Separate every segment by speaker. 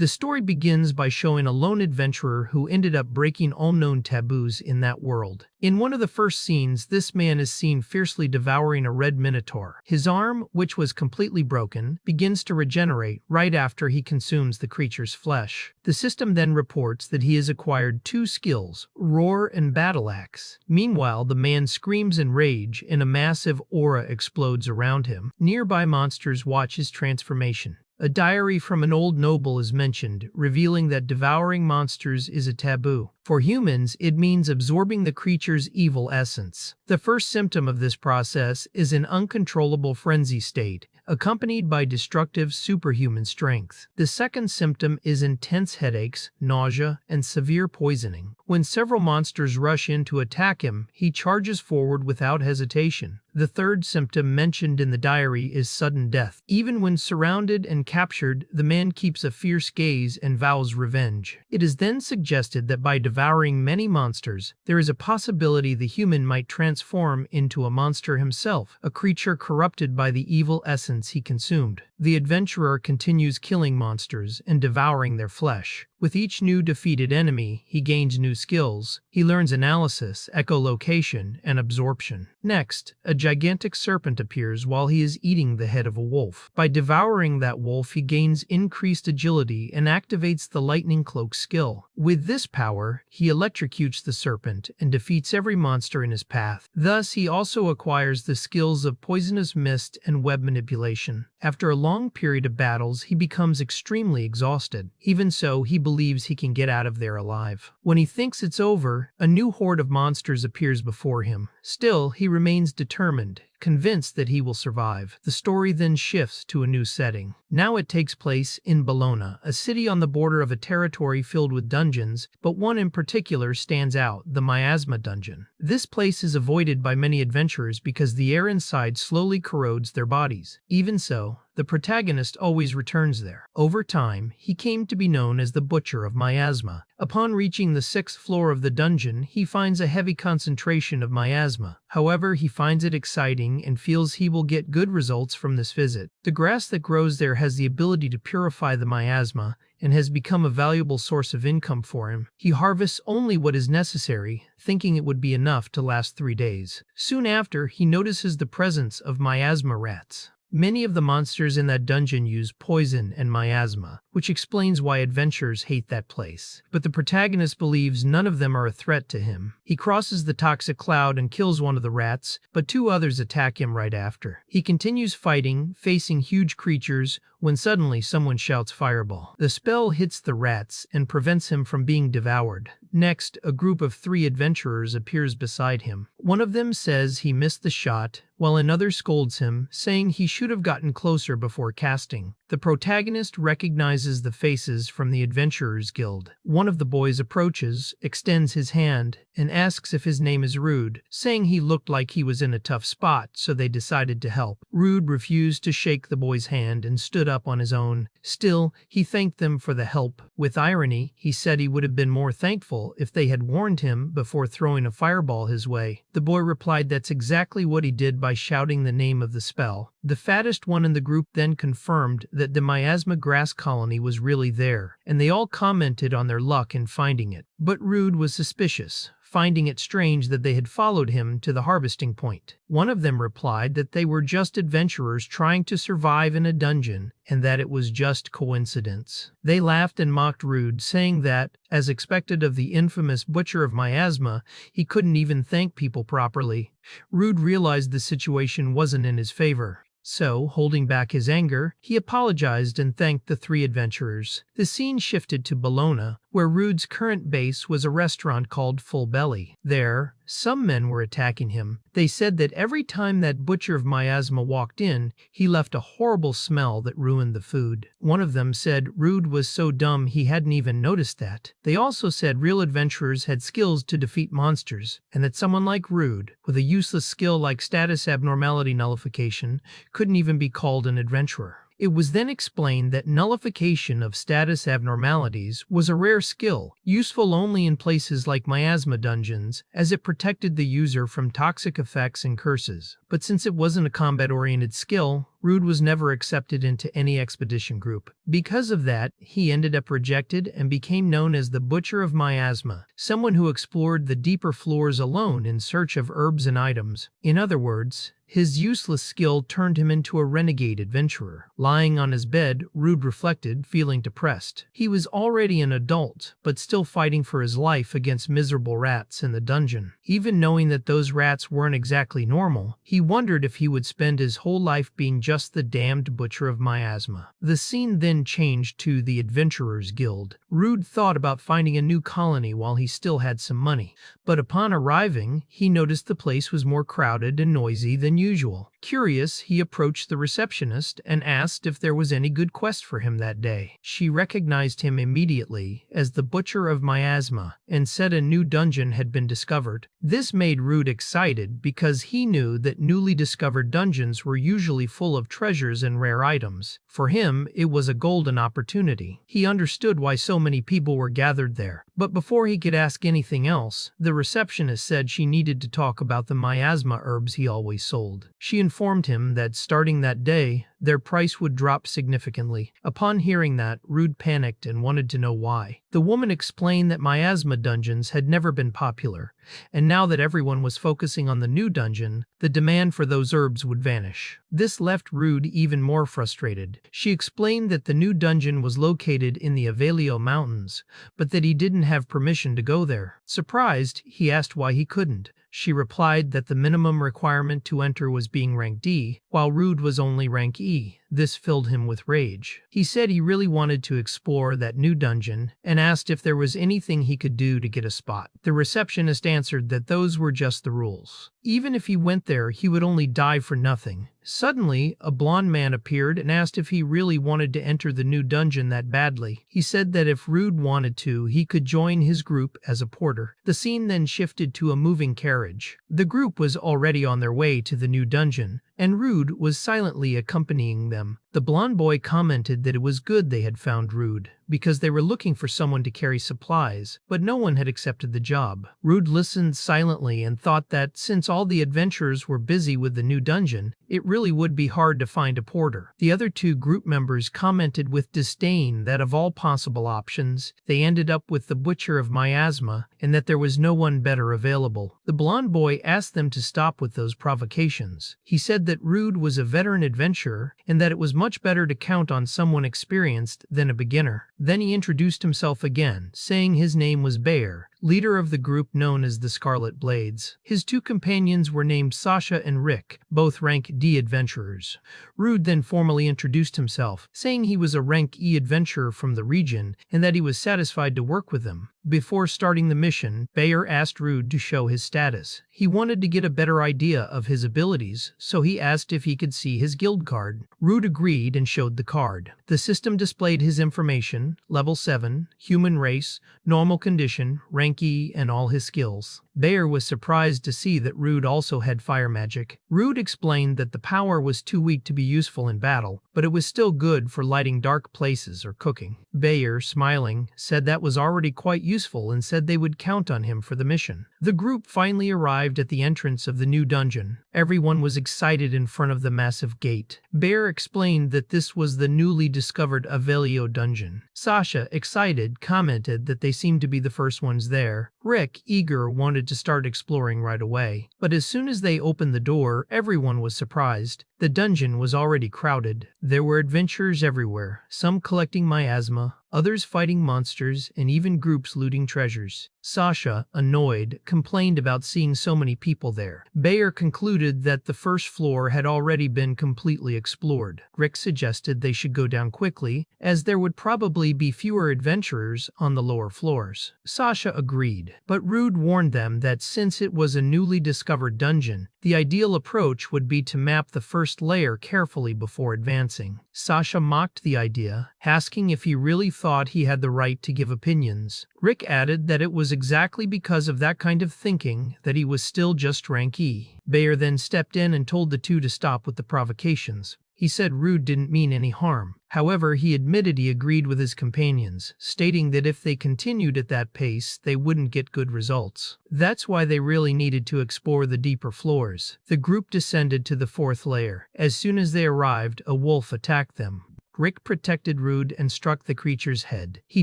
Speaker 1: The story begins by showing a lone adventurer who ended up breaking all known taboos in that world. In one of the first scenes, this man is seen fiercely devouring a red minotaur. His arm, which was completely broken, begins to regenerate right after he consumes the creature's flesh. The system then reports that he has acquired 2 skills, Roar and Battle Axe. Meanwhile, the man screams in rage and a massive aura explodes around him. Nearby monsters watch his transformation. A diary from an old noble is mentioned, revealing that devouring monsters is a taboo. For humans, it means absorbing the creature's evil essence. The first symptom of this process is an uncontrollable frenzy state, accompanied by destructive superhuman strength. The second symptom is intense headaches, nausea, and severe poisoning. When several monsters rush in to attack him, he charges forward without hesitation. The third symptom mentioned in the diary is sudden death. Even when surrounded and captured, the man keeps a fierce gaze and vows revenge. It is then suggested that by devouring many monsters, there is a possibility the human might transform into a monster himself, a creature corrupted by the evil essence he consumed. The adventurer continues killing monsters and devouring their flesh. With each new defeated enemy, he gains new skills. He learns analysis, echolocation, and absorption. Next, a gigantic serpent appears while he is eating the head of a wolf. By devouring that wolf, he gains increased agility and activates the lightning cloak skill. With this power, he electrocutes the serpent and defeats every monster in his path. Thus, he also acquires the skills of poisonous mist and web manipulation. After a long period of battles, he becomes extremely exhausted. Even so, he believes he can get out of there alive. When he thinks it's over, a new horde of monsters appears before him. Still, he remains determined, convinced that he will survive. The story then shifts to a new setting. Now it takes place in Bologna, a city on the border of a territory filled with dungeons, but one in particular stands out, the Miasma dungeon. This place is avoided by many adventurers because the air inside slowly corrodes their bodies. Even so, the protagonist always returns there. Over time, he came to be known as the Butcher of Miasma. Upon reaching the 6th floor of the dungeon, he finds a heavy concentration of miasma. However, he finds it exciting and feels he will get good results from this visit. The grass that grows there has the ability to purify the miasma and has become a valuable source of income for him. He harvests only what is necessary, thinking it would be enough to last 3 days. Soon after, he notices the presence of miasma rats. Many of the monsters in that dungeon use poison and miasma, which explains why adventurers hate that place. But the protagonist believes none of them are a threat to him. He crosses the toxic cloud and kills one of the rats, but 2 others attack him right after. He continues fighting, facing huge creatures, when suddenly someone shouts fireball. The spell hits the rats and prevents him from being devoured. Next, a group of 3 adventurers appears beside him. One of them says he missed the shot, while another scolds him, saying he should have gotten closer before casting. The protagonist recognizes the faces from the Adventurers Guild. One of the boys approaches, extends his hand, and asks if his name is Rude, saying he looked like he was in a tough spot, so they decided to help. Rude refused to shake the boy's hand and stood up on his own. Still, he thanked them for the help. With irony, he said he would have been more thankful if they had warned him before throwing a fireball his way. The boy replied that's exactly what he did by shouting the name of the spell. The fattest one in the group then confirmed that the miasma grass colony was really there, and they all commented on their luck in finding it. But Rude was suspicious, finding it strange that they had followed him to the harvesting point. One of them replied that they were just adventurers trying to survive in a dungeon, and that it was just coincidence. They laughed and mocked Rude, saying that, as expected of the infamous Butcher of Miasma, he couldn't even thank people properly. Rude realized the situation wasn't in his favor. So, holding back his anger, he apologized and thanked the 3 adventurers. The scene shifted to Bologna, where Rude's current base was a restaurant called Full Belly. There, some men were attacking him. They said that every time that Butcher of Miasma walked in, he left a horrible smell that ruined the food. One of them said Rude was so dumb he hadn't even noticed that. They also said real adventurers had skills to defeat monsters, and that someone like Rude, with a useless skill like status abnormality nullification, couldn't even be called an adventurer. It was then explained that nullification of status abnormalities was a rare skill, useful only in places like miasma dungeons, as it protected the user from toxic effects and curses. But since it wasn't a combat-oriented skill, Rude was never accepted into any expedition group. Because of that, he ended up rejected and became known as the Butcher of Miasma, someone who explored the deeper floors alone in search of herbs and items. In other words, his useless skill turned him into a renegade adventurer. Lying on his bed, Rude reflected, feeling depressed. He was already an adult, but still fighting for his life against miserable rats in the dungeon. Even knowing that those rats weren't exactly normal, he wondered if he would spend his whole life being just the damned Butcher of Miasma. The scene then changed to the Adventurers Guild. Rude thought about finding a new colony while he still had some money, but upon arriving, he noticed the place was more crowded and noisy than usual. Curious, he approached the receptionist and asked if there was any good quest for him that day. She recognized him immediately as the Butcher of Miasma and said a new dungeon had been discovered. This made Rude excited because he knew that newly discovered dungeons were usually full of treasures and rare items. For him, it was a golden opportunity. He understood why so many people were gathered there. But before he could ask anything else, the receptionist said she needed to talk about the miasma herbs he always sold. She informed him that starting that day, their price would drop significantly. Upon hearing that, Rude panicked and wanted to know why. The woman explained that miasma dungeons had never been popular, and now that everyone was focusing on the new dungeon, the demand for those herbs would vanish. This left Rude even more frustrated. She explained that the new dungeon was located in the Avelio mountains, but that he didn't have permission to go there. Surprised, he asked why he couldn't. She replied that the minimum requirement to enter was being rank D, while Rude was only rank E. This filled him with rage. He said he really wanted to explore that new dungeon and asked if there was anything he could do to get a spot. The receptionist answered that those were just the rules. Even if he went there, he would only die for nothing. Suddenly, a blond man appeared and asked if he really wanted to enter the new dungeon that badly. He said that if Rude wanted to, he could join his group as a porter. The scene then shifted to a moving carriage. The group was already on their way to the new dungeon, and Rude was silently accompanying them. The blond boy commented that it was good they had found Rude, because they were looking for someone to carry supplies, but no one had accepted the job. Rude listened silently and thought that since all the adventurers were busy with the new dungeon, it really would be hard to find a porter. The other two group members commented with disdain that of all possible options, they ended up with the Butcher of Miasma, and that there was no one better available. The blond boy asked them to stop with those provocations. He said that Rude was a veteran adventurer, and that it was much better to count on someone experienced than a beginner. Then he introduced himself again, saying his name was Bayer, leader of the group known as the Scarlet Blades. His two companions were named Sasha and Rick, both rank D adventurers. Rude then formally introduced himself, saying he was a rank E adventurer from the region and that he was satisfied to work with them. Before starting the mission, Bayer asked Rude to show his status. He wanted to get a better idea of his abilities, so he asked if he could see his guild card. Rude agreed and showed the card. The system displayed his information, level 7, human race, normal condition, rank E, and all his skills. Bayer was surprised to see that Rude also had fire magic. Rude explained that the power was too weak to be useful in battle, but it was still good for lighting dark places or cooking. Bayer, smiling, said that was already quite useful and said they would count on him for the mission. The group finally arrived at the entrance of the new dungeon. Everyone was excited in front of the massive gate. Bayer explained that this was the newly discovered Avelio dungeon. Sasha, excited, commented that they seemed to be the first ones there. Rick, eager, wanted to start exploring right away. But as soon as they opened the door, everyone was surprised. The dungeon was already crowded. There were adventurers everywhere, some collecting miasma, others fighting monsters, and even groups looting treasures. Sasha, annoyed, complained about seeing so many people there. Bayer concluded that the first floor had already been completely explored. Rick suggested they should go down quickly, as there would probably be fewer adventurers on the lower floors. Sasha agreed, but Rude warned them that since it was a newly discovered dungeon, the ideal approach would be to map the first layer carefully before advancing. Sasha mocked the idea, asking if he really thought he had the right to give opinions. Rick added that it was exactly because of that kind of thinking that he was still just rank E. Bayer then stepped in and told the two to stop with the provocations. He said Rude didn't mean any harm. However, he admitted he agreed with his companions, stating that if they continued at that pace, they wouldn't get good results. That's why they really needed to explore the deeper floors. The group descended to the 4th layer. As soon as they arrived, a wolf attacked them. Rick protected Rude and struck the creature's head. He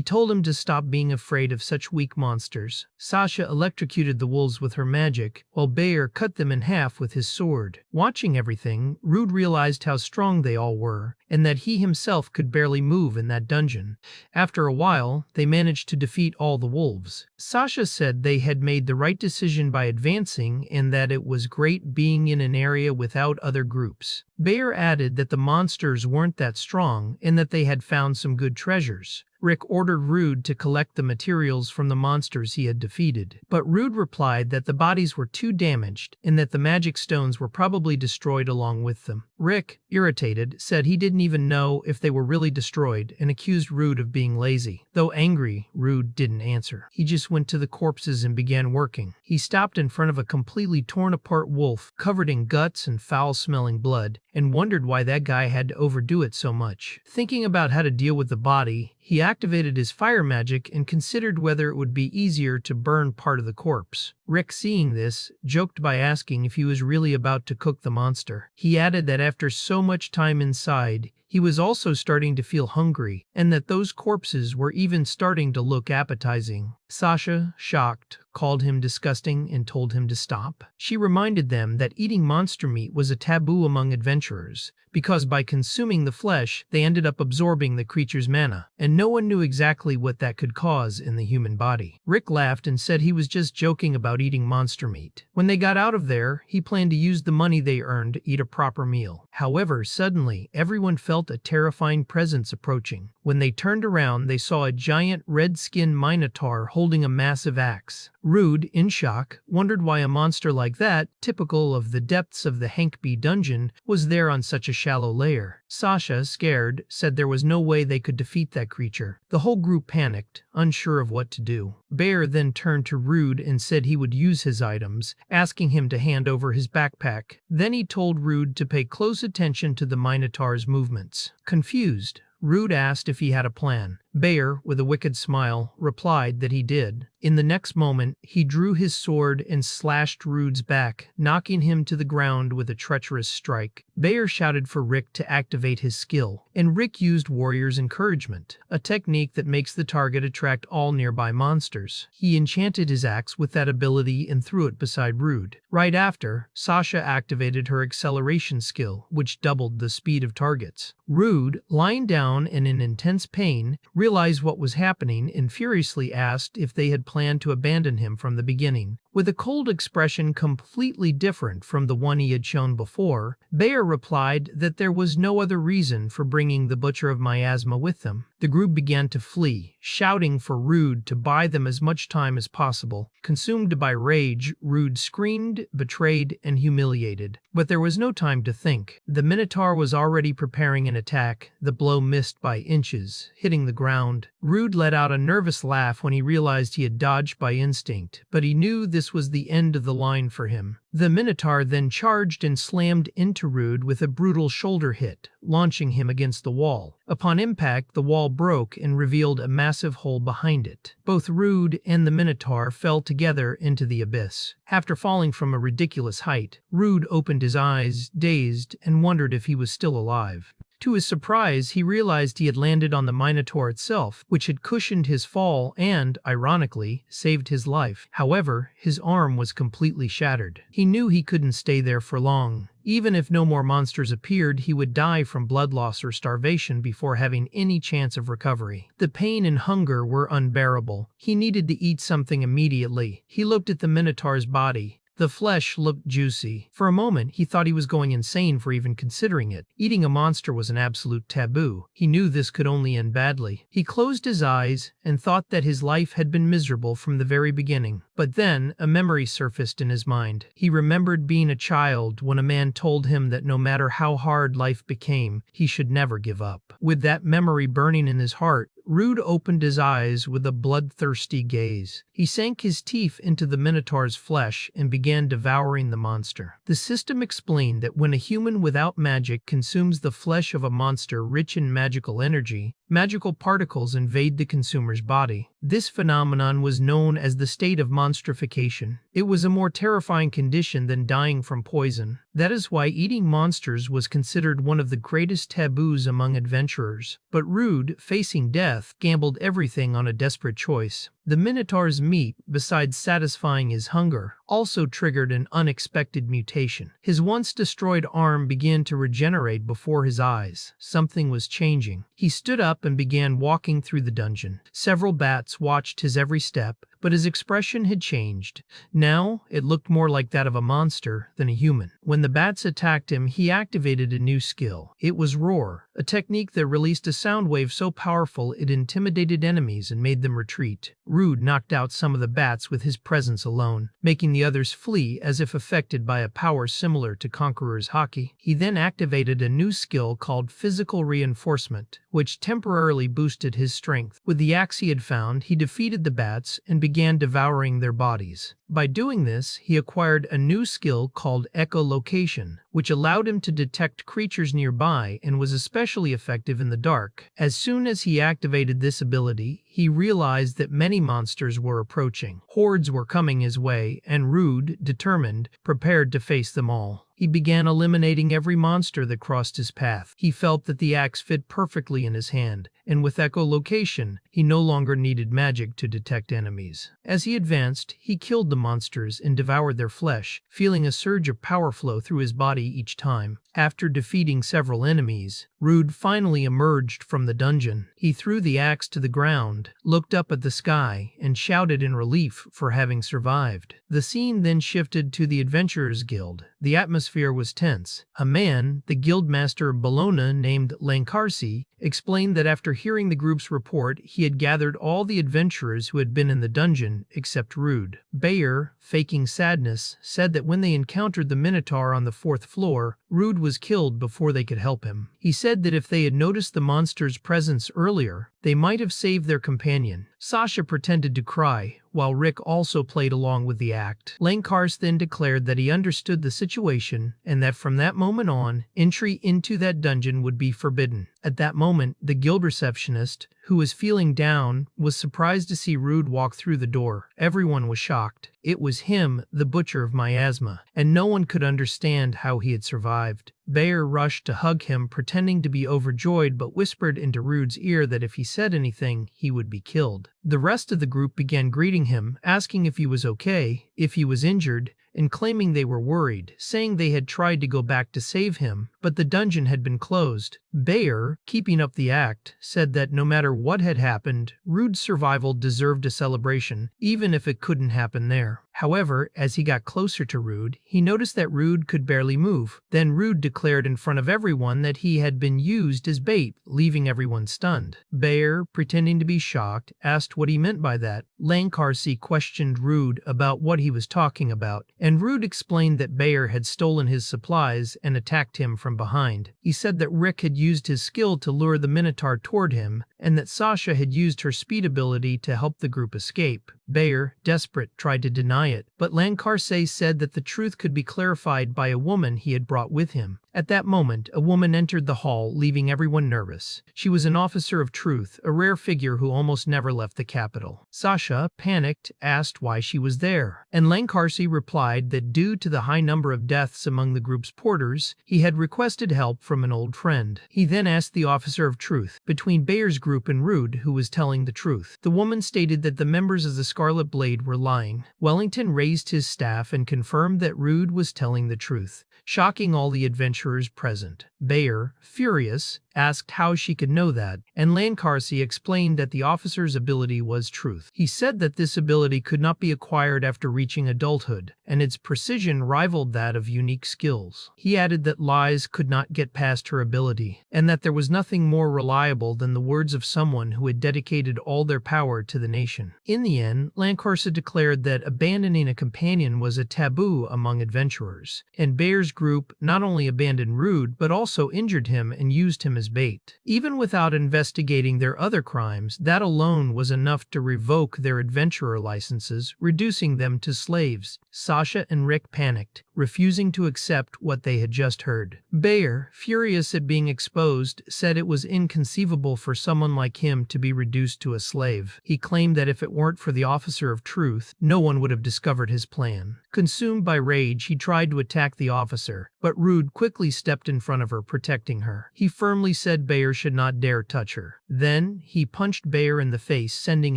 Speaker 1: told him to stop being afraid of such weak monsters. Sasha electrocuted the wolves with her magic, while Bayer cut them in half with his sword. Watching everything, Rude realized how strong they all were, and that he himself could barely move in that dungeon. After a while, they managed to defeat all the wolves. Sasha said they had made the right decision by advancing and that it was great being in an area without other groups. Bayer added that the monsters weren't that strong and that they had found some good treasures. Rick ordered Rude to collect the materials from the monsters he had defeated, but Rude replied that the bodies were too damaged and that the magic stones were probably destroyed along with them. Rick, irritated, said he didn't even know if they were really destroyed and accused Rude of being lazy. Though angry, Rude didn't answer. He just went to the corpses and began working. He stopped in front of a completely torn apart wolf covered in guts and foul-smelling blood and wondered why that guy had to overdo it so much. Thinking about how to deal with the body, he activated his fire magic and considered whether it would be easier to burn part of the corpse. Rick, seeing this, joked by asking if he was really about to cook the monster. He added that after so much time inside, he was also starting to feel hungry, and that those corpses were even starting to look appetizing. Sasha, shocked, called him disgusting and told him to stop. She reminded them that eating monster meat was a taboo among adventurers, because by consuming the flesh, they ended up absorbing the creature's mana, and no one knew exactly what that could cause in the human body. Rick laughed and said he was just joking about eating monster meat. When they got out of there, he planned to use the money they earned to eat a proper meal. However, suddenly, everyone felt a terrifying presence approaching. When they turned around, they saw a giant red-skinned minotaur holding a massive axe. Rude, in shock, wondered why a monster like that, typical of the depths of the Hankby dungeon, was there on such a shallow layer. Sasha, scared, said there was no way they could defeat that creature. The whole group panicked, unsure of what to do. Bayer then turned to Rude and said he would use his items, asking him to hand over his backpack. Then he told Rude to pay close attention to the Minotaur's movements. Confused, Rude asked if he had a plan. Bayer, with a wicked smile, replied that he did. In the next moment, he drew his sword and slashed Rude's back, knocking him to the ground with a treacherous strike. Bayer shouted for Rick to activate his skill, and Rick used Warrior's Encouragement, a technique that makes the target attract all nearby monsters. He enchanted his axe with that ability and threw it beside Rude. Right after, Sasha activated her acceleration skill, which doubled the speed of targets. Rude, lying down and in intense pain, realized what was happening and furiously asked if they had planned to abandon him from the beginning. With a cold expression completely different from the one he had shown before, Bayer replied that there was no other reason for bringing the Butcher of Miasma with them. The group began to flee, shouting for Rude to buy them as much time as possible. Consumed by rage, Rude screamed, betrayed, and humiliated. But there was no time to think. The Minotaur was already preparing an attack. The blow missed by inches, hitting the ground. Rude let out a nervous laugh when he realized he had dodged by instinct, but he knew this was the end of the line for him. The Minotaur then charged and slammed into Rude with a brutal shoulder hit, launching him against the wall. Upon impact, the wall broke and revealed a massive hole behind it. Both Rude and the Minotaur fell together into the abyss. After falling from a ridiculous height, Rude opened his eyes, dazed, and wondered if he was still alive. To his surprise, he realized he had landed on the Minotaur itself, which had cushioned his fall and, ironically, saved his life. However, his arm was completely shattered. He knew he couldn't stay there for long. Even if no more monsters appeared, he would die from blood loss or starvation before having any chance of recovery. The pain and hunger were unbearable. He needed to eat something immediately. He looked at the Minotaur's body. The flesh looked juicy. For a moment, he thought he was going insane for even considering it. Eating a monster was an absolute taboo. He knew this could only end badly. He closed his eyes and thought that his life had been miserable from the very beginning. But then, a memory surfaced in his mind. He remembered being a child when a man told him that no matter how hard life became, he should never give up. With that memory burning in his heart, Rude opened his eyes with a bloodthirsty gaze. He sank his teeth into the Minotaur's flesh and began devouring the monster. The system explained that when a human without magic consumes the flesh of a monster rich in magical energy, magical particles invade the consumer's body. This phenomenon was known as the state of monstrification. It was a more terrifying condition than dying from poison. That is why eating monsters was considered one of the greatest taboos among adventurers. But Rude, facing death, gambled everything on a desperate choice. The Minotaur's meat, besides satisfying his hunger, also triggered an unexpected mutation. His once destroyed arm began to regenerate before his eyes. Something was changing. He stood up and began walking through the dungeon. Several bats watched his every step, but his expression had changed. Now, it looked more like that of a monster than a human. When the bats attacked him, he activated a new skill. It was Roar, a technique that released a sound wave so powerful it intimidated enemies and made them retreat. Rude knocked out some of the bats with his presence alone, making the others flee as if affected by a power similar to Conqueror's Haki. He then activated a new skill called Physical Reinforcement, which temporarily boosted his strength. With the axe he had found, he defeated the bats and began devouring their bodies. By doing this, he acquired a new skill called echolocation, which allowed him to detect creatures nearby and was especially effective in the dark. As soon as he activated this ability, he realized that many monsters were approaching. Hordes were coming his way, and Rude, determined, prepared to face them all. He began eliminating every monster that crossed his path. He felt that the axe fit perfectly in his hand, and with echolocation, he no longer needed magic to detect enemies. As he advanced, he killed the monsters and devoured their flesh, feeling a surge of power flow through his body each time. After defeating several enemies, Rude finally emerged from the dungeon. He threw the axe to the ground, looked up at the sky, and shouted in relief for having survived. The scene then shifted to the Adventurers Guild. The atmosphere was tense. A man, the guildmaster of Bologna named Lancarsi, explained that after hearing the group's report, he had gathered all the adventurers who had been in the dungeon except Rude. Bayer, faking sadness, said that when they encountered the Minotaur on the 4th floor, Rude was killed before they could help him. He said that if they had noticed the monster's presence earlier, they might have saved their companion. Sasha pretended to cry, while Rick also played along with the act. Lancarsi then declared that he understood the situation and that from that moment on, entry into that dungeon would be forbidden. At that moment, the guild receptionist, who was feeling down, was surprised to see Rude walk through the door. Everyone was shocked. It was him, the butcher of miasma, and no one could understand how he had survived. Bayer rushed to hug him, pretending to be overjoyed, but whispered into Rude's ear that if he said anything, he would be killed. The rest of the group began greeting him, asking if he was okay, if he was injured, and claiming they were worried, saying they had tried to go back to save him, but the dungeon had been closed. Bayer, keeping up the act, said that no matter what had happened, Rude's survival deserved a celebration, even if it couldn't happen there. However, as he got closer to Rude, he noticed that Rude could barely move. Then Rude declared in front of everyone that he had been used as bait, leaving everyone stunned. Bayer, pretending to be shocked, asked what he meant by that. Lancarsi questioned Rude about what he was talking about, and Rude explained that Bayer had stolen his supplies and attacked him from behind. He said that Rick had used his skill to lure the Minotaur toward him, and that Sasha had used her speed ability to help the group escape. Bayer, desperate, tried to deny it, but Lancarsi said that the truth could be clarified by a woman he had brought with him. At that moment, a woman entered the hall, leaving everyone nervous. She was an officer of truth, a rare figure who almost never left the capital. Sasha, panicked, asked why she was there, and Lancarsi replied that due to the high number of deaths among the group's porters, he had requested help from an old friend. He then asked the officer of truth, between Bayer's group and Rude, who was telling the truth. The woman stated that the members of the Scarlet Blade were lying. Wellington raised his staff and confirmed that Rude was telling the truth, shocking all the adventurers present. Bayer, furious, asked how she could know that, and Lancarsi explained that the officer's ability was truth. He said that this ability could not be acquired after reaching adulthood, and its precision rivaled that of unique skills. He added that lies could not get past her ability, and that there was nothing more reliable than the words of someone who had dedicated all their power to the nation. In the end, Lancarsi declared that abandoning a companion was a taboo among adventurers, and Bayer's group not only abandoned Rude but also injured him and used him as bait. Even without investigating their other crimes, that alone was enough to revoke their adventurer licenses, reducing them to slaves. Sasha and Rick panicked, refusing to accept what they had just heard. Bayer, furious at being exposed, said it was inconceivable for someone like him to be reduced to a slave. He claimed that if it weren't for the officer of truth, no one would have discovered his plan. Consumed by rage, he tried to attack the officer, but Rude quickly stepped in front of her, protecting her. He firmly said Bayer should not dare touch her. Then, he punched Bayer in the face, sending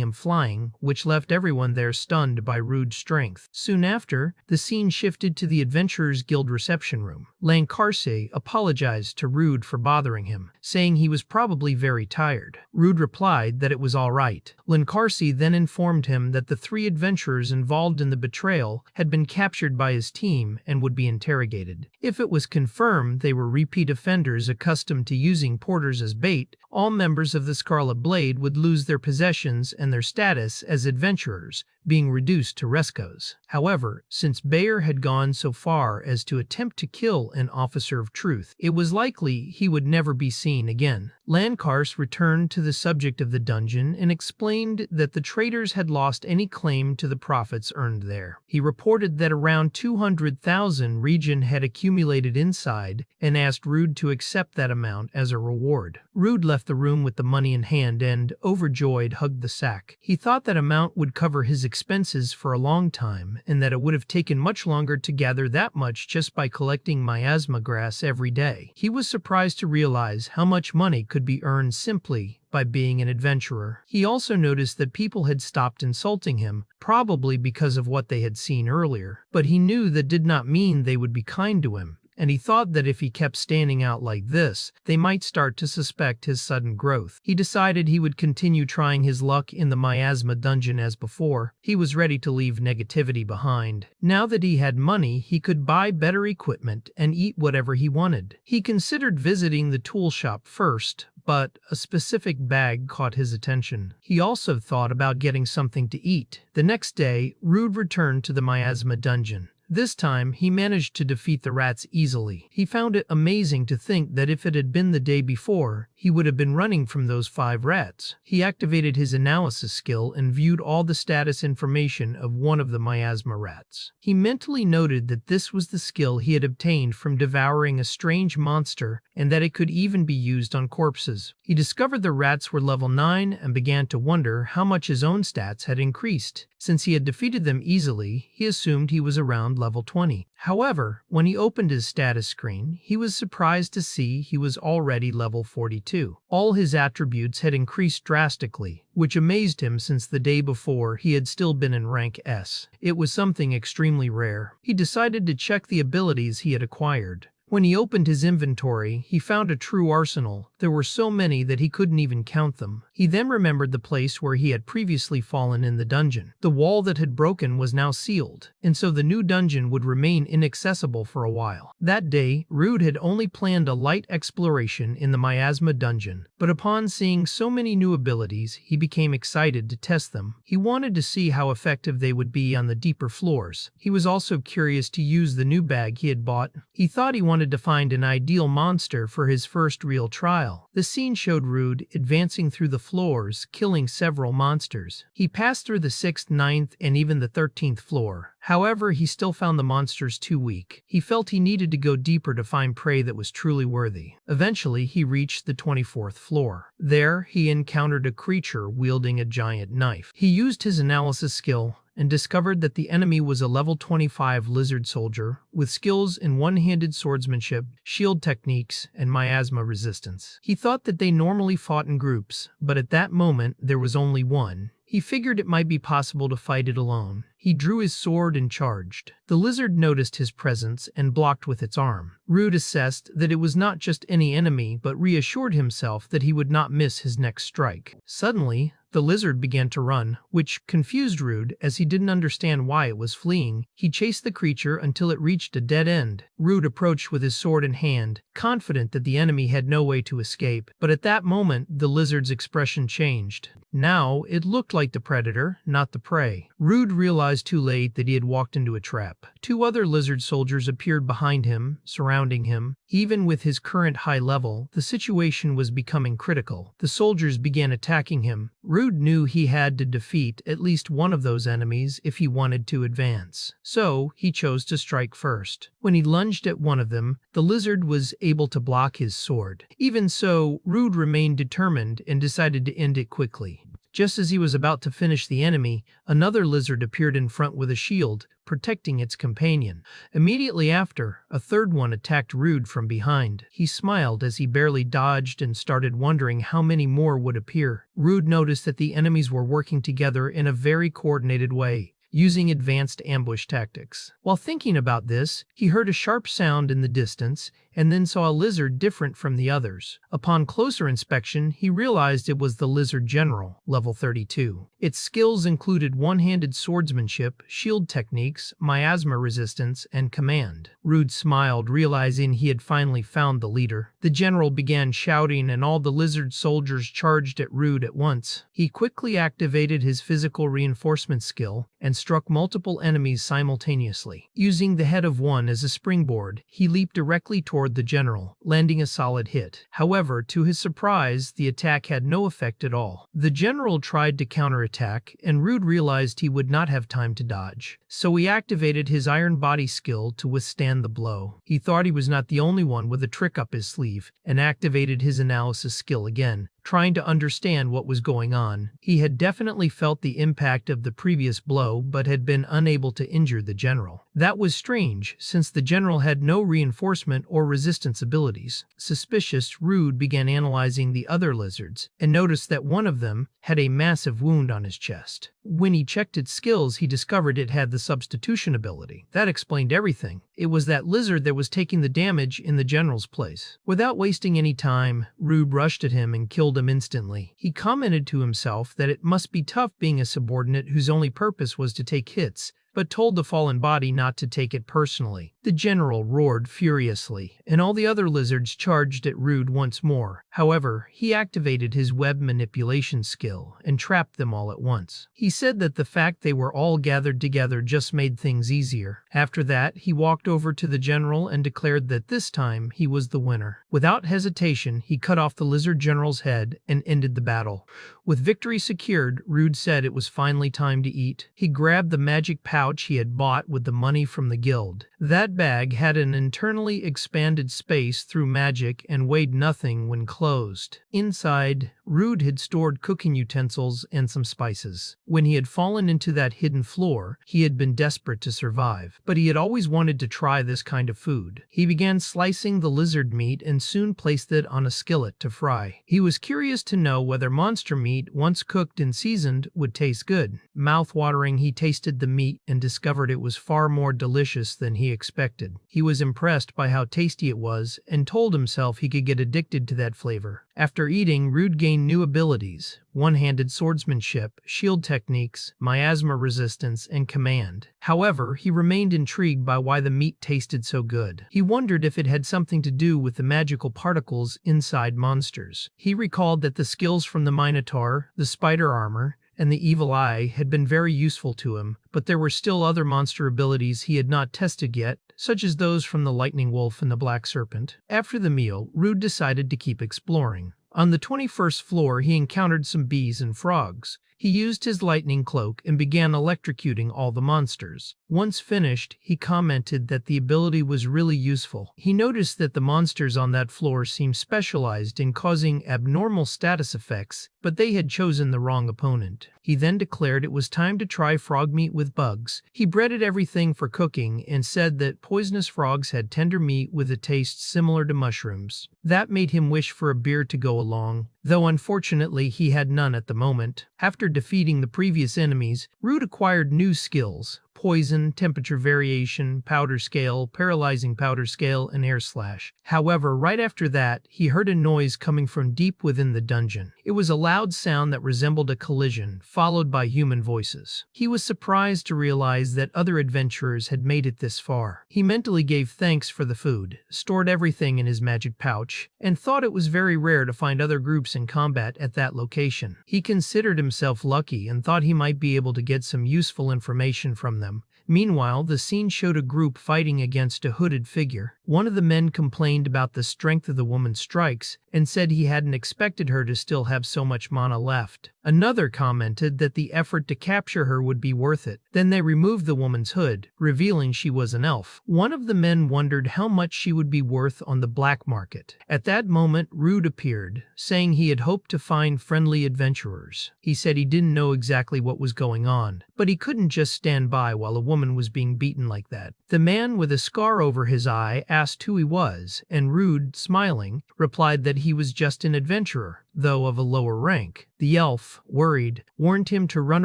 Speaker 1: him flying, which left everyone there stunned by Rude's strength. Soon after, the scene shifted to the Adventurers Guild reception room. Lancarse apologized to Rude for bothering him, saying he was probably very tired. Rude replied that it was all right. Lancarse then informed him that the 3 adventurers involved in the betrayal had been captured by his team and would be interrogated. If it was confirmed they were repeat offenders accustomed to using porters as bait, all members of the Scarlet Blade would lose their possessions and their status as adventurers, being reduced to rescos. However, since Bayer had gone so far as to attempt to kill an officer of truth, it was likely he would never be seen again. Lancarse returned to the subject of the dungeon and explained that the traders had lost any claim to the profits earned there. He reported that around 200,000 region had accumulated inside and asked Rude to accept that amount as a reward. Rude left the room with the money in hand and, overjoyed, hugged the sack. He thought that amount would cover his expenses for a long time, and that it would have taken much longer to gather that much just by collecting miasma grass every day. He was surprised to realize how much money could be earned simply by being an adventurer. He also noticed that people had stopped insulting him, probably because of what they had seen earlier. But he knew that did not mean they would be kind to him, and he thought that if he kept standing out like this, they might start to suspect his sudden growth. He decided he would continue trying his luck in the miasma dungeon as before. He was ready to leave negativity behind. Now that he had money, he could buy better equipment and eat whatever he wanted. He considered visiting the tool shop first, but a specific bag caught his attention. He also thought about getting something to eat. The next day, Rude returned to the miasma dungeon. This time, he managed to defeat the rats easily. He found it amazing to think that if it had been the day before, he would have been running from those 5 rats. He activated his analysis skill and viewed all the status information of one of the miasma rats. He mentally noted that this was the skill he had obtained from devouring a strange monster and that it could even be used on corpses. He discovered the rats were level 9 and began to wonder how much his own stats had increased. Since he had defeated them easily, he assumed he was around level 20. However, when he opened his status screen, he was surprised to see he was already level 42. All his attributes had increased drastically, which amazed him since the day before he had still been in rank S. It was something extremely rare. He decided to check the abilities he had acquired. When he opened his inventory, he found a true arsenal. There were so many that he couldn't even count them. He then remembered the place where he had previously fallen in the dungeon. The wall that had broken was now sealed, and so the new dungeon would remain inaccessible for a while. That day, Rude had only planned a light exploration in the miasma dungeon, but upon seeing so many new abilities, he became excited to test them. He wanted to see how effective they would be on the deeper floors. He was also curious to use the new bag he had bought. He thought he wanted to find an ideal monster for his first real trial. The scene showed Rude advancing through the floors, killing several monsters. He passed through the 6th, 9th, and even the 13th floor. However, he still found the monsters too weak. He felt he needed to go deeper to find prey that was truly worthy. Eventually, he reached the 24th floor. There, he encountered a creature wielding a giant knife. He used his analysis skill and discovered that the enemy was a level 25 lizard soldier with skills in one-handed swordsmanship, shield techniques, and miasma resistance. He thought that they normally fought in groups, but at that moment there was only one. He figured it might be possible to fight it alone. He drew his sword and charged. The lizard noticed his presence and blocked with its arm. Rude assessed that it was not just any enemy, but reassured himself that he would not miss his next strike. Suddenly, The lizard began to run, which confused Rude as he didn't understand why it was fleeing. He chased the creature until it reached a dead end. Rude approached with his sword in hand, confident that the enemy had no way to escape. But at that moment, the lizard's expression changed. Now, it looked like the predator, not the prey. Rude realized too late that he had walked into a trap. Two other lizard soldiers appeared behind him, surrounding him. Even with his current high level, the situation was becoming critical. The soldiers began attacking him. Rude knew he had to defeat at least one of those enemies if he wanted to advance. So, he chose to strike first. When he lunged at one of them, the lizard was able to block his sword. Even so, Rude remained determined and decided to end it quickly. Just as he was about to finish the enemy, another lizard appeared in front with a shield, protecting its companion. Immediately after, a third one attacked Rude from behind. He smiled as he barely dodged and started wondering how many more would appear. Rude noticed that the enemies were working together in a very coordinated way, using advanced ambush tactics. While thinking about this, he heard a sharp sound in the distance and then saw a lizard different from the others. Upon closer inspection, he realized it was the Lizard General, level 32. Its skills included one-handed swordsmanship, shield techniques, miasma resistance, and command. Rude smiled, realizing he had finally found the leader. The general began shouting and all the lizard soldiers charged at Rude at once. He quickly activated his physical reinforcement skill and struck multiple enemies simultaneously. Using the head of one as a springboard, he leaped directly toward the general, landing a solid hit. However, to his surprise, the attack had no effect at all. The general tried to counterattack, and Rude realized he would not have time to dodge. So he activated his iron body skill to withstand the blow. He thought he was not the only one with a trick up his sleeve, and activated his analysis skill again, trying to understand what was going on. He had definitely felt the impact of the previous blow, but had been unable to injure the general. That was strange, since the general had no reinforcement or resistance abilities. Suspicious, Rude began analyzing the other lizards, and noticed that one of them had a massive wound on his chest. When he checked its skills, he discovered it had the substitution ability. That explained everything. It was that lizard that was taking the damage in the general's place. Without wasting any time, Rude rushed at him and killed him instantly. He commented to himself that it must be tough being a subordinate whose only purpose was to take hits, but told the fallen body not to take it personally. The general roared furiously, and all the other lizards charged at Rude once more. However, he activated his web manipulation skill and trapped them all at once. He said that the fact they were all gathered together just made things easier. After that, he walked over to the general and declared that this time he was the winner. Without hesitation, he cut off the lizard general's head and ended the battle. With victory secured, Rude said it was finally time to eat. He grabbed the magic pouch he had bought with the money from the guild. That bag had an internally expanded space through magic and weighed nothing when closed. Inside, Rude had stored cooking utensils and some spices. When he had fallen into that hidden floor, he had been desperate to survive, but he had always wanted to try this kind of food. He began slicing the lizard meat and soon placed it on a skillet to fry. He was curious to know whether monster meat, once cooked and seasoned, would taste good. Mouth-watering, he tasted the meat and discovered it was far more delicious than he expected. He was impressed by how tasty it was and told himself he could get addicted to that flavor. After eating, Rude gained new abilities: one-handed swordsmanship, shield techniques, miasma resistance, and command. However, he remained intrigued by why the meat tasted so good. He wondered if it had something to do with the magical particles inside monsters. He recalled that the skills from the Minotaur, the spider armor, and the evil eye had been very useful to him, but there were still other monster abilities he had not tested yet, such as those from the lightning wolf and the black serpent. After the meal, Rude decided to keep exploring. On the 21st floor, he encountered some bees and frogs. He used his lightning cloak and began electrocuting all the monsters. Once finished, he commented that the ability was really useful. He noticed that the monsters on that floor seemed specialized in causing abnormal status effects, but they had chosen the wrong opponent. He then declared it was time to try frog meat with bugs. He breaded everything for cooking and said that poisonous frogs had tender meat with a taste similar to mushrooms. That made him wish for a beer to go along, though unfortunately he had none at the moment. After defeating the previous enemies, Rude acquired new skills: poison, temperature variation, powder scale, paralyzing powder scale, and air slash. However, right after that, he heard a noise coming from deep within the dungeon. It was a loud sound that resembled a collision, followed by human voices. He was surprised to realize that other adventurers had made it this far. He mentally gave thanks for the food, stored everything in his magic pouch, and thought it was very rare to find other groups in combat at that location. He considered himself lucky and thought he might be able to get some useful information from them. Meanwhile, the scene showed a group fighting against a hooded figure. One of the men complained about the strength of the woman's strikes and said he hadn't expected her to still have so much mana left. Another commented that the effort to capture her would be worth it. Then they removed the woman's hood, revealing she was an elf. One of the men wondered how much she would be worth on the black market. At that moment, Rude appeared, saying he had hoped to find friendly adventurers. He said he didn't know exactly what was going on, but he couldn't just stand by while a woman was being beaten like that. The man with a scar over his eye asked who he was, and Rude, smiling, replied that he was just an adventurer, though of a lower rank. The elf, worried, warned him to run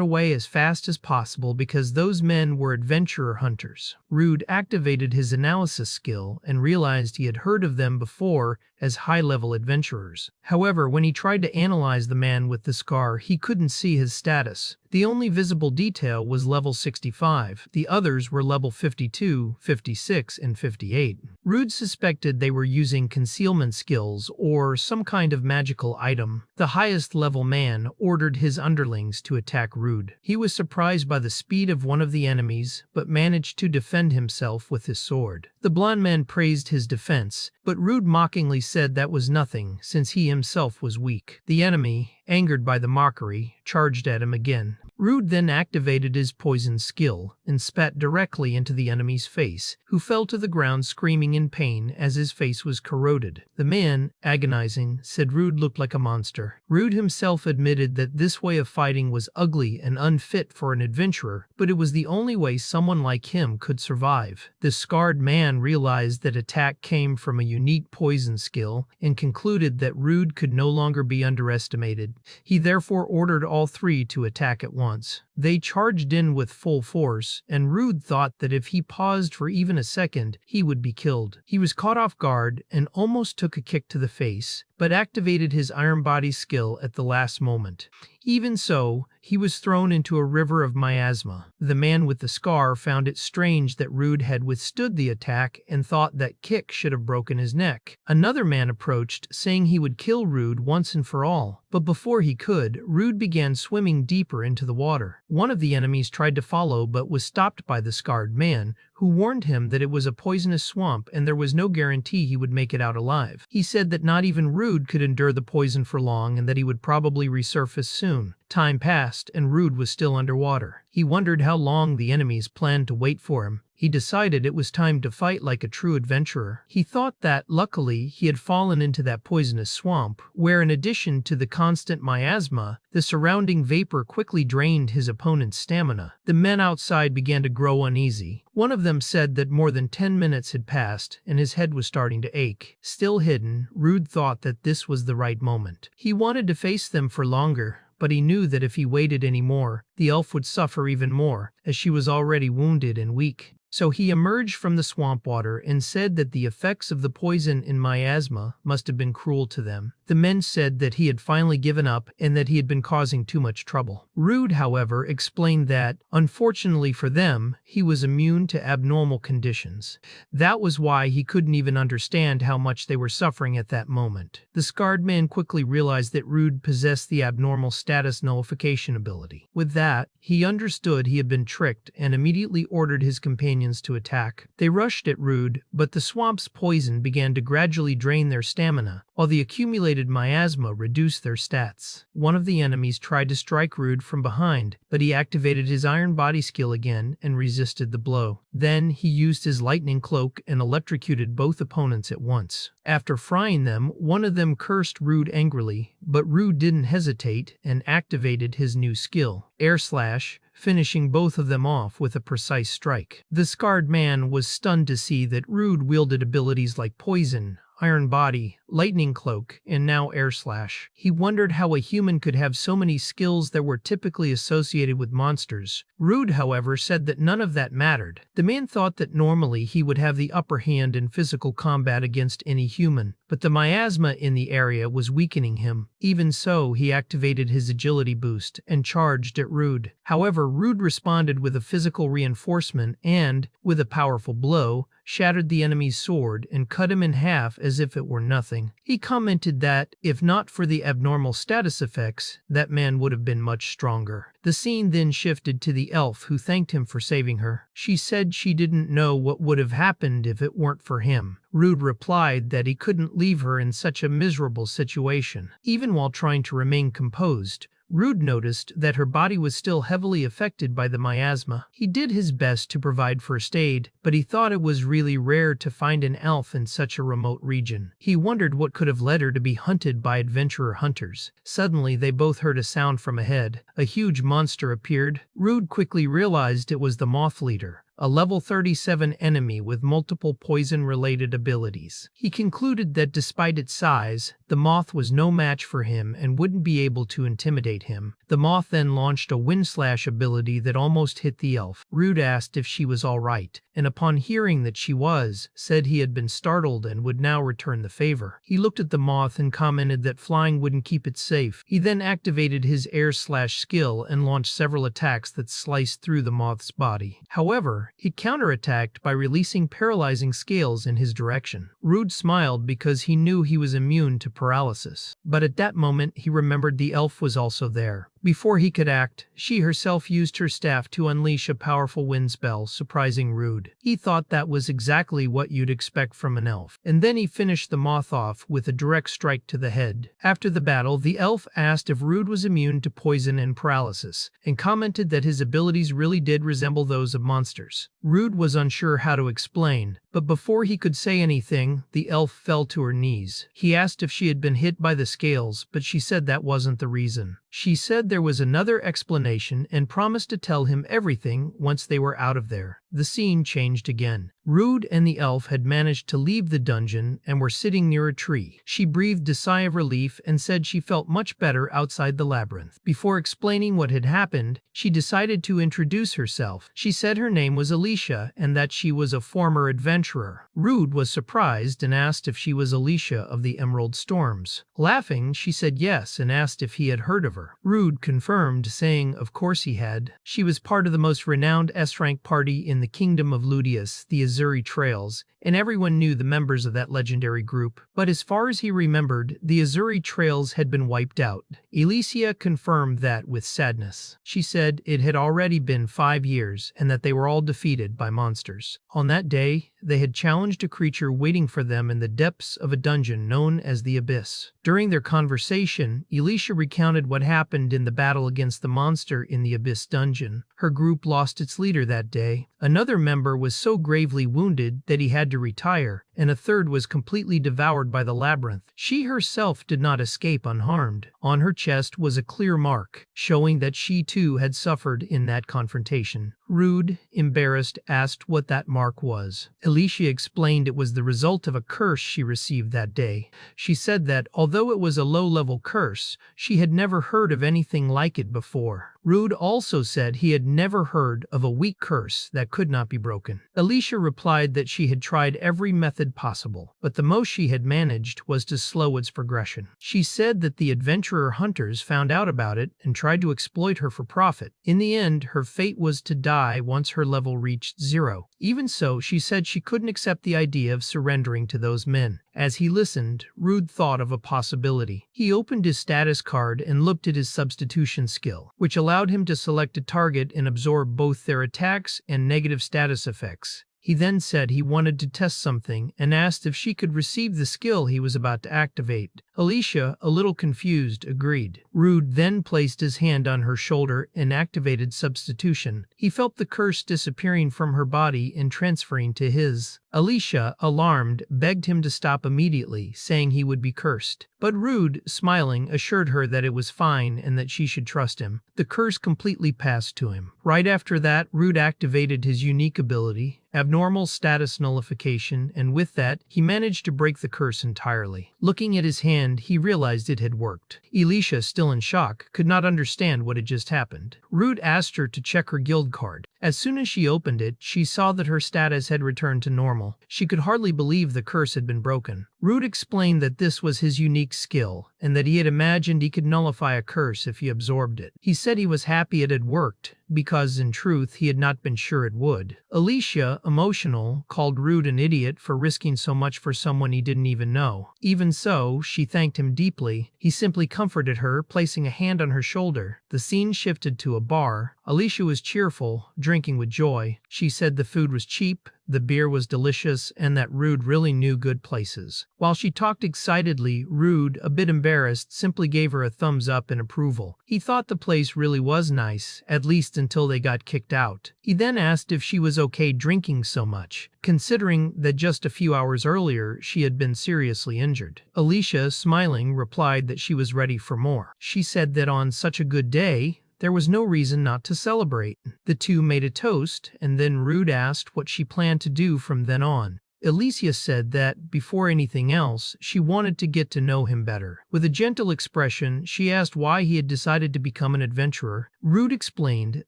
Speaker 1: away as fast as possible because those men were adventurer hunters. Rude activated his analysis skill and realized he had heard of them before as high-level adventurers. However, when he tried to analyze the man with the scar, he couldn't see his status. The only visible detail was level 65. The others were level 52, 56, and 58. Rude suspected they were using concealment skills or some kind of magical item. The highest level man ordered his underlings to attack Rude. He was surprised by the speed of one of the enemies, but managed to defend himself with his sword. The blond man praised his defense, but Rude mockingly said that was nothing since he himself was weak. The enemy, angered by the mockery, charged at him again. Rude then activated his poison skill and spat directly into the enemy's face, who fell to the ground screaming in pain as his face was corroded. The man, agonizing, said Rude looked like a monster. Rude himself admitted that this way of fighting was ugly and unfit for an adventurer, but it was the only way someone like him could survive. The scarred man realized that attack came from a unique poison skill and concluded that Rude could no longer be underestimated. He therefore ordered all three to attack at once. They charged in with full force, and Rude thought that if he paused for even a second, he would be killed. He was caught off guard and almost took a kick to the face, but activated his iron body skill at the last moment. Even so, he was thrown into a river of miasma. The man with the scar found it strange that Rude had withstood the attack and thought that kick should have broken his neck. Another man approached, saying he would kill Rude once and for all, but before he could, Rude began swimming deeper into the water. One of the enemies tried to follow but was stopped by the scarred man, who warned him that it was a poisonous swamp and there was no guarantee he would make it out alive. He said that not even Rude could endure the poison for long and that he would probably resurface soon. Time passed and Rude was still underwater. He wondered how long the enemies planned to wait for him. He decided it was time to fight like a true adventurer. He thought that, luckily, he had fallen into that poisonous swamp, where in addition to the constant miasma, the surrounding vapor quickly drained his opponent's stamina. The men outside began to grow uneasy. One of them said that more than 10 minutes had passed and his head was starting to ache. Still hidden, Rude thought that this was the right moment. He wanted to face them for longer, but he knew that if he waited any more, the elf would suffer even more, as she was already wounded and weak. So he emerged from the swamp water and said that the effects of the poison in miasma must have been cruel to them. The men said that he had finally given up and that he had been causing too much trouble. Rude, however, explained that, unfortunately for them, he was immune to abnormal conditions. That was why he couldn't even understand how much they were suffering at that moment. The scarred man quickly realized that Rude possessed the abnormal status nullification ability. With that, he understood he had been tricked and immediately ordered his companions to attack. They rushed at Rude, but the swamp's poison began to gradually drain their stamina, while the accumulated miasma reduced their stats. One of the enemies tried to strike Rude from behind, but he activated his iron body skill again and resisted the blow. Then he used his lightning cloak and electrocuted both opponents at once. After frying them, one of them cursed Rude angrily, but Rude didn't hesitate and activated his new skill, Air Slash, finishing both of them off with a precise strike. The scarred man was stunned to see that Rude wielded abilities like poison, iron body, lightning cloak, and now air slash. He wondered how a human could have so many skills that were typically associated with monsters. Rude, however, said that none of that mattered. The man thought that normally he would have the upper hand in physical combat against any human, but the miasma in the area was weakening him. Even so, he activated his agility boost and charged at Rude. However, Rude responded with a physical reinforcement and, with a powerful blow, shattered the enemy's sword and cut him in half as if it were nothing. He commented that, if not for the abnormal status effects, that man would have been much stronger. The scene then shifted to the elf, who thanked him for saving her. She said she didn't know what would have happened if it weren't for him. Rude replied that he couldn't leave her in such a miserable situation. Even while trying to remain composed, Rude noticed that her body was still heavily affected by the miasma. He did his best to provide first aid, but he thought it was really rare to find an elf in such a remote region. He wondered what could have led her to be hunted by adventurer hunters. Suddenly, they both heard a sound from ahead. A huge monster appeared. Rude quickly realized it was the Moth leader, a level 37 enemy with multiple poison-related abilities. He concluded that despite its size, the Moth was no match for him and wouldn't be able to intimidate him. The Moth then launched a wind slash ability that almost hit the elf. Rude asked if she was all right, and upon hearing that she was, said he had been startled and would now return the favor. He looked at the Moth and commented that flying wouldn't keep it safe. He then activated his air slash skill and launched several attacks that sliced through the Moth's body. However, he counterattacked by releasing paralyzing scales in his direction. Rude smiled because he knew he was immune to paralysis. But at that moment, he remembered the elf was also there. Before he could act, she herself used her staff to unleash a powerful wind spell, surprising Rude. He thought that was exactly what you'd expect from an elf. And then he finished the Moth off with a direct strike to the head. After the battle, the elf asked if Rude was immune to poison and paralysis, and commented that his abilities really did resemble those of monsters. Rude was unsure how to explain, but before he could say anything, the elf fell to her knees. He asked if she had been hit by the scales, but she said that wasn't the reason. She said there was another explanation and promised to tell him everything once they were out of there. The scene changed again. Rude and the elf had managed to leave the dungeon and were sitting near a tree. She breathed a sigh of relief and said she felt much better outside the labyrinth. Before explaining what had happened, she decided to introduce herself. She said her name was Alicia and that she was a former adventurer. Rude was surprised and asked if she was Alicia of the Emerald Storms. Laughing, she said yes and asked if he had heard of her. Rude confirmed, saying of course he had. She was part of the most renowned S-rank party in the kingdom of Ludius, the Azuri Trails, and everyone knew the members of that legendary group. But as far as he remembered, the Azuri Trails had been wiped out. Alicia confirmed that with sadness. She said it had already been 5 years and that they were all defeated by monsters. On that day, they had challenged a creature waiting for them in the depths of a dungeon known as the Abyss. During their conversation, Alicia recounted what happened in the battle against the monster in the Abyss dungeon. Her group lost its leader that day. Another member was so gravely wounded that he had to retire, and a third was completely devoured by the labyrinth. She herself did not escape unharmed. On her chest was a clear mark, showing that she too had suffered in that confrontation. Rude, embarrassed, asked what that mark was. Alicia explained it was the result of a curse she received that day. She said that, although it was a low-level curse, she had never heard of anything like it before. Rude also said he had never heard of a weak curse that could not be broken. Alicia replied that she had tried every method possible, but the most she had managed was to slow its progression. She said that the adventurer hunters found out about it and tried to exploit her for profit. In the end, her fate was to die once her level reached 0. Even so, she said she couldn't accept the idea of surrendering to those men. As he listened, Rude thought of a possibility. He opened his status card and looked at his substitution skill, which allowed him to select a target and absorb both their attacks and negative status effects. He then said he wanted to test something and asked if she could receive the skill he was about to activate. Alicia, a little confused, agreed. Rude then placed his hand on her shoulder and activated substitution. He felt the curse disappearing from her body and transferring to his. Alicia, alarmed, begged him to stop immediately, saying he would be cursed. But Rude, smiling, assured her that it was fine and that she should trust him. The curse completely passed to him. Right after that, Rude activated his unique ability, abnormal status nullification, and with that, he managed to break the curse entirely. Looking at his hand, he realized it had worked. Alicia, still in shock, could not understand what had just happened. Rude asked her to check her guild card. As soon as she opened it, she saw that her status had returned to normal. She could hardly believe the curse had been broken. Rude explained that this was his unique skill, and that he had imagined he could nullify a curse if he absorbed it. He said he was happy it had worked, because in truth he had not been sure it would. Alicia, emotional, called Rude an idiot for risking so much for someone he didn't even know. Even so, she thanked him deeply. He simply comforted her, placing a hand on her shoulder. The scene shifted to a bar. Alicia was cheerful, drinking with joy. She said the food was cheap, the beer was delicious, and that Rude really knew good places. While she talked excitedly, Rude, a bit embarrassed, simply gave her a thumbs up in approval. He thought the place really was nice, at least until they got kicked out. He then asked if she was okay drinking so much, considering that just a few hours earlier she had been seriously injured. Alicia, smiling, replied that she was ready for more. She said that on such a good day, there was no reason not to celebrate. The two made a toast, and then Rude asked what she planned to do from then on. Alicia said that, before anything else, she wanted to get to know him better. With a gentle expression, she asked why he had decided to become an adventurer. Rude explained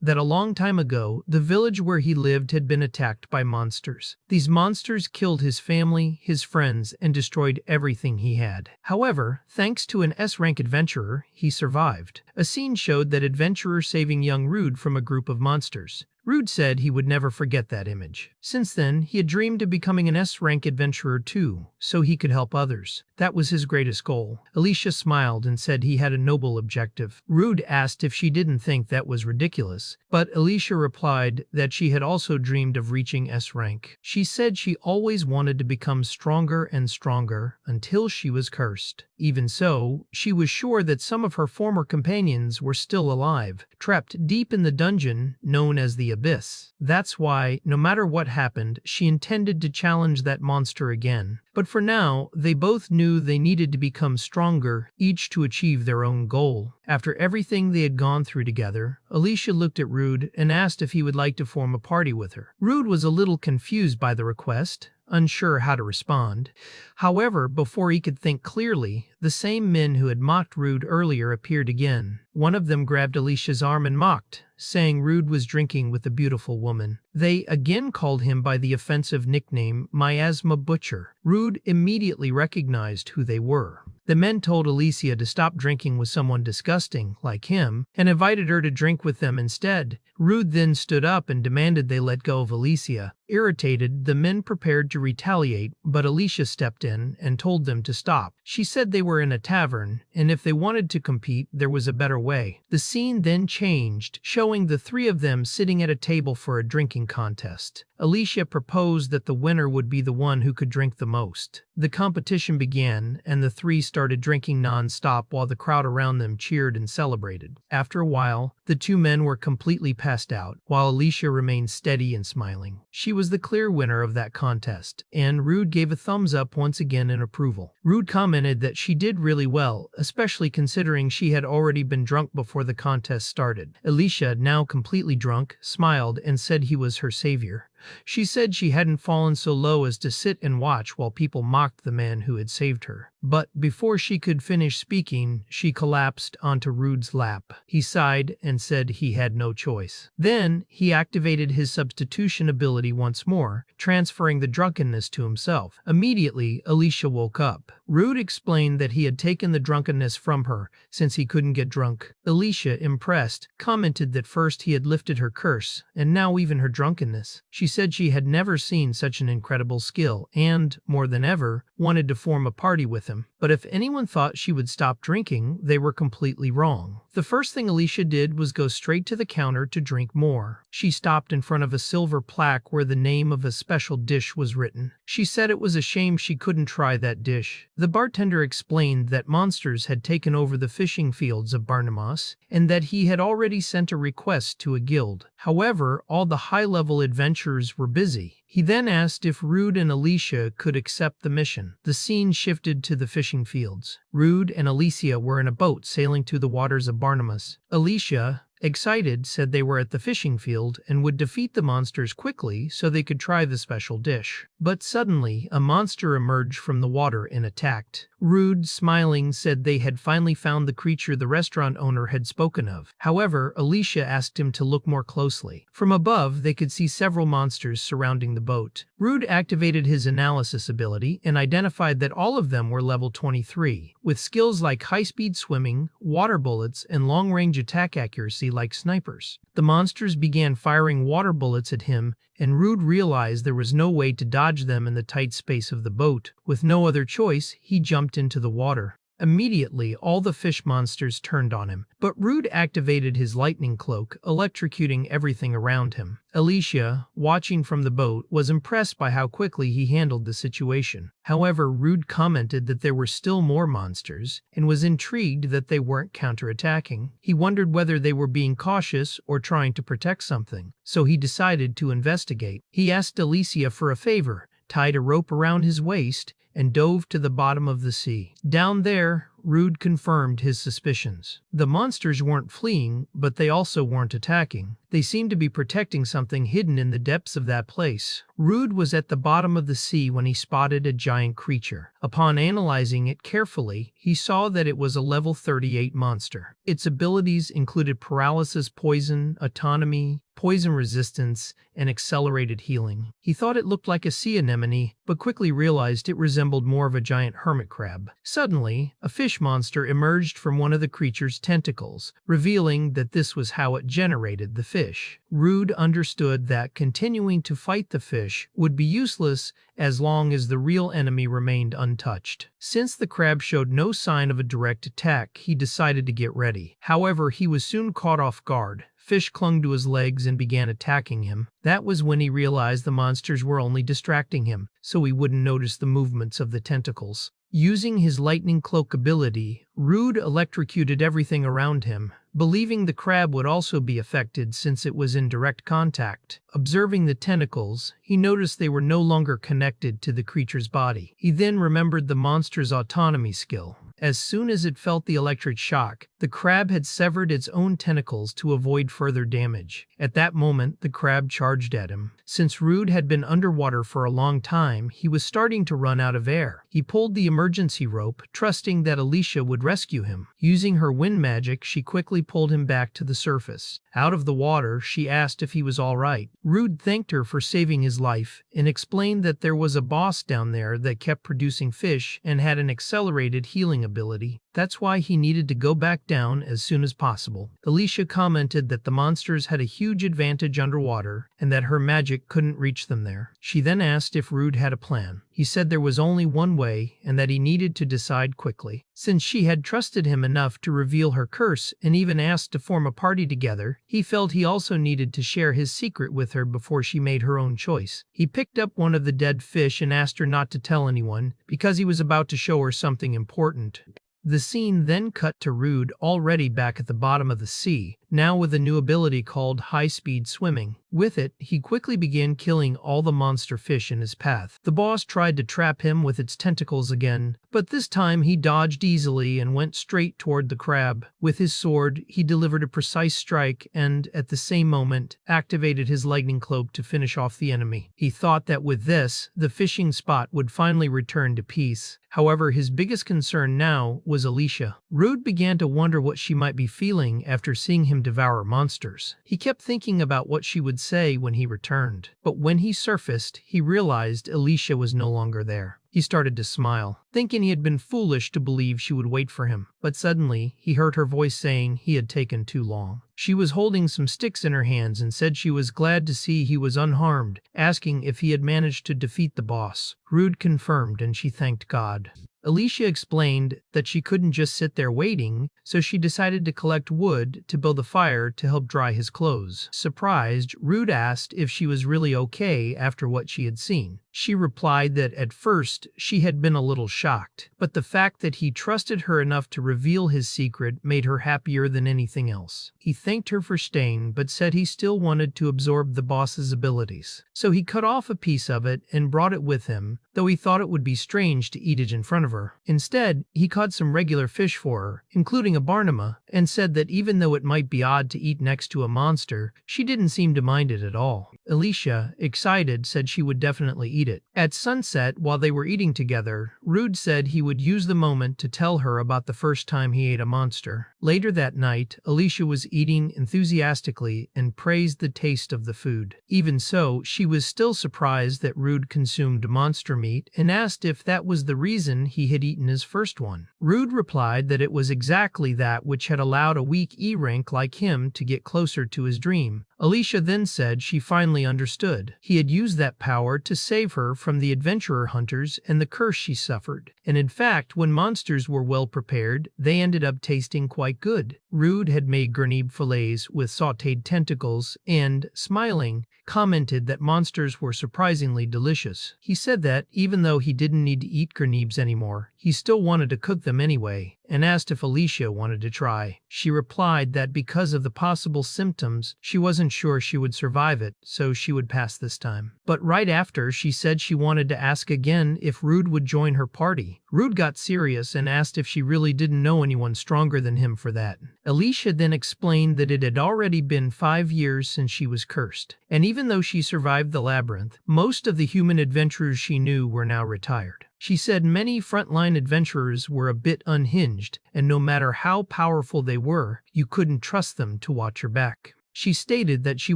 Speaker 1: that a long time ago, the village where he lived had been attacked by monsters. These monsters killed his family, his friends, and destroyed everything he had. However, thanks to an S-rank adventurer, he survived. A scene showed that adventurer saving young Rude from a group of monsters. Rude said he would never forget that image. Since then, he had dreamed of becoming an S-rank adventurer too, so he could help others. That was his greatest goal. Alicia smiled and said he had a noble objective. Rude asked if she didn't think that was ridiculous, but Alicia replied that she had also dreamed of reaching S-rank. She said she always wanted to become stronger and stronger until she was cursed. Even so, she was sure that some of her former companions were still alive, trapped deep in the dungeon known as the Abyss. That's why, no matter what happened, she intended to challenge that monster again. But for now, they both knew they needed to become stronger, each to achieve their own goal. After everything they had gone through together, Alicia looked at Rude and asked if he would like to form a party with her. Rude was a little confused by the request, unsure how to respond. However, before he could think clearly, the same men who had mocked Rude earlier appeared again. One of them grabbed Alicia's arm and mocked, saying Rude was drinking with a beautiful woman. They again called him by the offensive nickname Miasma Butcher. Rude immediately recognized who they were. The men told Alicia to stop drinking with someone disgusting, like him, and invited her to drink with them instead. Rude then stood up and demanded they let go of Alicia. Irritated, the men prepared to retaliate, but Alicia stepped in and told them to stop. She said they were in a tavern, and if they wanted to compete, there was a better way. The scene then changed, showing the three of them sitting at a table for a drinking contest. Alicia proposed that the winner would be the one who could drink the most. The competition began, and the three started drinking non-stop while the crowd around them cheered and celebrated. After a while, the two men were completely passed out, while Alicia remained steady and smiling. She was the clear winner of that contest, and Rude gave a thumbs up once again in approval. Rude commented that she did really well, especially considering she had already been drunk before the contest started. Alicia, now completely drunk, smiled and said he was her savior. She said she hadn't fallen so low as to sit and watch while people mocked the man who had saved her. But before she could finish speaking, she collapsed onto Rude's lap. He sighed and said he had no choice. Then, he activated his substitution ability once more, transferring the drunkenness to himself. Immediately, Alicia woke up. Rude explained that he had taken the drunkenness from her, since he couldn't get drunk. Alicia, impressed, commented that first he had lifted her curse, and now even her drunkenness. She said she had never seen such an incredible skill and, more than ever, wanted to form a party with him. But if anyone thought she would stop drinking, they were completely wrong. The first thing Alicia did was go straight to the counter to drink more. She stopped in front of a silver plaque where the name of a special dish was written. She said it was a shame she couldn't try that dish. The bartender explained that monsters had taken over the fishing fields of Barnamos, and that he had already sent a request to a guild. However, all the high-level adventurers were busy. He then asked if Rude and Alicia could accept the mission. The scene shifted to the fishing fields. Rude and Alicia were in a boat sailing to the waters of Barnamos. Alicia, excited, said they were at the fishing field and would defeat the monsters quickly so they could try the special dish. But suddenly, a monster emerged from the water and attacked. Rude, smiling, said they had finally found the creature the restaurant owner had spoken of. However, Alicia asked him to look more closely. From above, they could see several monsters surrounding the boat. Rude activated his analysis ability and identified that all of them were level 23, with skills like high-speed swimming, water bullets, and long-range attack accuracy like snipers. The monsters began firing water bullets at him, and Rude realized there was no way to dodge them in the tight space of the boat. With no other choice, he jumped into the water. Immediately, all the fish monsters turned on him, but Rude activated his lightning cloak, electrocuting everything around him. Alicia, watching from the boat, was impressed by how quickly he handled the situation. However, Rude commented that there were still more monsters, and was intrigued that they weren't counterattacking. He wondered whether they were being cautious or trying to protect something, so he decided to investigate. He asked Alicia for a favor, tied a rope around his waist, and dove to the bottom of the sea. Down there, Rude confirmed his suspicions. The monsters weren't fleeing, but they also weren't attacking. They seemed to be protecting something hidden in the depths of that place. Rude was at the bottom of the sea when he spotted a giant creature. Upon analyzing it carefully, he saw that it was a level 38 monster. Its abilities included paralysis, poison, autonomy, poison resistance, and accelerated healing. He thought it looked like a sea anemone, but quickly realized it resembled more of a giant hermit crab. Suddenly, a fish monster emerged from one of the creature's tentacles, revealing that this was how it generated the fish. Rude understood that continuing to fight the fish would be useless as long as the real enemy remained untouched. Since the crab showed no sign of a direct attack, he decided to get ready. However, he was soon caught off guard. Fish clung to his legs and began attacking him. That was when he realized the monsters were only distracting him, so he wouldn't notice the movements of the tentacles. Using his lightning cloak ability, Rude electrocuted everything around him, believing the crab would also be affected since it was in direct contact. Observing the tentacles, he noticed they were no longer connected to the creature's body. He then remembered the monster's autonomy skill. As soon as it felt the electric shock, the crab had severed its own tentacles to avoid further damage. At that moment, the crab charged at him. Since Rude had been underwater for a long time, he was starting to run out of air. He pulled the emergency rope, trusting that Alicia would rescue him. Using her wind magic, she quickly pulled him back to the surface. Out of the water, she asked if he was all right. Rude thanked her for saving his life and explained that there was a boss down there that kept producing fish and had an accelerated healing ability. That's why he needed to go back down as soon as possible. Alicia commented that the monsters had a huge advantage underwater and that her magic couldn't reach them there. She then asked if Rude had a plan. He said there was only one way and that he needed to decide quickly. Since she had trusted him enough to reveal her curse and even asked to form a party together, he felt he also needed to share his secret with her before she made her own choice. He picked up one of the dead fish and asked her not to tell anyone because he was about to show her something important. The scene then cut to Rude already back at the bottom of the sea, now with a new ability called high-speed swimming. With it, he quickly began killing all the monster fish in his path. The boss tried to trap him with its tentacles again, but this time he dodged easily and went straight toward the crab. With his sword, he delivered a precise strike and, at the same moment, activated his lightning cloak to finish off the enemy. He thought that with this, the fishing spot would finally return to peace. However, his biggest concern now was Alicia. Rude began to wonder what she might be feeling after seeing him devour monsters. He kept thinking about what she would say when he returned. But when he surfaced, he realized Alicia was no longer there. He started to smile, thinking he had been foolish to believe she would wait for him. But suddenly, he heard her voice saying he had taken too long. She was holding some sticks in her hands and said she was glad to see he was unharmed, asking if he had managed to defeat the boss. Rude confirmed and she thanked God. Alicia explained that she couldn't just sit there waiting, so she decided to collect wood to build a fire to help dry his clothes. Surprised, Rude asked if she was really okay after what she had seen. She replied that at first she had been a little shocked, but the fact that he trusted her enough to reveal his secret made her happier than anything else. He thanked her for staying, but said he still wanted to absorb the boss's abilities. So he cut off a piece of it and brought it with him, though he thought it would be strange to eat it in front of her. Instead, he caught some regular fish for her, including a barnama, and said that even though it might be odd to eat next to a monster, she didn't seem to mind it at all. Alicia, excited, said she would definitely eat it. At sunset, while they were eating together, Rude said he would use the moment to tell her about the first time he ate a monster. Later that night, Alicia was eating enthusiastically and praised the taste of the food. Even so, she was still surprised that Rude consumed monster meat and asked if that was the reason he had eaten his first one. Rude replied that it was exactly that which had allowed a weak E rank like him to get closer to his dream. Alicia then said she finally understood. He had used that power to save her from the adventurer hunters and the curse she suffered. And in fact, when monsters were well prepared, they ended up tasting quite good. Rude had made grenade fillets with sautéed tentacles and, smiling, commented that monsters were surprisingly delicious. He said that, even though he didn't need to eat grenades anymore, he still wanted to cook them anyway, and asked if Alicia wanted to try. She replied that because of the possible symptoms, she wasn't sure she would survive it, so she would pass this time. But right after, she said she wanted to ask again if Rude would join her party. Rude got serious and asked if she really didn't know anyone stronger than him for that. Alicia then explained that it had already been 5 years since she was cursed, and even though she survived the labyrinth, most of the human adventurers she knew were now retired. She said many frontline adventurers were a bit unhinged, and no matter how powerful they were, you couldn't trust them to watch your back. She stated that she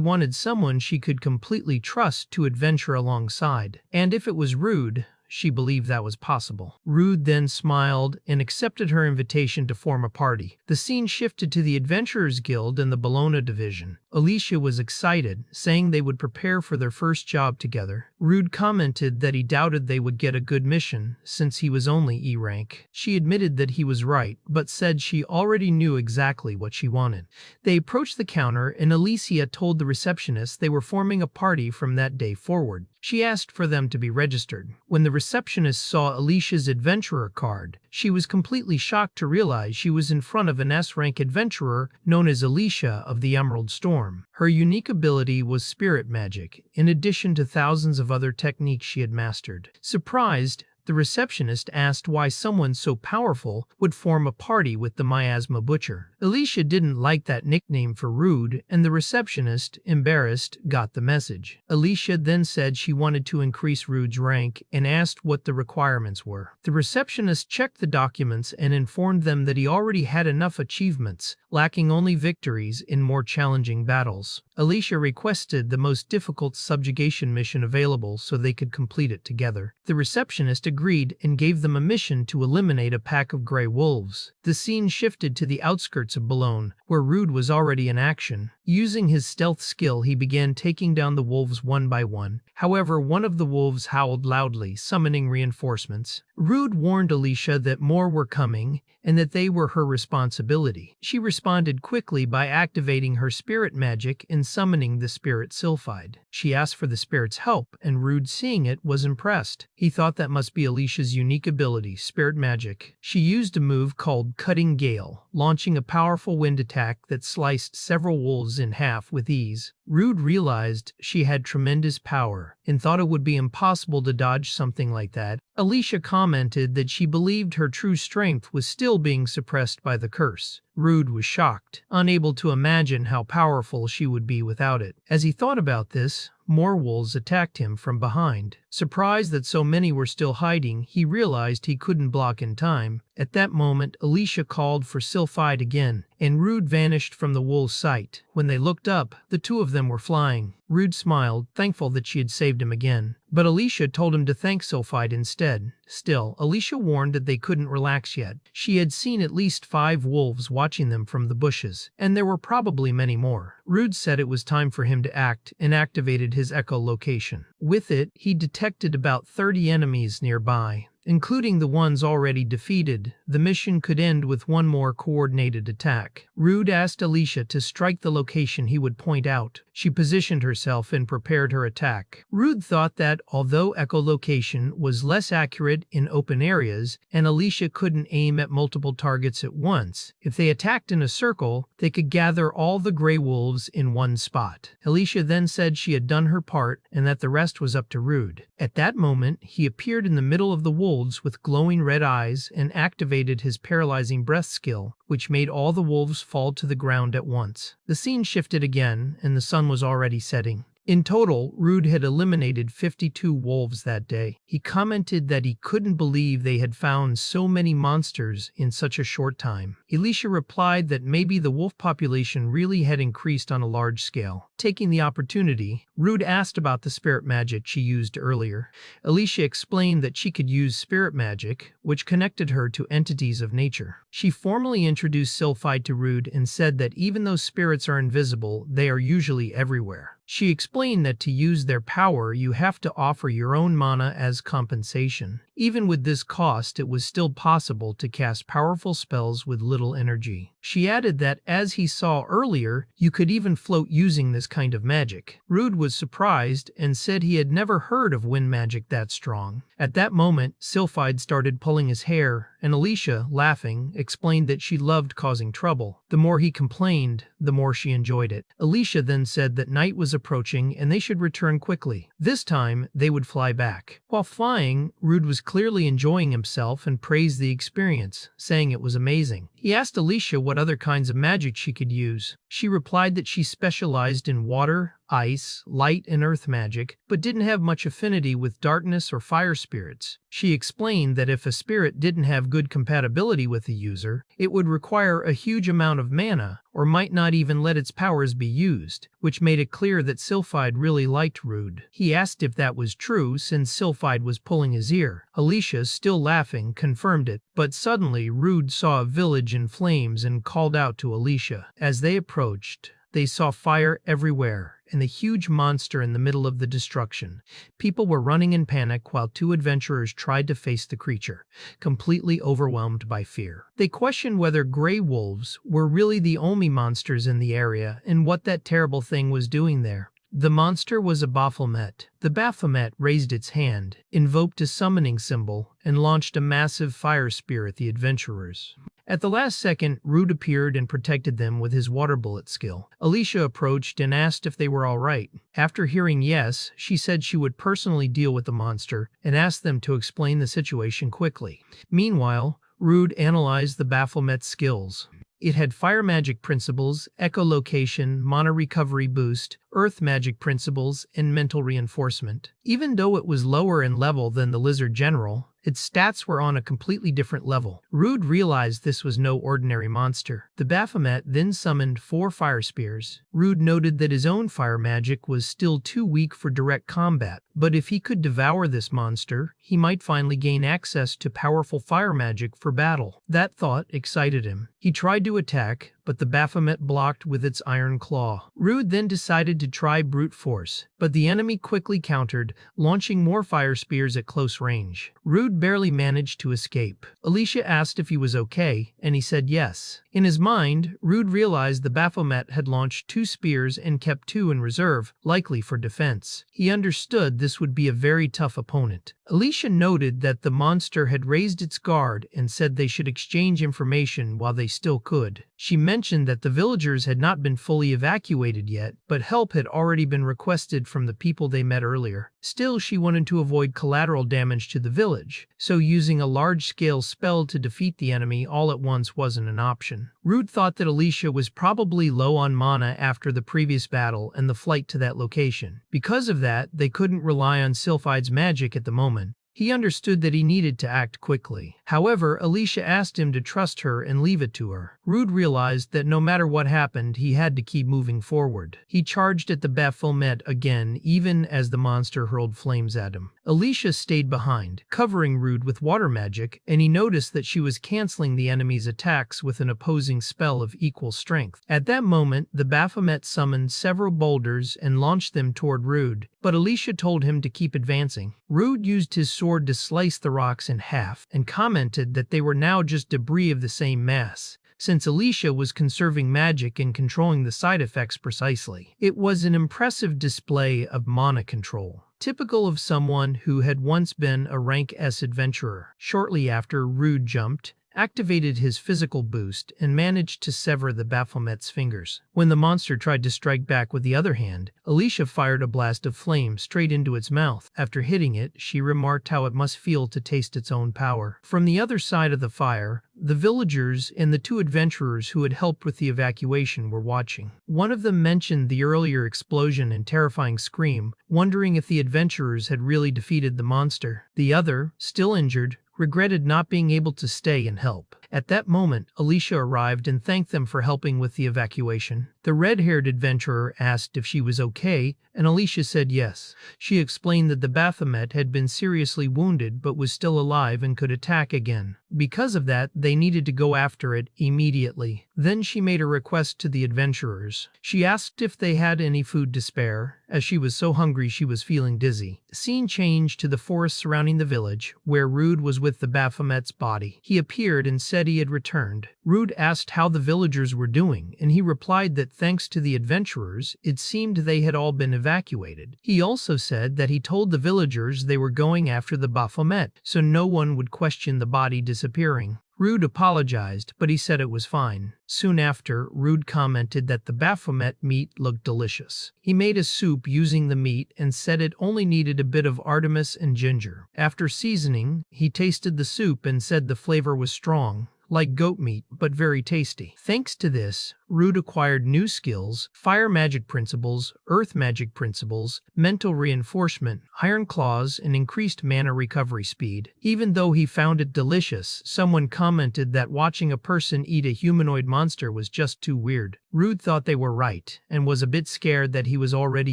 Speaker 1: wanted someone she could completely trust to adventure alongside, and if it was Rude, she believed that was possible. Rude then smiled and accepted her invitation to form a party. The scene shifted to the Adventurers Guild and the Bologna division. Alicia was excited, saying they would prepare for their first job together. Rude commented that he doubted they would get a good mission, since he was only E rank. She admitted that he was right, but said she already knew exactly what she wanted. They approached the counter, and Alicia told the receptionist they were forming a party from that day forward. She asked for them to be registered. When the receptionist saw Alicia's adventurer card, she was completely shocked to realize she was in front of an S-rank adventurer known as Alicia of the Emerald Storm. Her unique ability was spirit magic, in addition to thousands of other techniques she had mastered. Surprised, the receptionist asked why someone so powerful would form a party with the miasma butcher. Alicia didn't like that nickname for Rude, and the receptionist, embarrassed, got the message. Alicia then said she wanted to increase Rude's rank and asked what the requirements were. The receptionist checked the documents and informed them that he already had enough achievements, lacking only victories in more challenging battles. Alicia requested the most difficult subjugation mission available so they could complete it together. The receptionist agreed and gave them a mission to eliminate a pack of gray wolves. The scene shifted to the outskirts of Bologna, where Rude was already in action. Using his stealth skill, he began taking down the wolves one by one. However, one of the wolves howled loudly, summoning reinforcements. Rude warned Alicia that more were coming and that they were her responsibility. She responded quickly by activating her spirit magic and summoning the spirit Sylphide. She asked for the spirit's help, and Rude, seeing it, was impressed. He thought that must be Alicia's unique ability, spirit magic. She used a move called Cutting Gale, launching a powerful wind attack that sliced several wolves in half with ease. Rude realized she had tremendous power and thought it would be impossible to dodge something like that. Alicia commented that she believed her true strength was still being suppressed by the curse. Rude was shocked, unable to imagine how powerful she would be without it. As he thought about this, more wolves attacked him from behind. Surprised that so many were still hiding, he realized he couldn't block in time. At that moment, Alicia called for Sylphide again, and Rude vanished from the wolves' sight. When they looked up, the two of them were flying. Rude smiled, thankful that she had saved him again. But Alicia told him to thank Sylphide instead. Still, Alicia warned that they couldn't relax yet. She had seen at least 5 wolves watching them from the bushes, and there were probably many more. Rude said it was time for him to act and activated his echolocation. With it, he detected about 30 enemies nearby, including the ones already defeated, the mission could end with one more coordinated attack. Rude asked Alicia to strike the location he would point out. She positioned herself and prepared her attack. Rude thought that, although echolocation was less accurate in open areas, and Alicia couldn't aim at multiple targets at once, if they attacked in a circle, they could gather all the gray wolves in one spot. Alicia then said she had done her part and that the rest was up to Rude. At that moment, he appeared in the middle of the wolves with glowing red eyes and activated his paralyzing breath skill, which made all the wolves fall to the ground at once. The scene shifted again, and the sun was already setting. In total, Rude had eliminated 52 wolves that day. He commented that he couldn't believe they had found so many monsters in such a short time. Alicia replied that maybe the wolf population really had increased on a large scale. Taking the opportunity, Rude asked about the spirit magic she used earlier. Alicia explained that she could use spirit magic, which connected her to entities of nature. She formally introduced Sylphide to Rude and said that even though spirits are invisible, they are usually everywhere. She explained that to use their power, you have to offer your own mana as compensation. Even with this cost, it was still possible to cast powerful spells with little energy. She added that, as he saw earlier, you could even float using this kind of magic. Rude was surprised and said he had never heard of wind magic that strong. At that moment, Sylphide started pulling his hair, and Alicia, laughing, explained that she loved causing trouble. The more he complained, the more she enjoyed it. Alicia then said that night was approaching and they should return quickly. This time, they would fly back. While flying, Rude was clearly enjoying himself and praised the experience, saying it was amazing. He asked Alicia what other kinds of magic she could use. She replied that she specialized in water, ice, light, and earth magic, but didn't have much affinity with darkness or fire spirits. She explained that if a spirit didn't have good compatibility with the user, it would require a huge amount of mana, or might not even let its powers be used, which made it clear that Sylphide really liked Rude. He asked if that was true since Sylphide was pulling his ear. Alicia, still laughing, confirmed it, but suddenly Rude saw a village in flames and called out to Alicia. As they approached, they saw fire everywhere and the huge monster in the middle of the destruction. People were running in panic while two adventurers tried to face the creature, completely overwhelmed by fear. They questioned whether gray wolves were really the only monsters in the area and what that terrible thing was doing there. The monster was a baffomet. The baphomet raised its hand, invoked a summoning symbol, and launched a massive fire spear at the adventurers. At the last second, Rude appeared and protected them with his water bullet skill. Alicia approached and asked if they were all right. After hearing yes, she said she would personally deal with the monster and asked them to explain the situation quickly. Meanwhile, Rude analyzed the Baphomet's skills. It had fire magic principles, echolocation, mana recovery boost, earth magic principles, and mental reinforcement. Even though it was lower in level than the Lizard General, its stats were on a completely different level. Rude realized this was no ordinary monster. The Baphomet then summoned 4 fire spears. Rude noted that his own fire magic was still too weak for direct combat, but if he could devour this monster, he might finally gain access to powerful fire magic for battle. That thought excited him. He tried to attack, but the Baphomet blocked with its iron claw. Rude then decided to try brute force, but the enemy quickly countered, launching more fire spears at close range. Rude barely managed to escape. Alicia asked if he was okay, and he said yes. In his mind, Rude realized the Baphomet had launched 2 spears and kept 2 in reserve, likely for defense. He understood this would be a very tough opponent. Alicia noted that the monster had raised its guard and said they should exchange information while they still could. She mentioned that the villagers had not been fully evacuated yet, but help had already been requested from the people they met earlier. Still, she wanted to avoid collateral damage to the village, so using a large-scale spell to defeat the enemy all at once wasn't an option. Rude thought that Alicia was probably low on mana after the previous battle and the flight to that location. Because of that, they couldn't rely on Sylphide's magic at the moment. He understood that he needed to act quickly. However, Alicia asked him to trust her and leave it to her. Rude realized that no matter what happened, he had to keep moving forward. He charged at the Baphomet again, even as the monster hurled flames at him. Alicia stayed behind, covering Rude with water magic, and he noticed that she was canceling the enemy's attacks with an opposing spell of equal strength. At that moment, the Baphomet summoned several boulders and launched them toward Rude, but Alicia told him to keep advancing. Rude used his sword sword to slice the rocks in half and commented that they were now just debris of the same mass, since Alicia was conserving magic and controlling the side effects precisely. It was an impressive display of mana control, typical of someone who had once been a rank S adventurer. Shortly after, Rude jumped, activated his physical boost, and managed to sever the baphomet's fingers. When the monster tried to strike back with the other hand, Alicia fired a blast of flame straight into its mouth. After hitting it, she remarked how it must feel to taste its own power. From the other side of the fire, the villagers and the two adventurers who had helped with the evacuation were watching. One of them mentioned the earlier explosion and terrifying scream, wondering if the adventurers had really defeated the monster. The other, still injured, regretted not being able to stay and help. At that moment, Alicia arrived and thanked them for helping with the evacuation. The red-haired adventurer asked if she was okay, and Alicia said yes. She explained that the baphomet had been seriously wounded but was still alive and could attack again. Because of that, they needed to go after it immediately. Then she made a request to the adventurers. She asked if they had any food to spare, as she was so hungry she was feeling dizzy. The scene changed to the forest surrounding the village, where Rude was with the baphomet's body. He appeared and said he had returned. Rude asked how the villagers were doing, and he replied that thanks to the adventurers, it seemed they had all been evacuated. He also said that he told the villagers they were going after the baphomet, so no one would question the body disappearing. Rude apologized, but he said it was fine. Soon after, Rude commented that the baphomet meat looked delicious. He made a soup using the meat and said it only needed a bit of Artemis and ginger. After seasoning, he tasted the soup and said the flavor was strong, like goat meat, but very tasty. Thanks to this, Rude acquired new skills: fire magic principles, earth magic principles, mental reinforcement, iron claws, and increased mana recovery speed. Even though he found it delicious, someone commented that watching a person eat a humanoid monster was just too weird. Rude thought they were right, and was a bit scared that he was already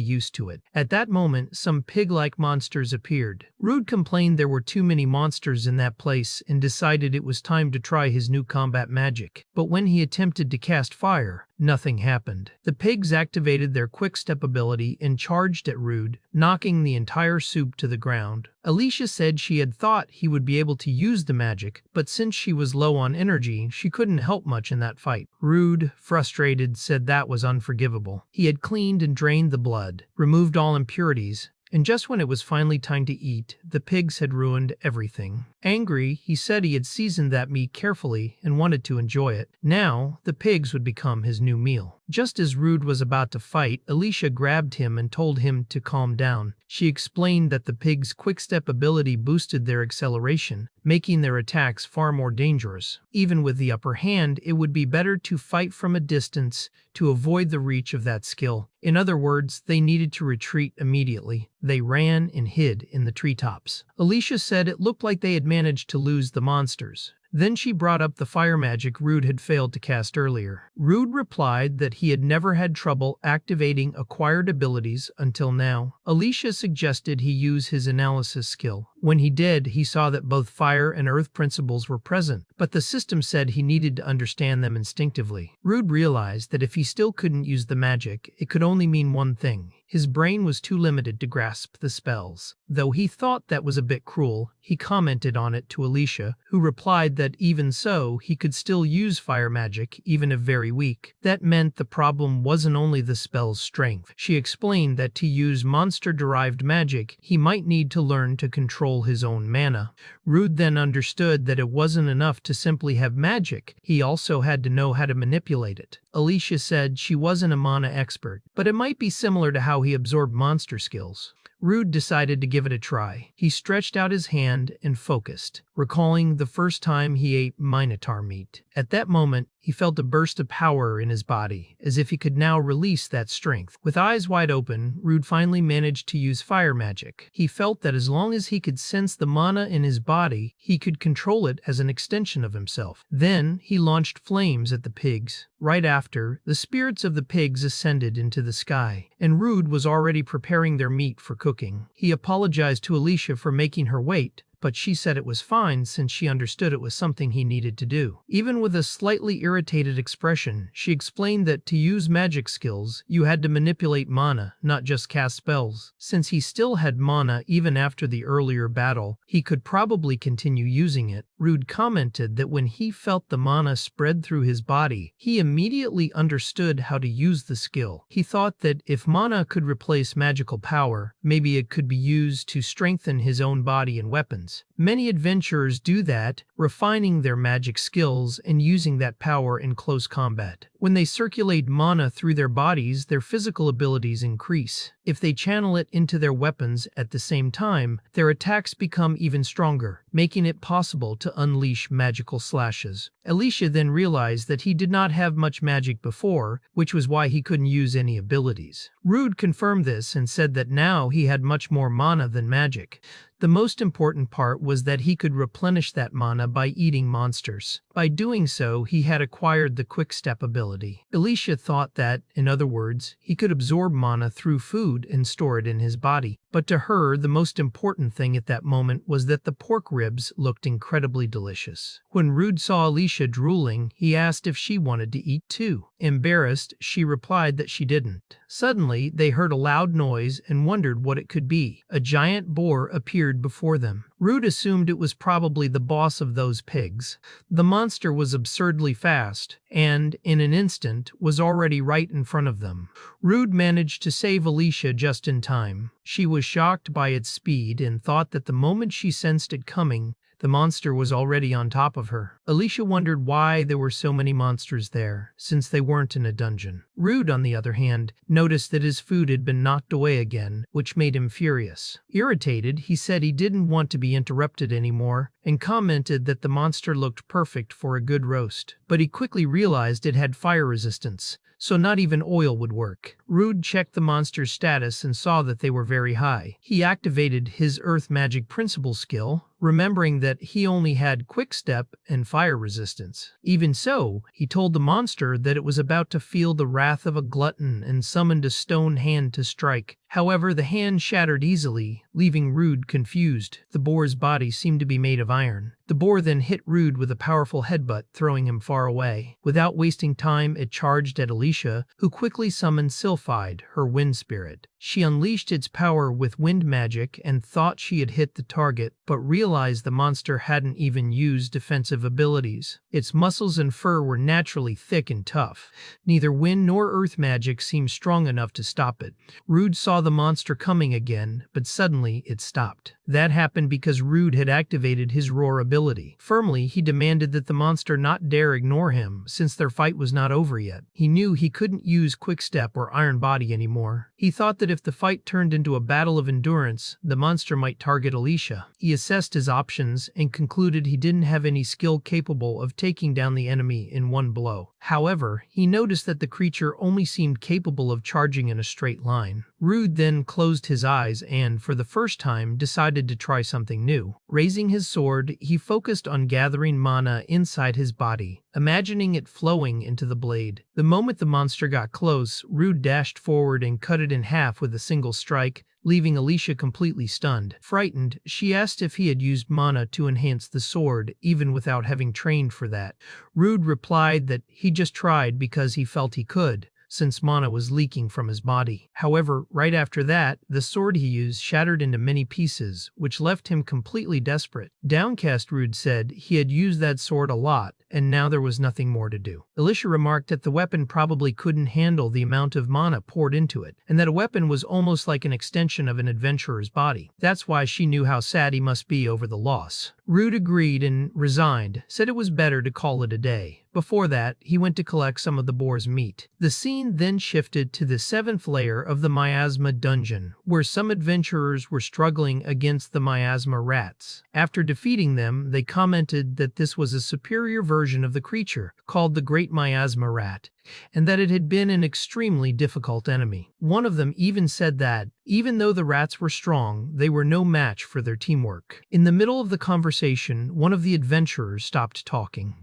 Speaker 1: used to it. At that moment, some pig-like monsters appeared. Rude complained there were too many monsters in that place and decided it was time to try his new combat magic. But when he attempted to cast fire, nothing happened. The pigs activated their quick-step ability and charged at Rude, knocking the entire soup to the ground. Alicia said she had thought he would be able to use the magic, but since she was low on energy, she couldn't help much in that fight. Rude, frustrated, said that was unforgivable. He had cleaned and drained the blood, removed all impurities, and just when it was finally time to eat, the pigs had ruined everything. Angry, he said he had seasoned that meat carefully and wanted to enjoy it. Now, the pigs would become his new meal. Just as Rude was about to fight, Alicia grabbed him and told him to calm down. She explained that the pigs' quick-step ability boosted their acceleration, making their attacks far more dangerous. Even with the upper hand, it would be better to fight from a distance to avoid the reach of that skill. In other words, they needed to retreat immediately. They ran and hid in the treetops. Alicia said it looked like they had managed to lose the monsters. Then she brought up the fire magic Rude had failed to cast earlier. Rude replied that he had never had trouble activating acquired abilities until now. Alicia suggested he use his analysis skill. When he did, he saw that both fire and earth principles were present, but the system said he needed to understand them instinctively. Rude realized that if he still couldn't use the magic, it could only mean one thing: his brain was too limited to grasp the spells. Though he thought that was a bit cruel, he commented on it to Alicia, who replied that even so, he could still use fire magic, even if very weak. That meant the problem wasn't only the spell's strength. She explained that to use monster-derived magic, he might need to learn to control his own mana. Rude then understood that it wasn't enough to simply have magic, he also had to know how to manipulate it. Alicia said she wasn't a mana expert, but it might be similar to how he absorbed monster skills. Rude decided to give it a try. He stretched out his hand and focused, recalling the first time he ate minotaur meat. At that moment, he felt a burst of power in his body, as if he could now release that strength. With eyes wide open, Rude finally managed to use fire magic. He felt that as long as he could sense the mana in his body, he could control it as an extension of himself. Then, he launched flames at the pigs. Right after, the spirits of the pigs ascended into the sky, and Rude was already preparing their meat for cooking. He apologized to Alicia for making her wait, but she said it was fine since she understood it was something he needed to do. Even with a slightly irritated expression, she explained that to use magic skills, you had to manipulate mana, not just cast spells. Since he still had mana even after the earlier battle, he could probably continue using it. Rude commented that when he felt the mana spread through his body, he immediately understood how to use the skill. He thought that if mana could replace magical power, maybe it could be used to strengthen his own body and weapons. Many adventurers do that, refining their magic skills and using that power in close combat. When they circulate mana through their bodies, their physical abilities increase. If they channel it into their weapons at the same time, their attacks become even stronger, making it possible to unleash magical slashes. Alicia then realized that he did not have much magic before, which was why he couldn't use any abilities. Rude confirmed this and said that now he had much more mana than magic. The most important part was that he could replenish that mana by eating monsters. By doing so, he had acquired the Quick Step ability. Alicia thought that, in other words, he could absorb mana through food and store it in his body. But to her, the most important thing at that moment was that the pork ribs looked incredibly delicious. When Rude saw Alicia drooling, he asked if she wanted to eat too. Embarrassed, she replied that she didn't. Suddenly, they heard a loud noise and wondered what it could be. A giant boar appeared before them. Rude assumed it was probably the boss of those pigs. The monster was absurdly fast, and, in an instant, was already right in front of them. Rude managed to save Alicia just in time. She was shocked by its speed and thought that the moment she sensed it coming, the monster was already on top of her. Alicia wondered why there were so many monsters there, since they weren't in a dungeon. Rude, on the other hand, noticed that his food had been knocked away again, which made him furious. Irritated, he said he didn't want to be interrupted anymore, and commented that the monster looked perfect for a good roast. But he quickly realized it had fire resistance, so not even oil would work. Rude checked the monster's status and saw that they were very high. He activated his Earth Magic Principle skill, remembering that he only had Quick Step and fire resistance. Even so, he told the monster that it was about to feel the wrath of a glutton and summoned a stone hand to strike. However, the hand shattered easily, leaving Rude confused. The boar's body seemed to be made of iron. The boar then hit Rude with a powerful headbutt, throwing him far away. Without wasting time, it charged at Alicia, who quickly summoned Sylphide, her wind spirit. She unleashed its power with wind magic and thought she had hit the target, but realized the monster hadn't even used defensive abilities. Its muscles and fur were naturally thick and tough. Neither wind nor earth magic seemed strong enough to stop it. Rude saw the monster coming again, but suddenly it stopped. That happened because Rude had activated his roar ability. Firmly, he demanded that the monster not dare ignore him, since their fight was not over yet. He knew he couldn't use Quick Step or Iron Body anymore. He thought that if the fight turned into a battle of endurance, the monster might target Alicia. He assessed his options and concluded he didn't have any skill capable of taking down the enemy in one blow. However, he noticed that the creature only seemed capable of charging in a straight line. Rude then closed his eyes and, for the first time, decided to try something new. Raising his sword, he focused on gathering mana inside his body, imagining it flowing into the blade. The moment the monster got close, Rude dashed forward and cut it in half with a single strike, leaving Alicia completely stunned. Frightened, she asked if he had used mana to enhance the sword, even without having trained for that. Rude replied that he just tried because he felt he could, since mana was leaking from his body. However, right after that, the sword he used shattered into many pieces, which left him completely desperate. Downcast, Rude said he had used that sword a lot, and now there was nothing more to do. Alicia remarked that the weapon probably couldn't handle the amount of mana poured into it, and that a weapon was almost like an extension of an adventurer's body. That's why she knew how sad he must be over the loss. Rude agreed and resigned, said it was better to call it a day. Before that, he went to collect some of the boar's meat. The scene then shifted to the 7th layer of the miasma dungeon, where some adventurers were struggling against the miasma rats. After defeating them, they commented that this was a superior version of the creature, called the Great Miasma Rat, and that it had been an extremely difficult enemy. One of them even said that, even though the rats were strong, they were no match for their teamwork. In the middle of the conversation, one of the adventurers stopped talking.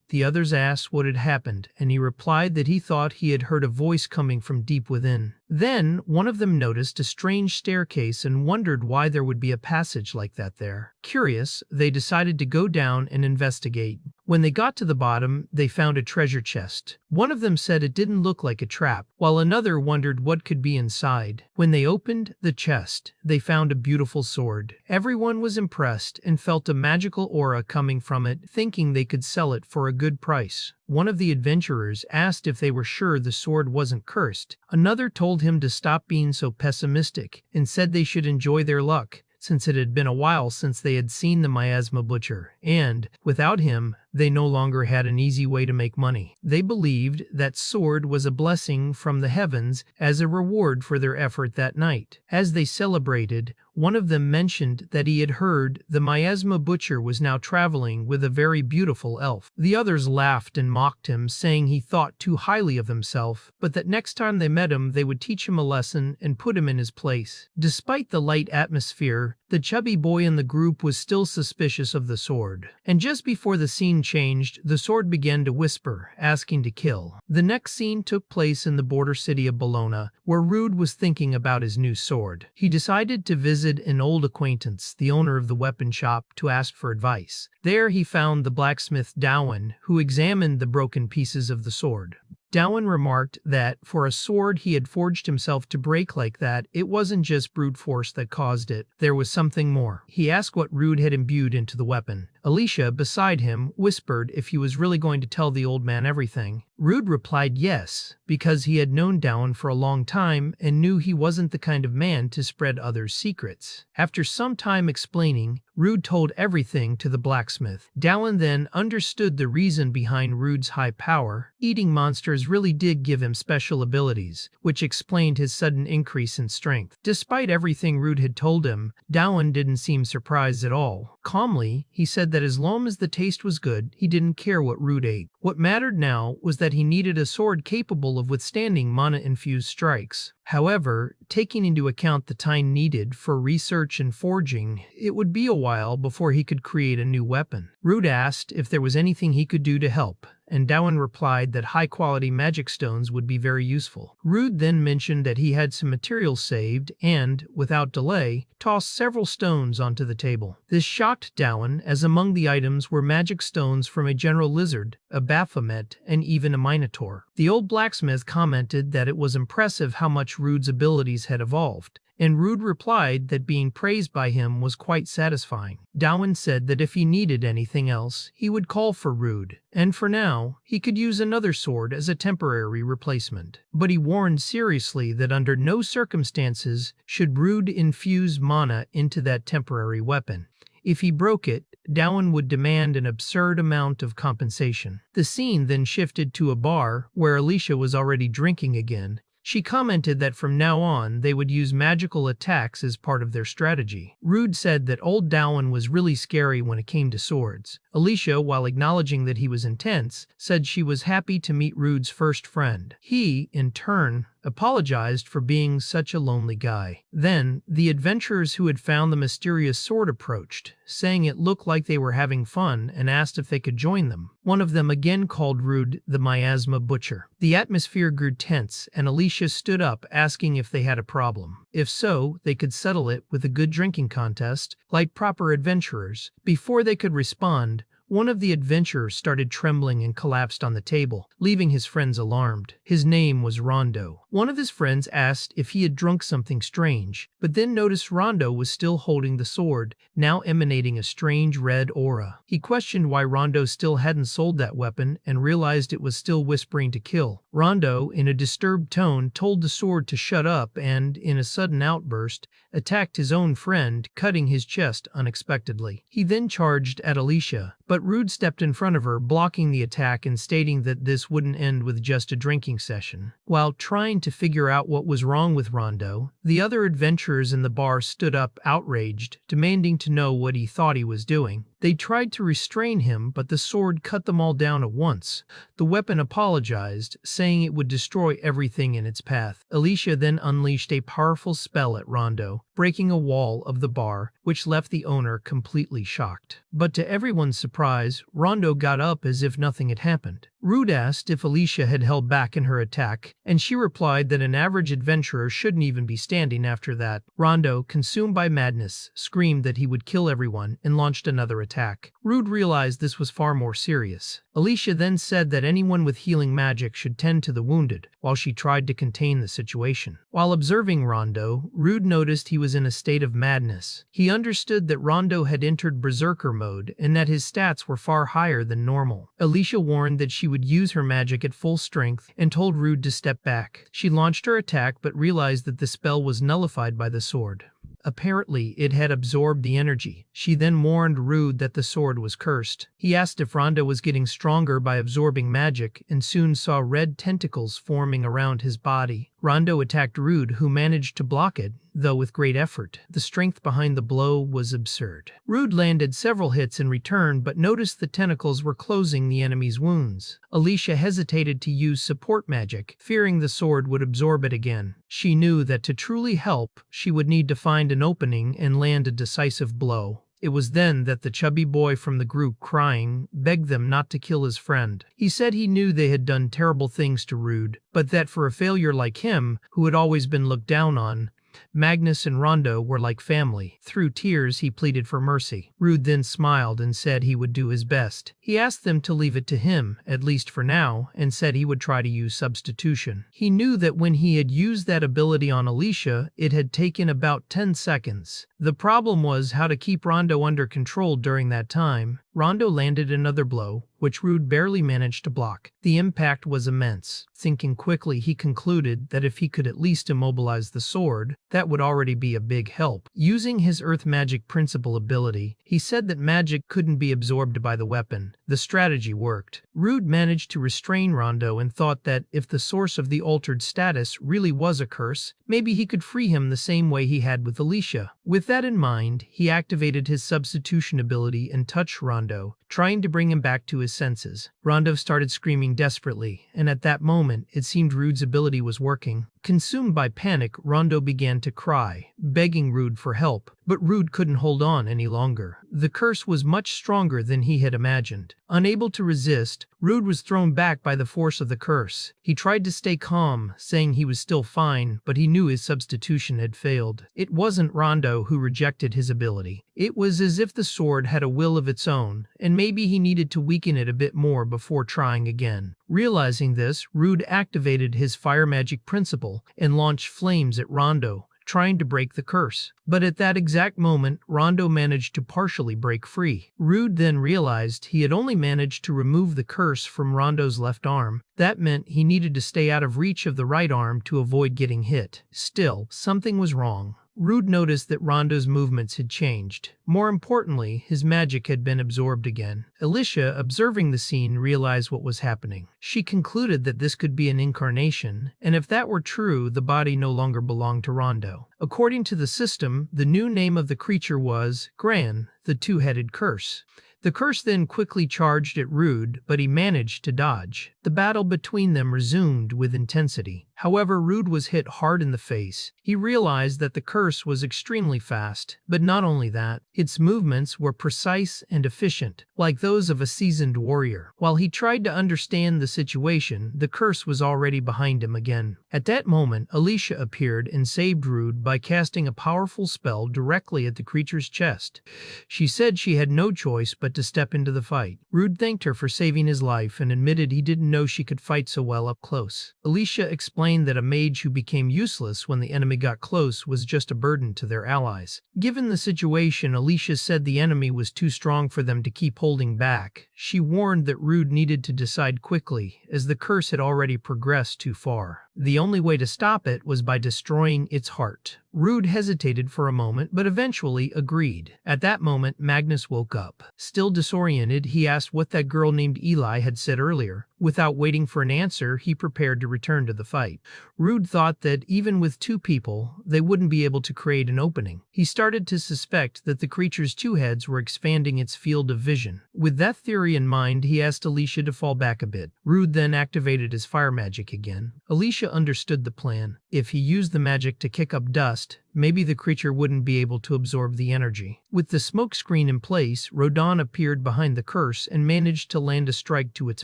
Speaker 1: The others asked what had happened, and he replied that he thought he had heard a voice coming from deep within. Then, one of them noticed a strange staircase and wondered why there would be a passage like that there. Curious, they decided to go down and investigate. When they got to the bottom, they found a treasure chest. One of them said it didn't look like a trap, while another wondered what could be inside. When they opened the chest, they found a beautiful sword. Everyone was impressed and felt a magical aura coming from it, thinking they could sell it for a good price. One of the adventurers asked if they were sure the sword wasn't cursed. Another told him to stop being so pessimistic and said they should enjoy their luck, since it had been a while since they had seen the miasma butcher, and, without him, they no longer had an easy way to make money. They believed that sword was a blessing from the heavens as a reward for their effort that night. As they celebrated, one of them mentioned that he had heard the miasma butcher was now traveling with a very beautiful elf. The others laughed and mocked him, saying he thought too highly of himself, but that next time they met him they would teach him a lesson and put him in his place. Despite the light atmosphere, the chubby boy in the group was still suspicious of the sword. And just before the scene changed, the sword began to whisper, asking to kill. The next scene took place in the border city of Bologna, where Rude was thinking about his new sword. He decided to visit an old acquaintance, the owner of the weapon shop, to ask for advice. There he found the blacksmith Dowen, who examined the broken pieces of the sword. Dowen remarked that, for a sword he had forged himself to break like that, it wasn't just brute force that caused it, there was something more. He asked what Rude had imbued into the weapon. Alicia, beside him, whispered if he was really going to tell the old man everything. Rude replied yes, because he had known Dowen for a long time and knew he wasn't the kind of man to spread others' secrets. After some time explaining, Rude told everything to the blacksmith. Dowen then understood the reason behind Rude's high power. Eating monsters really did give him special abilities, which explained his sudden increase in strength. Despite everything Rude had told him, Dowen didn't seem surprised at all. Calmly, he said that as long as the taste was good, he didn't care what Rude ate. What mattered now was that he needed a sword capable of withstanding mana-infused strikes. However, taking into account the time needed for research and forging, it would be a while before he could create a new weapon. Rude asked if there was anything he could do to help, and Dowen replied that high-quality magic stones would be very useful. Rude then mentioned that he had some materials saved and, without delay, tossed several stones onto the table. This shocked Dowen, as among the items were magic stones from a general lizard, a baphomet, and even a minotaur. The old blacksmith commented that it was impressive how much Rude's abilities had evolved, and Rude replied that being praised by him was quite satisfying. Dowen said that if he needed anything else, he would call for Rude, and for now, he could use another sword as a temporary replacement. But he warned seriously that under no circumstances should Rude infuse mana into that temporary weapon. If he broke it, Dowen would demand an absurd amount of compensation. The scene then shifted to a bar, where Alicia was already drinking again. She commented that from now on they would use magical attacks as part of their strategy. Rude said that old Dowen was really scary when it came to swords. Alicia, while acknowledging that he was intense, said she was happy to meet Rude's first friend. He, in turn, apologized for being such a lonely guy. Then, the adventurers who had found the mysterious sword approached, saying it looked like they were having fun and asked if they could join them. One of them again called Rude the miasma butcher. The atmosphere grew tense, and Alicia stood up asking if they had a problem. If so, they could settle it with a good drinking contest, like proper adventurers. Before they could respond, one of the adventurers started trembling and collapsed on the table, leaving his friends alarmed. His name was Rondo. One of his friends asked if he had drunk something strange, but then noticed Rondo was still holding the sword, now emanating a strange red aura. He questioned why Rondo still hadn't sold that weapon and realized it was still whispering to kill. Rondo, in a disturbed tone, told the sword to shut up and, in a sudden outburst, attacked his own friend, cutting his chest unexpectedly. He then charged at Alicia, but Rude stepped in front of her, blocking the attack and stating that this wouldn't end with just a drinking session. While trying to figure out what was wrong with Rondo, the other adventurers in the bar stood up outraged, demanding to know what he thought he was doing. They tried to restrain him, but the sword cut them all down at once. The weapon apologized, saying it would destroy everything in its path. Alicia then unleashed a powerful spell at Rondo, breaking a wall of the bar, which left the owner completely shocked. But to everyone's surprise, Rondo got up as if nothing had happened. Rude asked if Alicia had held back in her attack, and she replied that an average adventurer shouldn't even be standing after that. Rondo, consumed by madness, screamed that he would kill everyone and launched another attack. Rude realized this was far more serious. Alicia then said that anyone with healing magic should tend to the wounded, while she tried to contain the situation. While observing Rondo, Rude noticed he was in a state of madness. He understood that Rondo had entered berserker mode and that his stats were far higher than normal. Alicia warned that she would use her magic at full strength and told Rude to step back. She launched her attack but realized that the spell was nullified by the sword. Apparently, it had absorbed the energy. She then warned Rude that the sword was cursed. He asked if Rondo was getting stronger by absorbing magic and soon saw red tentacles forming around his body. Rondo attacked Rude, who managed to block it, though with great effort. The strength behind the blow was absurd. Rude landed several hits in return, but noticed the tentacles were closing the enemy's wounds. Alicia hesitated to use support magic, fearing the sword would absorb it again. She knew that to truly help, she would need to find an opening and land a decisive blow. It was then that the chubby boy from the group, crying, begged them not to kill his friend. He said he knew they had done terrible things to Rude, but that for a failure like him, who had always been looked down on, Magnus and Rondo were like family. Through tears, he pleaded for mercy. Rude then smiled and said he would do his best. He asked them to leave it to him, at least for now, and said he would try to use substitution. He knew that when he had used that ability on Alicia, it had taken about 10 seconds. The problem was how to keep Rondo under control during that time. Rondo landed another blow, which Rude barely managed to block. The impact was immense. Thinking quickly, he concluded that if he could at least immobilize the sword, that would already be a big help. Using his Earth Magic Principle ability, he said that magic couldn't be absorbed by the weapon. The strategy worked. Rude managed to restrain Rondo and thought that if the source of the altered status really was a curse, maybe he could free him the same way he had with Alicia. With that in mind, he activated his substitution ability and touched Rondo, trying to bring him back to his senses. Rondo started screaming desperately, and at that moment, it seemed Rude's ability was working. Consumed by panic, Rondo began to cry, begging Rude for help, but Rude couldn't hold on any longer. The curse was much stronger than he had imagined. Unable to resist, Rude was thrown back by the force of the curse. He tried to stay calm, saying he was still fine, but he knew his substitution had failed. It wasn't Rondo who rejected his ability. It was as if the sword had a will of its own, and maybe he needed to weaken it a bit more before trying again. Realizing this, Rude activated his fire magic principle and launched flames at Rondo, trying to break the curse. But at that exact moment, Rondo managed to partially break free. Rude then realized he had only managed to remove the curse from Rondo's left arm. That meant he needed to stay out of reach of the right arm to avoid getting hit. Still, something was wrong. Rude noticed that Rondo's movements had changed. More importantly, his magic had been absorbed again. Alicia, observing the scene, realized what was happening. She concluded that this could be an incarnation, and if that were true, the body no longer belonged to Rondo. According to the system, the new name of the creature was Gran, the two-headed curse. The curse then quickly charged at Rude, but he managed to dodge. The battle between them resumed with intensity. However, Rude was hit hard in the face. He realized that the curse was extremely fast, but not only that, its movements were precise and efficient, like those of a seasoned warrior. While he tried to understand the situation, the curse was already behind him again. At that moment, Alicia appeared and saved Rude by casting a powerful spell directly at the creature's chest. She said she had no choice but to step into the fight. Rude thanked her for saving his life and admitted he didn't know she could fight so well up close. Alicia explained that a mage who became useless when the enemy got close was just a burden to their allies. Given the situation, Alicia said the enemy was too strong for them to keep holding back. She warned that Rude needed to decide quickly, as the curse had already progressed too far. The only way to stop it was by destroying its heart. Rude hesitated for a moment, but eventually agreed. At that moment, Magnus woke up. Still disoriented, he asked what that girl named Eli had said earlier. Without waiting for an answer, he prepared to return to the fight. Rude thought that even with two people, they wouldn't be able to create an opening. He started to suspect that the creature's two heads were expanding its field of vision. With that theory in mind, he asked Alicia to fall back a bit. Rude then activated his fire magic again. Alicia understood the plan. If he used the magic to kick up dust, maybe the creature wouldn't be able to absorb the energy. With the smoke screen in place, Rodon appeared behind the curse and managed to land a strike to its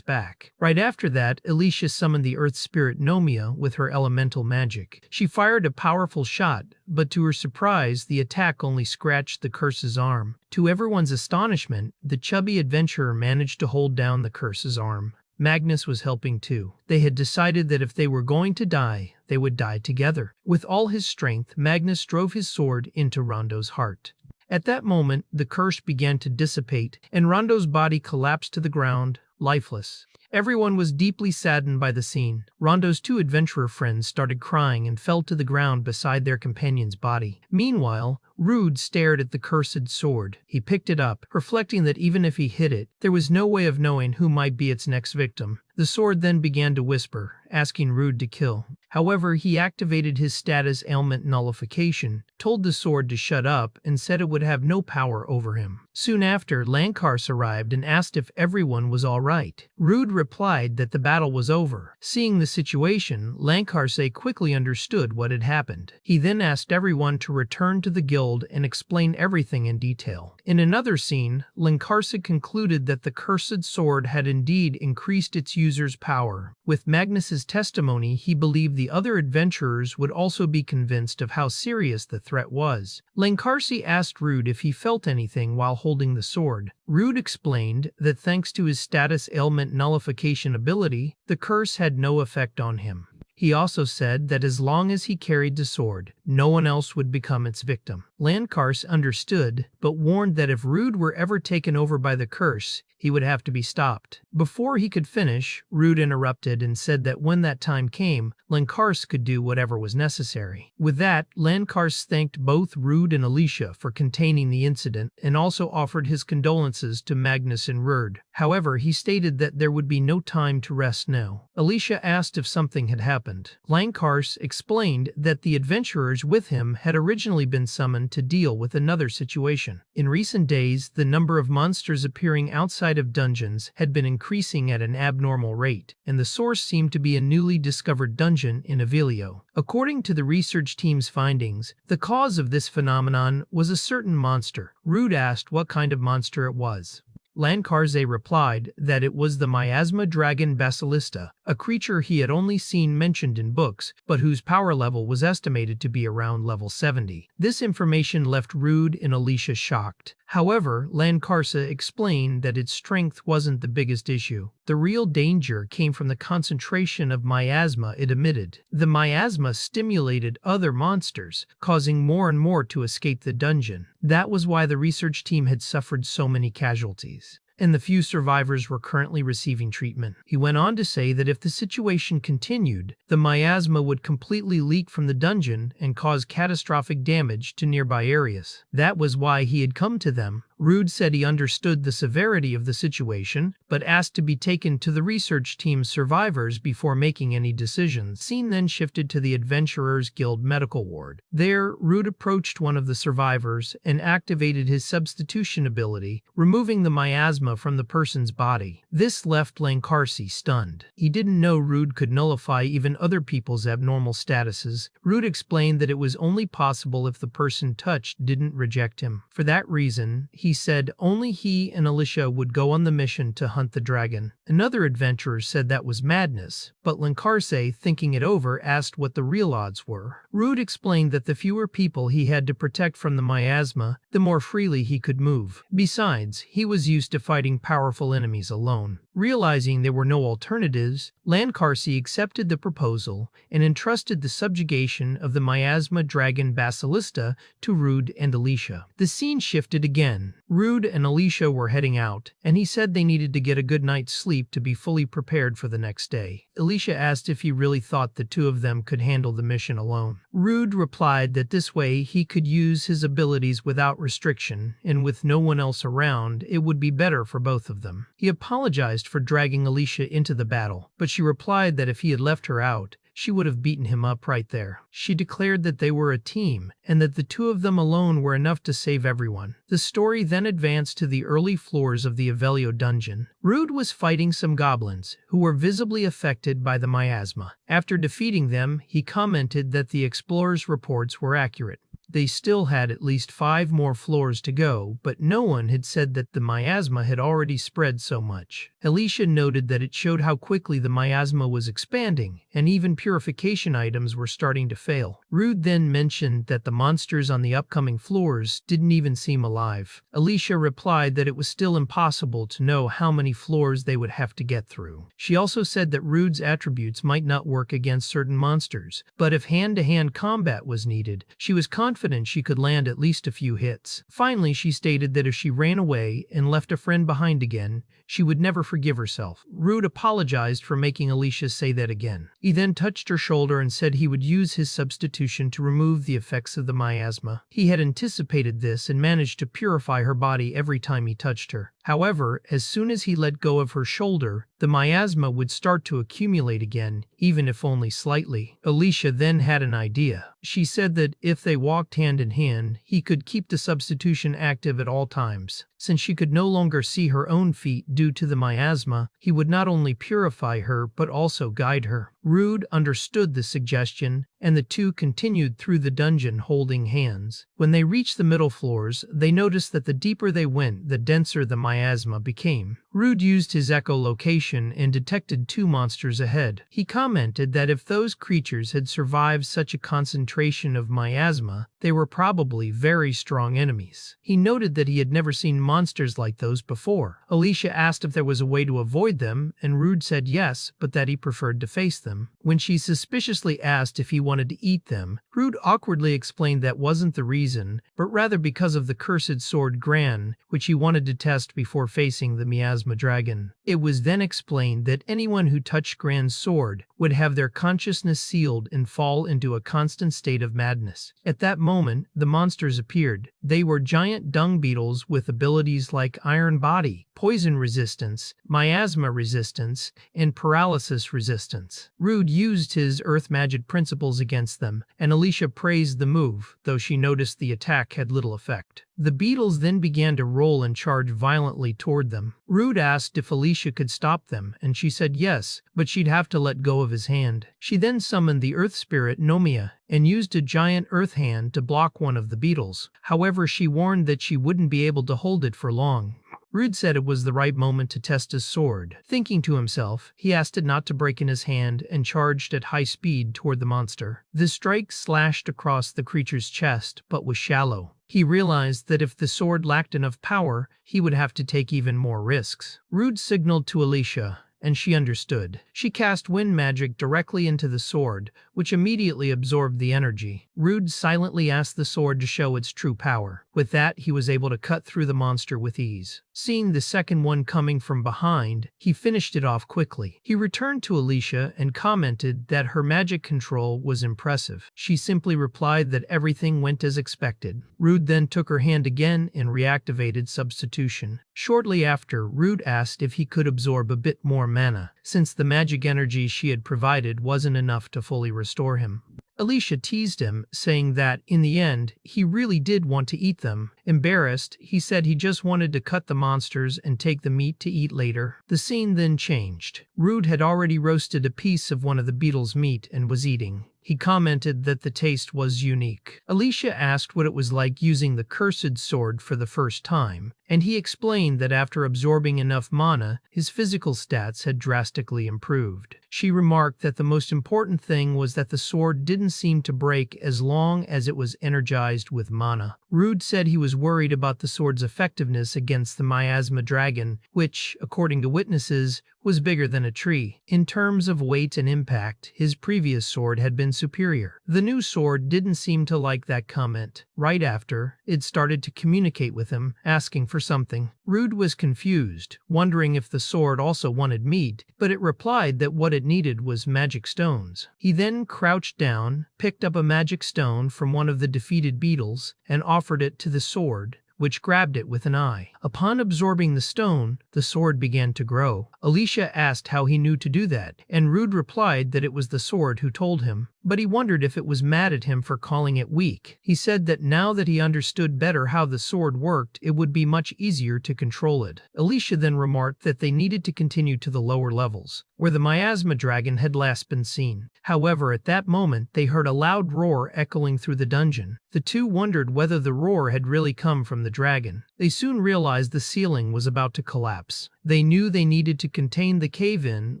Speaker 1: back. Right after that, Alicia summoned the earth spirit Nomia with her elemental magic. She fired a powerful shot, but to her surprise, the attack only scratched the curse's arm. To everyone's astonishment, the chubby adventurer managed to hold down the curse's arm. Magnus was helping too. They had decided that if they were going to die, they would die together. With all his strength, Magnus drove his sword into Rondo's heart. At that moment, the curse began to dissipate, and Rondo's body collapsed to the ground, lifeless. Everyone was deeply saddened by the scene. Rondo's two adventurer friends started crying and fell to the ground beside their companion's body. Meanwhile, Rude stared at the cursed sword. He picked it up, reflecting that even if he hit it, there was no way of knowing who might be its next victim. The sword then began to whisper, asking Rude to kill. However, he activated his status ailment nullification, told the sword to shut up, and said it would have no power over him. Soon after, Lankarse arrived and asked if everyone was all right. Rude replied that the battle was over. Seeing the situation, Lankarse quickly understood what had happened. He then asked everyone to return to the guild and explain everything in detail. In another scene, Lankarse concluded that the cursed sword had indeed increased its user's power. With Magnus's testimony, he believed the other adventurers would also be convinced of how serious the threat was. Lankarse asked Rude if he felt anything while holding the sword. Rude explained that thanks to his status ailment nullification ability, the curse had no effect on him. He also said that as long as he carried the sword, no one else would become its victim. Lankarse understood, but warned that if Rude were ever taken over by the curse, he would have to be stopped. Before he could finish, Rude interrupted and said that when that time came, Lankarse could do whatever was necessary. With that, Lankarse thanked both Rude and Alicia for containing the incident and also offered his condolences to Magnus and Rude. However, he stated that there would be no time to rest now. Alicia asked if something had happened. Lankarse explained that the adventurers with him had originally been summoned to deal with another situation. In recent days, the number of monsters appearing outside of dungeons had been increasing at an abnormal rate, and the source seemed to be a newly discovered dungeon in Avelio. According to the research team's findings, the cause of this phenomenon was a certain monster. Rude asked what kind of monster it was. Lankarse replied that it was the miasma dragon Basilista, a creature he had only seen mentioned in books, but whose power level was estimated to be around level 70. This information left Rude and Alicia shocked. However, Lankarse explained that its strength wasn't the biggest issue. The real danger came from the concentration of miasma it emitted. The miasma stimulated other monsters, causing more and more to escape the dungeon. That was why the research team had suffered so many casualties, and the few survivors were currently receiving treatment. He went on to say that if the situation continued, the miasma would completely leak from the dungeon and cause catastrophic damage to nearby areas. That was why he had come to them. Rude said he understood the severity of the situation, but asked to be taken to the research team's survivors before making any decisions. Scene then shifted to the Adventurers Guild medical ward. There, Rude approached one of the survivors and activated his substitution ability, removing the miasma from the person's body. This left Lankarse stunned. He didn't know Rude could nullify even other people's abnormal statuses. Rude explained that it was only possible if the person touched didn't reject him. For that reason, he said only he and Alicia would go on the mission to hunt the dragon. Another adventurer said that was madness, but Lankarse, thinking it over, asked what the real odds were. Rude explained that the fewer people he had to protect from the miasma, the more freely he could move. Besides, he was used to fighting powerful enemies alone. Realizing there were no alternatives, Lancarsy accepted the proposal and entrusted the subjugation of the miasma dragon Basilista to Rude and Alicia. The scene shifted again. Rude and Alicia were heading out, and he said they needed to get a good night's sleep to be fully prepared for the next day. Alicia asked if he really thought the two of them could handle the mission alone. Rude replied that this way he could use his abilities without restriction, and with no one else around, it would be better for both of them. He apologized for dragging Alicia into the battle, but she replied that if he had left her out, she would have beaten him up right there. She declared that they were a team, and that the two of them alone were enough to save everyone. The story then advanced to the early floors of the Avelio dungeon. Rude was fighting some goblins, who were visibly affected by the miasma. After defeating them, he commented that the explorers' reports were accurate. They still had at least 5 more floors to go, but no one had said that the miasma had already spread so much. Alicia noted that it showed how quickly the miasma was expanding, and even purification items were starting to fail. Rude then mentioned that the monsters on the upcoming floors didn't even seem alive. Alicia replied that it was still impossible to know how many floors they would have to get through. She also said that Rude's attributes might not work against certain monsters, but if hand-to-hand combat was needed, she was confident she could land at least a few hits. Finally, she stated that if she ran away and left a friend behind again, she would never forgive herself. Rude apologized for making Alicia say that again. He then touched her shoulder and said he would use his substitution to remove the effects of the miasma. He had anticipated this and managed to purify her body every time he touched her. However, as soon as he let go of her shoulder, the miasma would start to accumulate again, even if only slightly. Alicia then had an idea. She said that if they walked hand in hand, he could keep the substitution active at all times. Since she could no longer see her own feet due to the miasma, he would not only purify her but also guide her. Rude understood the suggestion, and the two continued through the dungeon holding hands. When they reached the middle floors, they noticed that the deeper they went, the denser the miasma became. Rude used his echolocation and detected 2 monsters ahead. He commented that if those creatures had survived such a concentration of miasma, they were probably very strong enemies. He noted that he had never seen monsters like those before. Alicia asked if there was a way to avoid them, and Rude said yes, but that he preferred to face them. When she suspiciously asked if he wanted to eat them, Rude awkwardly explained that wasn't the reason, but rather because of the cursed sword Gran, which he wanted to test before facing the miasma dragon. It was then explained that anyone who touched Gran's sword would have their consciousness sealed and fall into a constant state of madness. At that moment, the monsters appeared. They were giant dung beetles with abilities like iron body, poison resistance, miasma resistance, and paralysis resistance. Rude used his earth magic principles against them, and Alicia praised the move, though she noticed the attack had little effect. The beetles then began to roll and charge violently toward them. Rude asked if Alicia could stop them, and she said yes, but she'd have to let go of his hand. She then summoned the earth spirit Nomia and used a giant earth hand to block one of the beetles. However, she warned that she wouldn't be able to hold it for long. Rude said it was the right moment to test his sword. Thinking to himself, he asked it not to break in his hand and charged at high speed toward the monster. The strike slashed across the creature's chest, but was shallow. He realized that if the sword lacked enough power, he would have to take even more risks. Rude signaled to Alicia, and she understood. She cast wind magic directly into the sword, which immediately absorbed the energy. Rude silently asked the sword to show its true power. With that, he was able to cut through the monster with ease. Seeing the second one coming from behind, he finished it off quickly. He returned to Alicia and commented that her magic control was impressive. She simply replied that everything went as expected. Rude then took her hand again and reactivated substitution. Shortly after, Rude asked if he could absorb a bit more mana, since the magic energy she had provided wasn't enough to fully restore him. Alicia teased him, saying that, in the end, he really did want to eat them. Embarrassed, he said he just wanted to cut the monsters and take the meat to eat later. The scene then changed. Rude had already roasted a piece of one of the beetles' meat and was eating. He commented that the taste was unique. Alicia asked what it was like using the cursed sword for the first time, and he explained that after absorbing enough mana, his physical stats had drastically improved. She remarked that the most important thing was that the sword didn't seem to break as long as it was energized with mana. Rude said he was worried about the sword's effectiveness against the miasma dragon, which, according to witnesses, was bigger than a tree. In terms of weight and impact, his previous sword had been superior. The new sword didn't seem to like that comment. Right after, it started to communicate with him, asking for something. Rude was confused, wondering if the sword also wanted meat, but it replied that what it needed was magic stones. He then crouched down, picked up a magic stone from one of the defeated beetles, and offered it to the sword, which grabbed it with an eye. Upon absorbing the stone, the sword began to grow. Alicia asked how he knew to do that, and Rude replied that it was the sword who told him, but he wondered if it was mad at him for calling it weak. He said that now that he understood better how the sword worked, it would be much easier to control it. Alicia then remarked that they needed to continue to the lower levels, where the miasma dragon had last been seen. However, at that moment, they heard a loud roar echoing through the dungeon. The two wondered whether the roar had really come from the dragon. They soon realized the ceiling was about to collapse. They knew they needed to contain the cave-in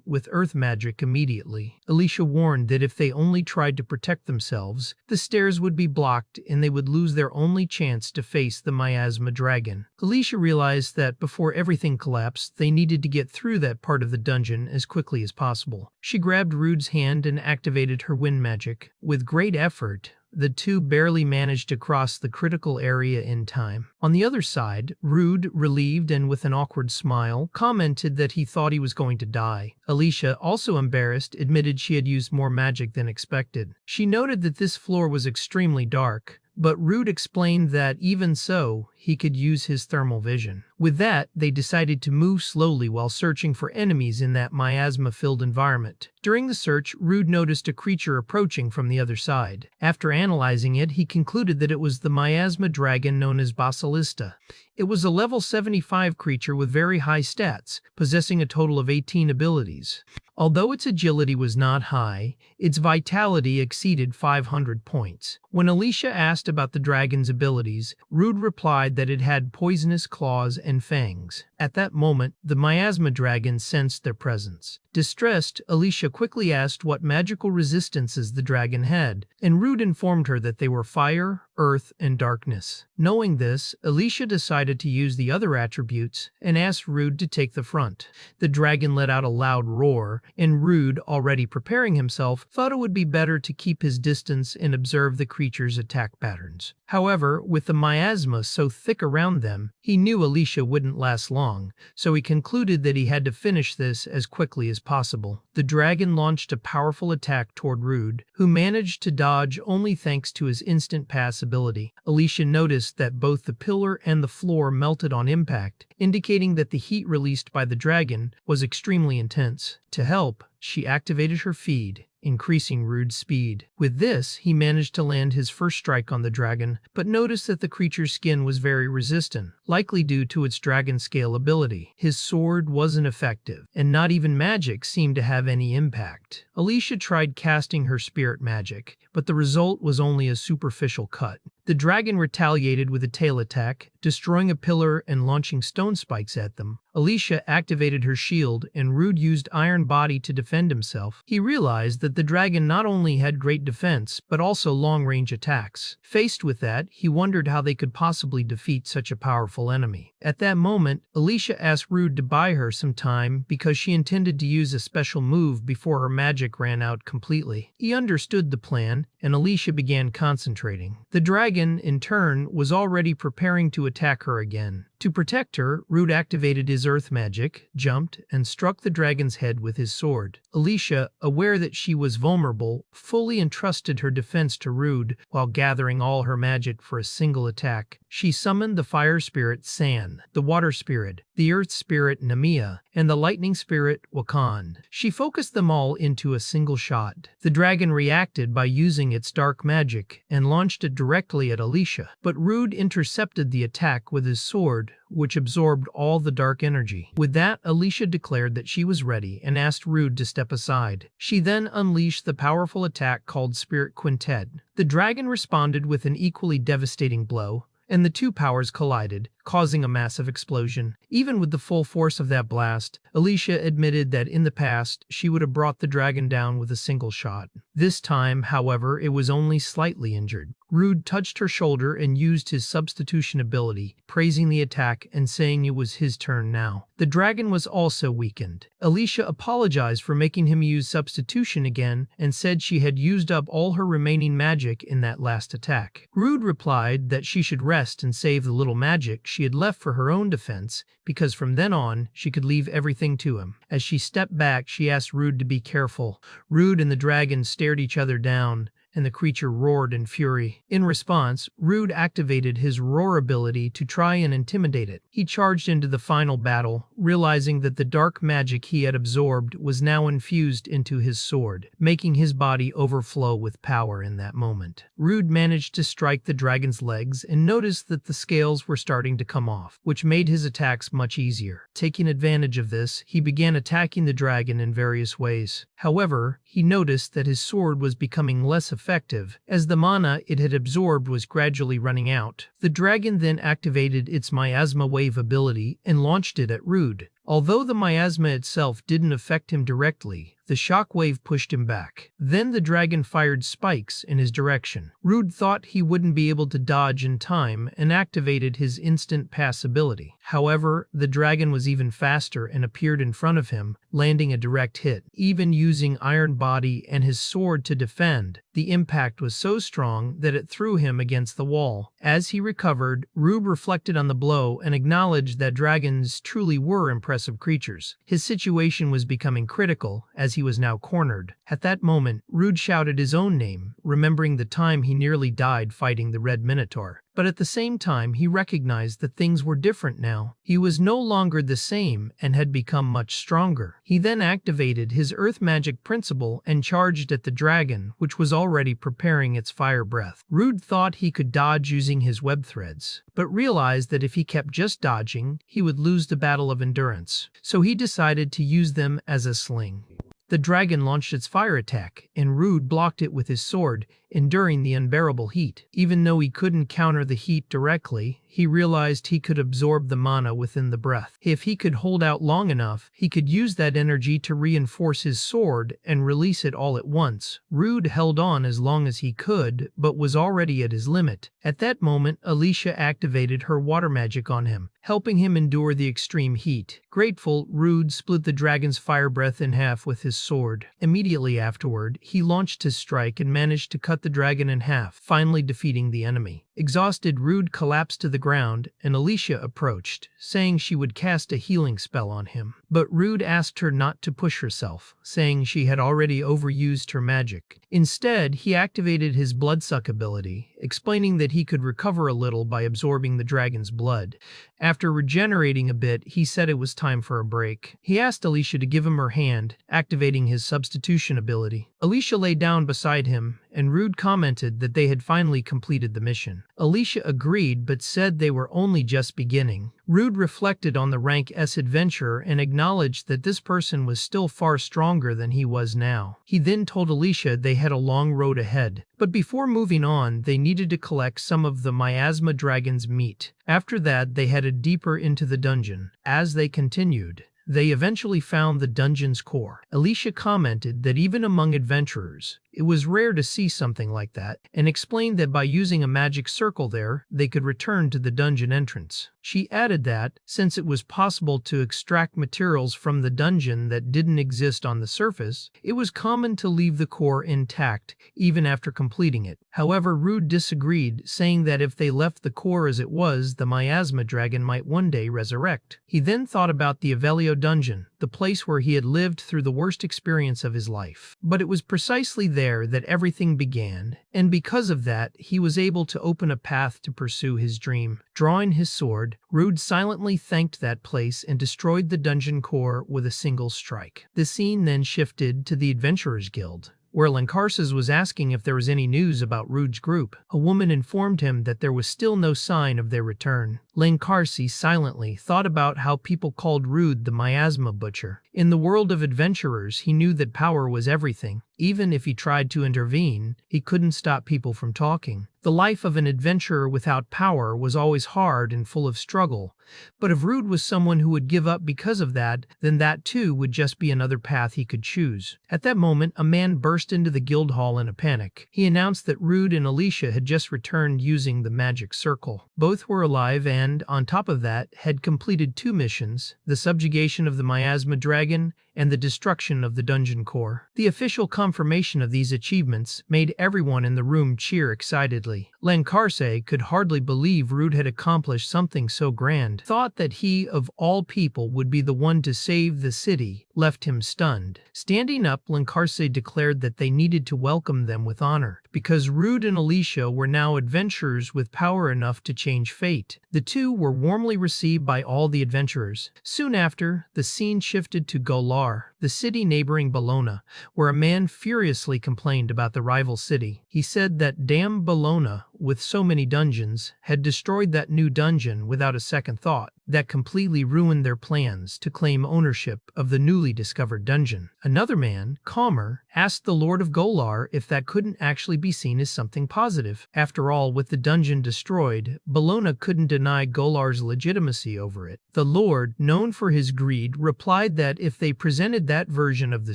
Speaker 1: with earth magic immediately. Alicia warned that if they only tried to protect themselves, the stairs would be blocked and they would lose their only chance to face the miasma dragon. Alicia realized that before everything collapsed, they needed to get through that part of the dungeon as quickly as possible. She grabbed Rude's hand and activated her wind magic. With great effort, the two barely managed to cross the critical area in time. On the other side, Rude, relieved and with an awkward smile, commented that he thought he was going to die. Alicia, also embarrassed, admitted she had used more magic than expected. She noted that this floor was extremely dark, but Rude explained that even so, he could use his thermal vision. With that, they decided to move slowly while searching for enemies in that miasma-filled environment. During the search, Rude noticed a creature approaching from the other side. After analyzing it, he concluded that it was the miasma dragon known as Basilista. It was a level 75 creature with very high stats, possessing a total of 18 abilities. Although its agility was not high, its vitality exceeded 500 points. When Alicia asked about the dragon's abilities, Rude replied that it had poisonous claws and fangs. At that moment, the miasma dragon sensed their presence. Distressed, Alicia quickly asked what magical resistances the dragon had, and Rude informed her that they were fire, earth, and darkness. Knowing this, Alicia decided to use the other attributes and asked Rude to take the front. The dragon let out a loud roar, and Rude, already preparing himself, thought it would be better to keep his distance and observe the creature's attack patterns. However, with the miasma so thick around them, he knew Alicia wouldn't last long, so he concluded that he had to finish this as quickly as possible. The dragon launched a powerful attack toward Rude, who managed to dodge only thanks to his instant pass ability. Alicia noticed that both the pillar and the floor melted on impact, indicating that the heat released by the dragon was extremely intense. To help, she activated her feed, increasing Rude's speed. With this, he managed to land his first strike on the dragon, but noticed that the creature's skin was very resistant, likely due to its dragon scale ability. His sword wasn't effective, and not even magic seemed to have any impact. Alicia tried casting her spirit magic, but the result was only a superficial cut. The dragon retaliated with a tail attack, destroying a pillar and launching stone spikes at them. Alicia activated her shield, and Rude used Iron Body to defend himself. He realized that the dragon not only had great defense, but also long-range attacks. Faced with that, he wondered how they could possibly defeat such a powerful enemy. At that moment, Alicia asked Rude to buy her some time because she intended to use a special move before her magic ran out completely. He understood the plan, and Alicia began concentrating. The dragon, in turn, was already preparing to attack her again. To protect her, Rude activated his earth magic, jumped, and struck the dragon's head with his sword. Alicia, aware that she was vulnerable, fully entrusted her defense to Rude while gathering all her magic for a single attack. She summoned the fire spirit San, the water spirit, the earth spirit Nemia, and the lightning spirit Wakan. She focused them all into a single shot. The dragon reacted by using its dark magic and launched it directly at Alicia, but Rude intercepted the attack with his sword, which absorbed all the dark energy. With that, Alicia declared that she was ready and asked Rude to step aside. She then unleashed the powerful attack called Spirit Quintet. The dragon responded with an equally devastating blow, and the two powers collided, causing a massive explosion. Even with the full force of that blast, Alicia admitted that in the past she would have brought the dragon down with a single shot. This time, however, it was only slightly injured. Rude touched her shoulder and used his substitution ability, praising the attack and saying it was his turn now. The dragon was also weakened. Alicia apologized for making him use substitution again and said she had used up all her remaining magic in that last attack. Rude replied that she should rest and save the little magic she had left for her own defense, because from then on, she could leave everything to him. As she stepped back, she asked Rude to be careful. Rude and the dragon stared each other down, and the creature roared in fury. In response, Rude activated his roar ability to try and intimidate it. He charged into the final battle, realizing that the dark magic he had absorbed was now infused into his sword, making his body overflow with power in that moment. Rude managed to strike the dragon's legs and noticed that the scales were starting to come off, which made his attacks much easier. Taking advantage of this, he began attacking the dragon in various ways. However, he noticed that his sword was becoming less effective, as the mana it had absorbed was gradually running out. The dragon then activated its miasma wave ability and launched it at Rude. Although the miasma itself didn't affect him directly, the shock wave pushed him back. Then the dragon fired spikes in his direction. Rude thought he wouldn't be able to dodge in time and activated his instant pass ability. However, the dragon was even faster and appeared in front of him, landing a direct hit. Even using Iron Body and his sword to defend, the impact was so strong that it threw him against the wall. As he recovered, Rude reflected on the blow and acknowledged that dragons truly were impressive creatures. His situation was becoming critical, as he was now cornered. At that moment, Rude shouted his own name, remembering the time he nearly died fighting the Red Minotaur. But at the same time, he recognized that things were different now. He was no longer the same and had become much stronger. He then activated his earth magic principle and charged at the dragon, which was already preparing its fire breath. Rude thought he could dodge using his web threads, but realized that if he kept just dodging, he would lose the battle of endurance. So he decided to use them as a sling. The dragon launched its fire attack, and Rude blocked it with his sword, enduring the unbearable heat. Even though he couldn't counter the heat directly, he realized he could absorb the mana within the breath. If he could hold out long enough, he could use that energy to reinforce his sword and release it all at once. Rude held on as long as he could, but was already at his limit. At that moment, Alicia activated her water magic on him, helping him endure the extreme heat. Grateful, Rude split the dragon's fire breath in half with his sword. Immediately afterward, he launched his strike and managed to cut the dragon in half, finally defeating the enemy. Exhausted, Rude collapsed to the ground, and Alicia approached, saying she would cast a healing spell on him. But Rude asked her not to push herself, saying she had already overused her magic. Instead, he activated his bloodsuck ability, explaining that he could recover a little by absorbing the dragon's blood. After regenerating a bit, he said it was time for a break. He asked Alicia to give him her hand, activating his substitution ability. Alicia lay down beside him, and Rude commented that they had finally completed the mission. Alicia agreed but said they were only just beginning. Rude reflected on the rank S adventurer and acknowledged that this person was still far stronger than he was now. He then told Alicia they had a long road ahead, but before moving on, they needed to collect some of the miasma dragon's meat. After that, they headed deeper into the dungeon. As they continued, they eventually found the dungeon's core. Alicia commented that even among adventurers, it was rare to see something like that, and explained that by using a magic circle there, they could return to the dungeon entrance. She added that, since it was possible to extract materials from the dungeon that didn't exist on the surface, it was common to leave the core intact even after completing it. However, Rude disagreed, saying that if they left the core as it was, the miasma dragon might one day resurrect. He then thought about the Avelio dungeon, the place where he had lived through the worst experience of his life. But it was precisely there that everything began, and because of that, he was able to open a path to pursue his dream. Drawing his sword, Rude silently thanked that place and destroyed the dungeon core with a single strike. The scene then shifted to the Adventurers Guild, where Lancarses was asking if there was any news about Rude's group. A woman informed him that there was still no sign of their return. Lancarse silently thought about how people called Rude the miasma butcher. In the world of adventurers, he knew that power was everything. Even if he tried to intervene, he couldn't stop people from talking. The life of an adventurer without power was always hard and full of struggle, but if Rude was someone who would give up because of that, then that too would just be another path he could choose. At that moment, a man burst into the guild hall in a panic. He announced that Rude and Alicia had just returned using the magic circle. Both were alive and, on top of that, had completed 2 missions, the subjugation of the miasma dragon and the destruction of the dungeon core. The official confirmation of these achievements made everyone in the room cheer excitedly. Lancarse could hardly believe Rude had accomplished something so grand. Thought that he, of all people, would be the one to save the city, left him stunned. Standing up, Lancarse declared that they needed to welcome them with honor, because Rude and Alicia were now adventurers with power enough to change fate. The two were warmly received by all the adventurers. Soon after, the scene shifted to Golar, the city neighboring Bologna, where a man furiously complained about the rival city. He said that damn Bologna, with so many dungeons, had destroyed that new dungeon without a second thought. That completely ruined their plans to claim ownership of the newly discovered dungeon. Another man, calmer, asked the Lord of Golar if that couldn't actually be seen as something positive. After all, with the dungeon destroyed, Bologna couldn't deny Golar's legitimacy over it. The Lord, known for his greed, replied that if they presented that version of the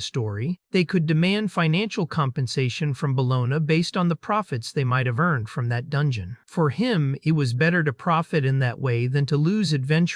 Speaker 1: story, they could demand financial compensation from Bologna based on the profits they might have earned from that dungeon. For him, it was better to profit in that way than to lose adventurers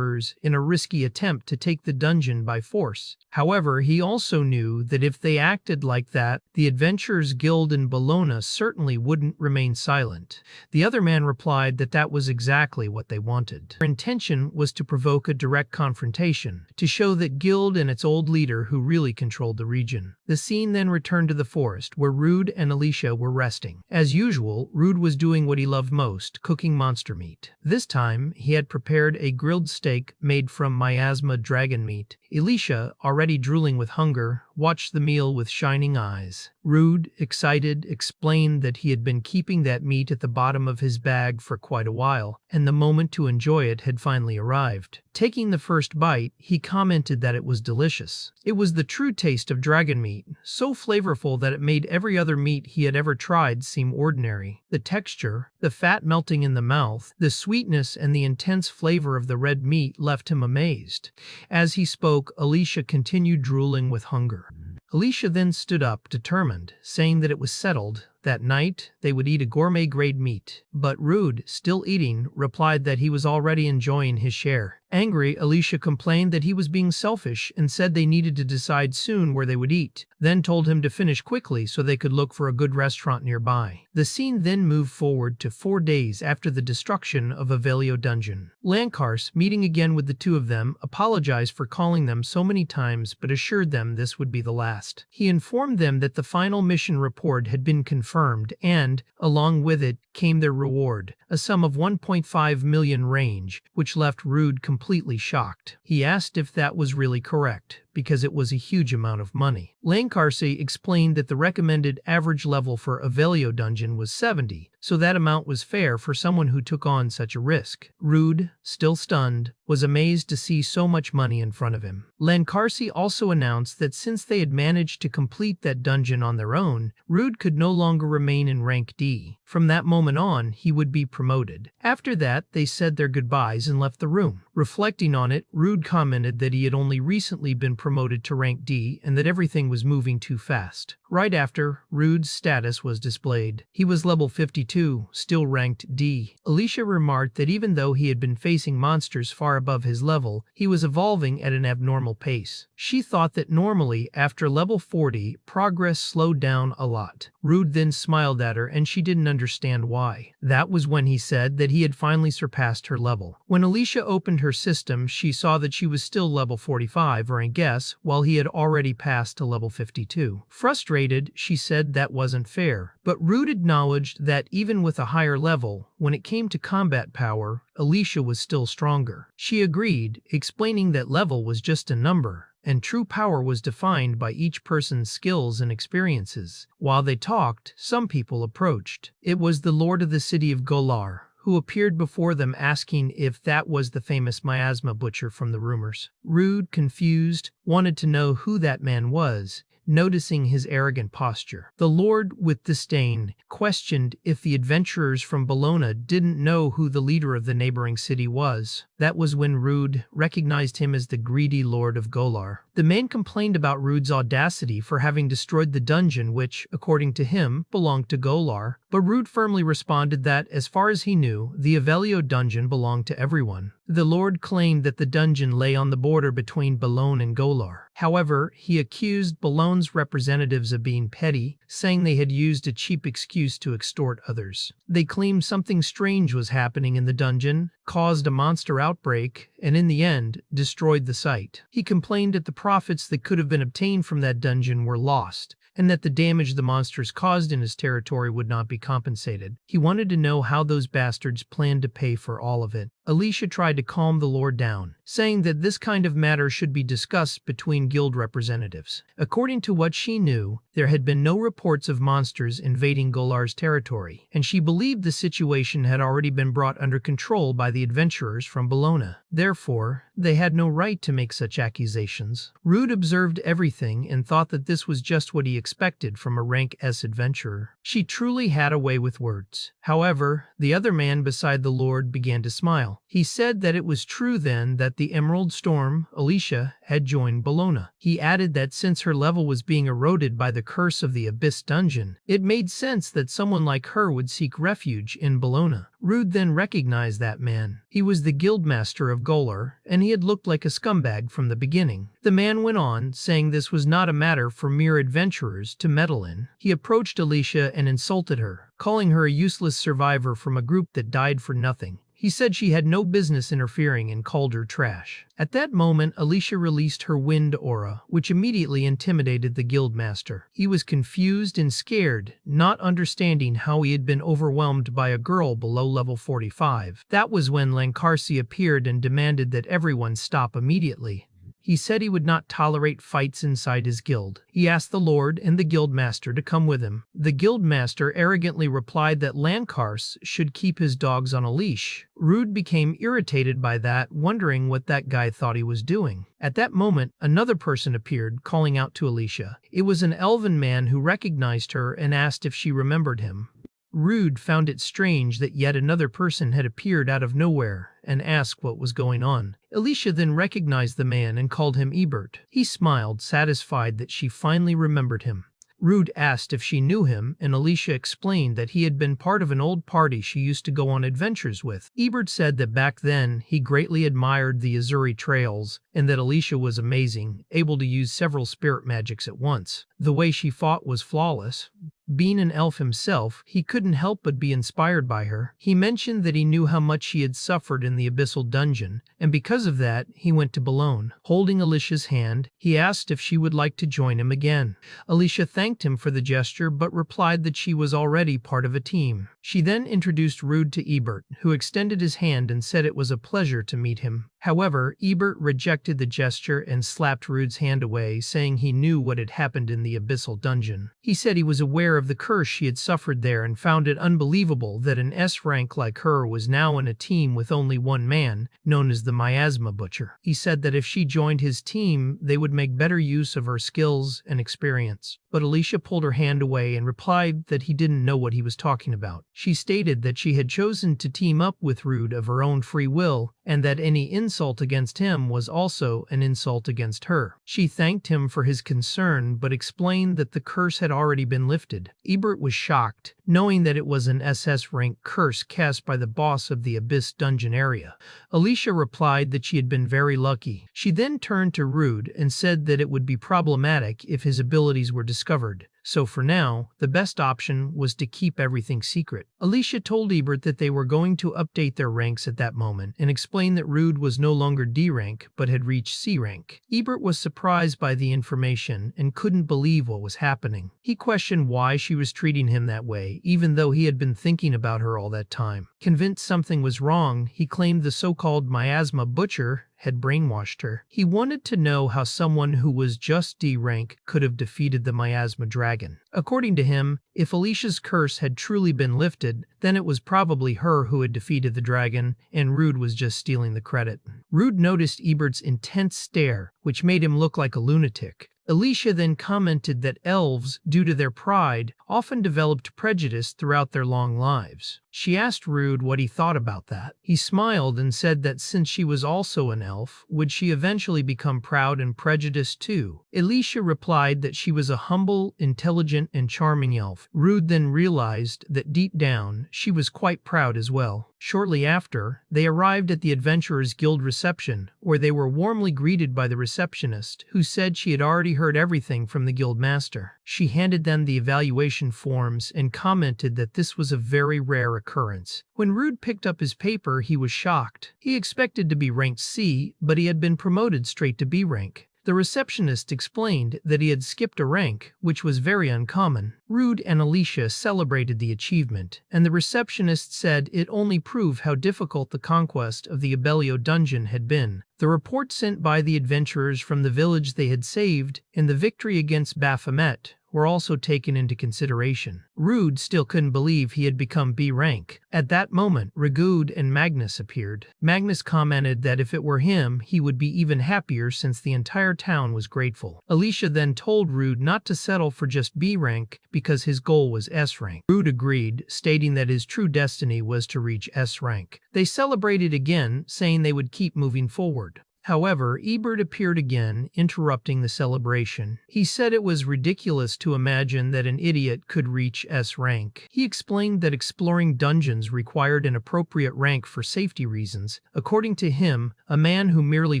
Speaker 1: in a risky attempt to take the dungeon by force. However, he also knew that if they acted like that, the Adventurers Guild in Bologna certainly wouldn't remain silent. The other man replied that that was exactly what they wanted. Their intention was to provoke a direct confrontation, to show that Guild and its old leader who really controlled the region. The scene then returned to the forest, where Rude and Alicia were resting. As usual, Rude was doing what he loved most, cooking monster meat. This time, he had prepared a grilled steak made from miasma dragon meat. Alicia, already drooling with hunger, watched the meal with shining eyes. Rude, excited, explained that he had been keeping that meat at the bottom of his bag for quite a while, and the moment to enjoy it had finally arrived. Taking the first bite, he commented that it was delicious. It was the true taste of dragon meat, so flavorful that it made every other meat he had ever tried seem ordinary. The texture, the fat melting in the mouth, the sweetness and the intense flavor of the red meat left him amazed. As he spoke, Alicia continued drooling with hunger. Alicia then stood up, determined, saying that it was settled. That night, they would eat a gourmet-grade meat. But Rude, still eating, replied that he was already enjoying his share. Angry, Alicia complained that he was being selfish and said they needed to decide soon where they would eat, then told him to finish quickly so they could look for a good restaurant nearby. The scene then moved forward to 4 days after the destruction of Avelio dungeon. Lancarse, meeting again with the two of them, apologized for calling them so many times but assured them this would be the last. He informed them that the final mission report had been confirmed and, along with it, came their reward, a sum of 1.5 million range, which left Rude completely shocked. He asked if that was really correct, because it was a huge amount of money. Lancarse explained that the recommended average level for Avelio dungeon was 70, so that amount was fair for someone who took on such a risk. Rude, still stunned, was amazed to see so much money in front of him. Lancarse also announced that since they had managed to complete that dungeon on their own, Rude could no longer remain in rank D. From that moment on, he would be promoted. After that, they said their goodbyes and left the room. Reflecting on it, Rude commented that he had only recently been promoted to rank D and that everything was moving too fast. Right after, Rude's status was displayed. He was level 52, still ranked D. Alicia remarked that even though he had been facing monsters far above his level, he was evolving at an abnormal pace. She thought that normally, after level 40, progress slowed down a lot. Rude then smiled at her and she didn't understand why. That was when he said that he had finally surpassed her level. When Alicia opened her system, she saw that she was still level 45 or a guess, while he had already passed to level 52. Frustrated, Frustrated, she said that wasn't fair. But Rude acknowledged that even with a higher level, when it came to combat power, Alicia was still stronger. She agreed, explaining that level was just a number, and true power was defined by each person's skills and experiences. While they talked, some people approached. It was the lord of the city of Golar, who appeared before them asking if that was the famous miasma butcher from the rumors. Rude, confused, wanted to know who that man was, noticing his arrogant posture. The lord, with disdain, questioned if the adventurers from Bologna didn't know who the leader of the neighboring city was. That was when Rude recognized him as the greedy lord of Golar. The man complained about Rude's audacity for having destroyed the dungeon which, according to him, belonged to Golar, but Rude firmly responded that, as far as he knew, the Avelio dungeon belonged to everyone. The lord claimed that the dungeon lay on the border between Bologna and Golar. However, he accused Bologna's representatives of being petty, saying they had used a cheap excuse to extort others. They claimed something strange was happening in the dungeon, caused a monster outbreak, and in the end, destroyed the site. He complained that the profits that could have been obtained from that dungeon were lost, and that the damage the monsters caused in his territory would not be compensated. He wanted to know how those bastards planned to pay for all of it. Alicia tried to calm the lord down, saying that this kind of matter should be discussed between guild representatives. According to what she knew, there had been no reports of monsters invading Golar's territory, and she believed the situation had already been brought under control by the adventurers from Bologna. Therefore, they had no right to make such accusations. Rude observed everything and thought that this was just what he expected from a rank S adventurer. She truly had a way with words. However, the other man beside the lord began to smile. He said that it was true then that the Emerald Storm, Alicia, had joined Bologna. He added that since her level was being eroded by the curse of the Abyss Dungeon, it made sense that someone like her would seek refuge in Bologna. Rude then recognized that man. He was the guildmaster of Golar, and he had looked like a scumbag from the beginning. The man went on, saying this was not a matter for mere adventurers to meddle in. He approached Alicia and insulted her, calling her a useless survivor from a group that died for nothing. He said she had no business interfering and called her trash. At that moment, Alicia released her wind aura, which immediately intimidated the guildmaster. He was confused and scared, not understanding how he had been overwhelmed by a girl below level 45. That was when Lancarsi appeared and demanded that everyone stop immediately. He said he would not tolerate fights inside his guild. He asked the lord and the guildmaster to come with him. The guildmaster arrogantly replied that Lancars should keep his dogs on a leash. Rude became irritated by that, wondering what that guy thought he was doing. At that moment, another person appeared, calling out to Alicia. It was an elven man who recognized her and asked if she remembered him. Rude found it strange that yet another person had appeared out of nowhere and asked what was going on. Alicia then recognized the man and called him Ebert. He smiled, satisfied that she finally remembered him. Rude asked if she knew him, and Alicia explained that he had been part of an old party she used to go on adventures with. Ebert said that back then he greatly admired the Azuri trails and that Alicia was amazing, able to use several spirit magics at once. The way she fought was flawless. Being an elf himself, he couldn't help but be inspired by her. He mentioned that he knew how much she had suffered in the Abyssal Dungeon, and because of that, he went to Bologna. Holding Alicia's hand, he asked if she would like to join him again. Alicia thanked him for the gesture, but replied that she was already part of a team. She then introduced Rude to Ebert, who extended his hand and said it was a pleasure to meet him. However, Ebert rejected the gesture and slapped Rude's hand away, saying he knew what had happened in the Abyssal Dungeon. He said he was aware of the curse she had suffered there and found it unbelievable that an S rank like her was now in a team with only one man, known as the Miasma Butcher. He said that if she joined his team, they would make better use of her skills and experience. But Alicia pulled her hand away and replied that he didn't know what he was talking about. She stated that she had chosen to team up with Rude of her own free will, and that any insult against him was also an insult against her. She thanked him for his concern, but explained that the curse had already been lifted. Ebert was shocked, knowing that it was an SS rank curse cast by the boss of the Abyss Dungeon area. Alicia replied that she had been very lucky. She then turned to Rude and said that it would be problematic if his abilities were discovered, so for now, the best option was to keep everything secret. Alicia told Ebert that they were going to update their ranks at that moment and explained that Rude was no longer D rank but had reached C rank. Ebert was surprised by the information and couldn't believe what was happening. He questioned why she was treating him that way, even though he had been thinking about her all that time. Convinced something was wrong, he claimed the so-called miasma butcher had brainwashed her. He wanted to know how someone who was just D rank could have defeated the miasma dragon. According to him, if Alicia's curse had truly been lifted, then it was probably her who had defeated the dragon, and Rude was just stealing the credit. Rude noticed Ebert's intense stare, which made him look like a lunatic. Alicia then commented that elves, due to their pride, often developed prejudice throughout their long lives. She asked Rude what he thought about that. He smiled and said that since she was also an elf, would she eventually become proud and prejudiced too? Alicia replied that she was a humble, intelligent, and charming elf. Rude then realized that deep down, she was quite proud as well. Shortly after, they arrived at the Adventurers Guild reception, where they were warmly greeted by the receptionist, who said she had already heard everything from the guild master. She handed them the evaluation forms and commented that this was a very rare occurrence. When Rude picked up his paper, he was shocked. He expected to be ranked C, but he had been promoted straight to B rank. The receptionist explained that he had skipped a rank, which was very uncommon. Rude and Alicia celebrated the achievement, and the receptionist said it only proved how difficult the conquest of the Avelio dungeon had been. The report sent by the adventurers from the village they had saved and the victory against Baphomet were also taken into consideration. Rude still couldn't believe he had become B rank. At that moment, Regud and Magnus appeared. Magnus commented that if it were him, he would be even happier since the entire town was grateful. Alicia then told Rude not to settle for just B rank because his goal was S rank. Rude agreed, stating that his true destiny was to reach S rank. They celebrated again, saying they would keep moving forward. However, Ebert appeared again, interrupting the celebration. He said it was ridiculous to imagine that an idiot could reach S rank. He explained that exploring dungeons required an appropriate rank for safety reasons. According to him, a man who merely